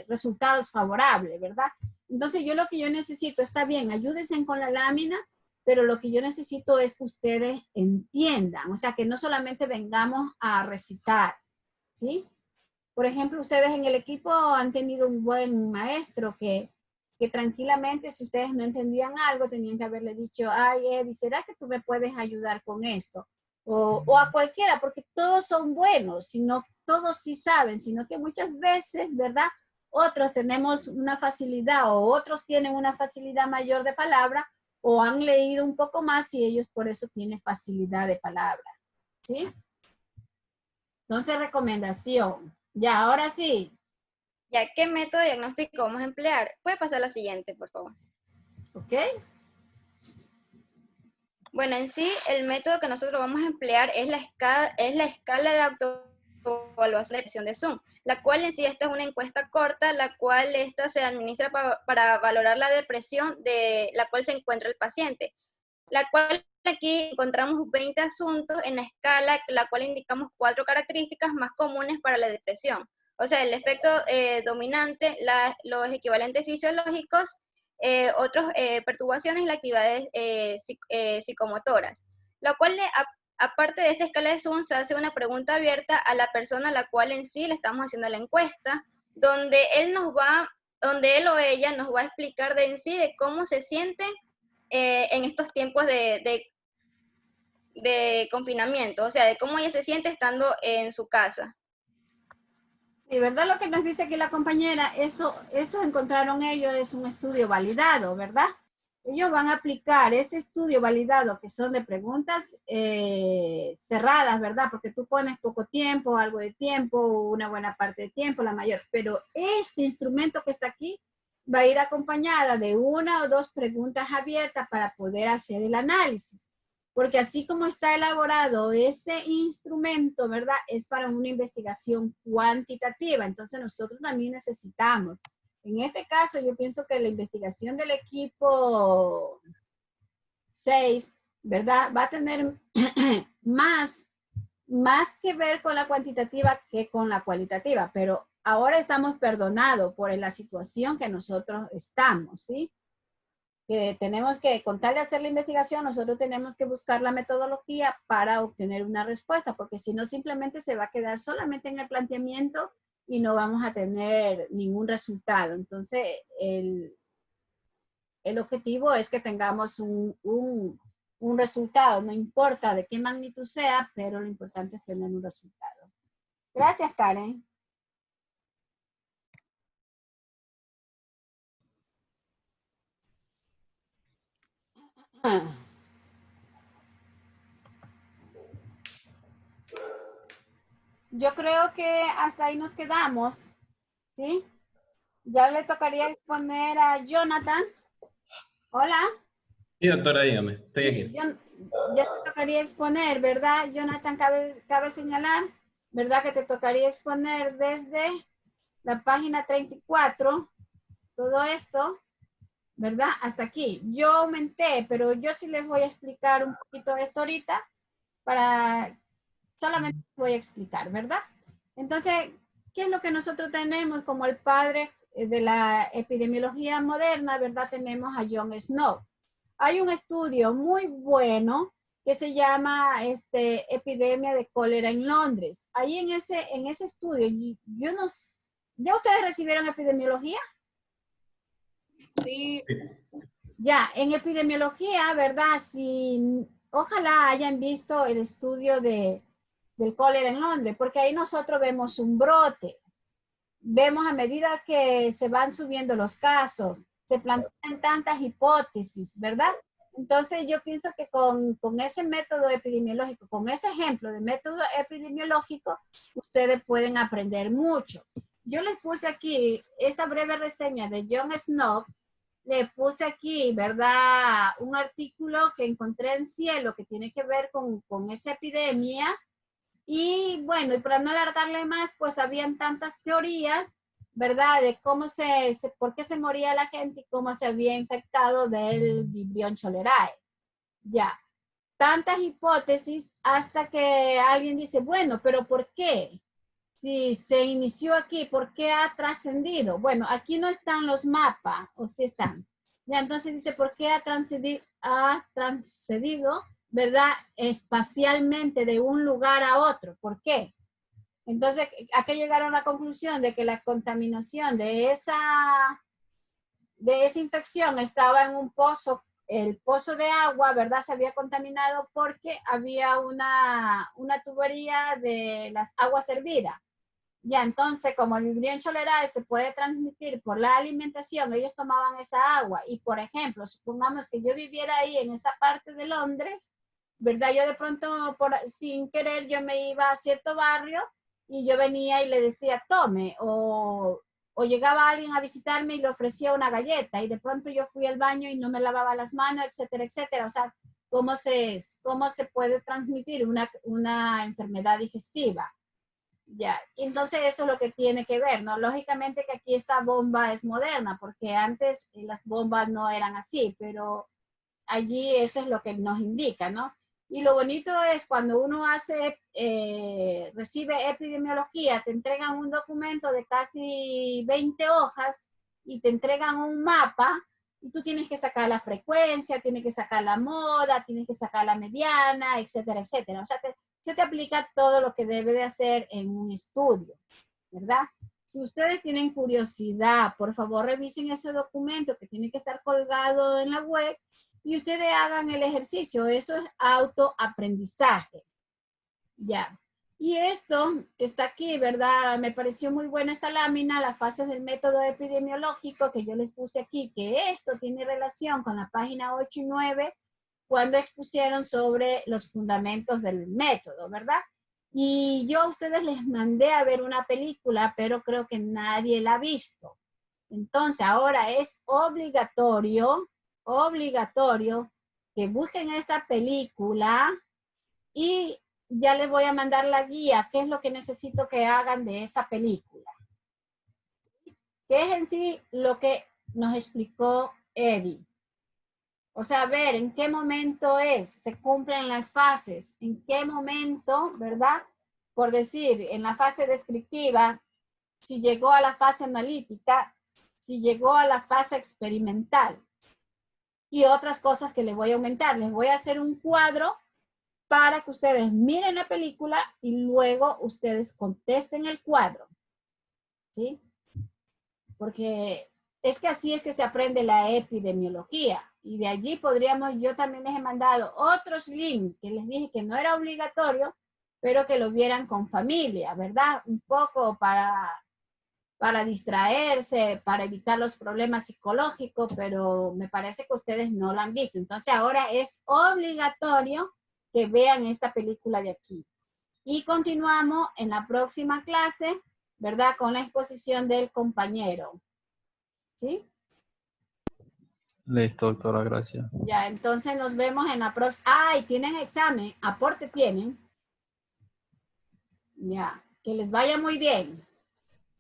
resultados favorables, ¿verdad? Entonces yo lo que yo necesito, está bien, ayúdense con la lámina, pero lo que yo necesito es que ustedes entiendan, o sea, que no solamente vengamos a recitar, ¿sí? Por ejemplo, ustedes en el equipo han tenido un buen maestro que tranquilamente, si ustedes no entendían algo, tenían que haberle dicho, ay, Eddie, ¿será que tú me puedes ayudar con esto? O a cualquiera, porque todos son buenos, sino todos sí saben, sino que muchas veces, ¿verdad? Otros tenemos una facilidad o otros tienen una facilidad mayor de palabra o han leído un poco más y ellos por eso tienen facilidad de palabra, ¿sí? Entonces, recomendación. Ya, ahora sí. Ya, ¿qué método de diagnóstico vamos a emplear? Puede pasar a la siguiente, por favor. Ok. Bueno, en sí, el método que nosotros vamos a emplear es la escala de autoevaluación de depresión de Zoom, la cual en sí esta es una encuesta corta, la cual esta se administra para valorar la depresión de la cual se encuentra el paciente, la cual aquí encontramos 20 asuntos en la escala, la cual indicamos 4 características más comunes para la depresión. O sea, el efecto dominante, los equivalentes fisiológicos, otras perturbaciones y las actividades psicomotoras. Lo cual, aparte de esta escala de Zoom, se hace una pregunta abierta a la persona a la cual en sí le estamos haciendo la encuesta, donde él o ella nos va a explicar de en sí de cómo se siente en estos tiempos de confinamiento, o sea, de cómo ella se siente estando en su casa. Sí, ¿verdad? Lo que nos dice aquí la compañera, esto encontraron ellos, es un estudio validado, ¿verdad? Ellos van a aplicar este estudio validado, que son de preguntas cerradas, ¿verdad? Porque tú pones poco tiempo, algo de tiempo, una buena parte de tiempo, la mayor. Pero este instrumento que está aquí va a ir acompañada de 1 o 2 preguntas abiertas para poder hacer el análisis. Porque así como está elaborado este instrumento, ¿verdad? Es para una investigación cuantitativa. Entonces nosotros también necesitamos. En este caso, yo pienso que la investigación del equipo 6, ¿verdad? Va a tener más que ver con la cuantitativa que con la cualitativa. Pero ahora estamos perdonados por la situación que nosotros estamos, ¿sí? que tenemos que, con tal de hacer la investigación, nosotros tenemos que buscar la metodología para obtener una respuesta, porque si no simplemente se va a quedar solamente en el planteamiento y no vamos a tener ningún resultado. Entonces, el objetivo es que tengamos un resultado, no importa de qué magnitud sea, pero lo importante es tener un resultado. Gracias, Karen. Yo creo que hasta ahí nos quedamos, ¿sí? Ya le tocaría exponer a Jonathan. Hola. Sí, doctora, dígame, estoy aquí. Ya te tocaría exponer, ¿verdad? Jonathan, cabe señalar, ¿verdad? Que te tocaría exponer desde la página 34, todo esto, ¿verdad? Hasta aquí. Yo aumenté, pero yo sí les voy a explicar un poquito esto ahorita, solamente voy a explicar, ¿verdad? Entonces, ¿qué es lo que nosotros tenemos como el padre de la epidemiología moderna, ¿verdad? Tenemos a John Snow. Hay un estudio muy bueno que se llama Epidemia de Cólera en Londres. Ahí en ese estudio, yo no sé, ¿ya ustedes recibieron epidemiología? Sí. Ya, en epidemiología, ¿verdad? Ojalá hayan visto el estudio del cólera en Londres, porque ahí nosotros vemos un brote. Vemos a medida que se van subiendo los casos, se plantean tantas hipótesis, ¿verdad? Entonces yo pienso que con ese método epidemiológico, con ese ejemplo de método epidemiológico, ustedes pueden aprender mucho. Yo les puse aquí esta breve reseña de John Snow, le puse aquí, ¿verdad? Un artículo que encontré en Cielo que tiene que ver con esa epidemia. Y bueno, y para no alargarle más, pues habían tantas teorías, ¿verdad? De por qué se moría la gente y cómo se había infectado del Vibrio cholerae. Ya, tantas hipótesis hasta que alguien dice, bueno, pero ¿por qué? Si se inició aquí, ¿por qué ha trascendido? Bueno, aquí no están los mapas, o sí están. Ya, entonces dice, ¿por qué ha transcedido, ¿verdad? Espacialmente de un lugar a otro. ¿Por qué? Entonces, ¿a qué llegaron a la conclusión? De que la contaminación de esa infección estaba en un pozo, el pozo de agua, ¿verdad? Se había contaminado porque había una tubería de las aguas hervidas. Ya, entonces, como el Vibrio cholerae se puede transmitir por la alimentación, ellos tomaban esa agua. Y, por ejemplo, supongamos que yo viviera ahí en esa parte de Londres, ¿verdad? Yo de pronto, sin querer, yo me iba a cierto barrio y yo venía y le decía, tome, o llegaba alguien a visitarme y le ofrecía una galleta y de pronto yo fui al baño y no me lavaba las manos, etcétera, etcétera. O sea, ¿cómo se puede transmitir una enfermedad digestiva? Ya, entonces eso es lo que tiene que ver, ¿no? Lógicamente que aquí esta bomba es moderna, porque antes las bombas no eran así, pero allí eso es lo que nos indica, ¿no? Y lo bonito es cuando uno recibe epidemiología, te entregan un documento de casi 20 hojas y te entregan un mapa y tú tienes que sacar la frecuencia, tienes que sacar la moda, tienes que sacar la mediana, etcétera, etcétera. O sea, se te aplica todo lo que debe de hacer en un estudio, ¿verdad? Si ustedes tienen curiosidad, por favor revisen ese documento que tiene que estar colgado en la web y ustedes hagan el ejercicio. Eso es autoaprendizaje. Ya. Y esto que está aquí, ¿verdad? Me pareció muy buena esta lámina, las fases del método epidemiológico que yo les puse aquí, que esto tiene relación con la página 8 y 9, cuando expusieron sobre los fundamentos del método, ¿verdad? Y yo a ustedes les mandé a ver una película, pero creo que nadie la ha visto. Entonces, ahora es obligatorio que busquen esta película y ya les voy a mandar la guía, qué es lo que necesito que hagan de esa película. ¿Qué es en sí lo que nos explicó Eddie? O sea, ver en qué momento se cumplen las fases, en qué momento, ¿verdad? Por decir, en la fase descriptiva, si llegó a la fase analítica, si llegó a la fase experimental. y otras cosas que les voy a aumentar. Les voy a hacer un cuadro para que ustedes miren la película y luego ustedes contesten el cuadro. ¿Sí? Porque es que así es que se aprende la epidemiología. Y de allí podríamos, yo también les he mandado otros links que les dije que no era obligatorio, pero que lo vieran con familia, ¿verdad? Un poco para distraerse, para evitar los problemas psicológicos, pero me parece que ustedes no lo han visto. Entonces ahora es obligatorio que vean esta película de aquí. Y continuamos en la próxima clase, ¿verdad? Con la exposición del compañero. ¿Sí? Listo, doctora, gracias. Ya, entonces nos vemos en la próxima. Ah, y tienen examen, aporte tienen. Ya, que les vaya muy bien.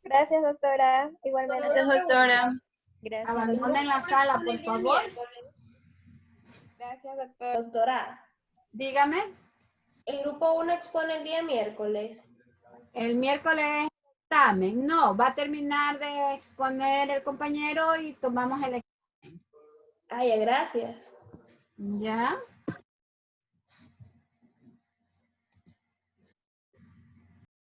Gracias, doctora. Igualmente. Gracias, doctora. Gracias. Abandonen la sala, por favor. Gracias, doctora. Doctora. Dígame. ¿El grupo 1 expone el día miércoles? El miércoles examen. No, va a terminar de exponer el compañero y tomamos el examen. Ah, ya, gracias. Ya.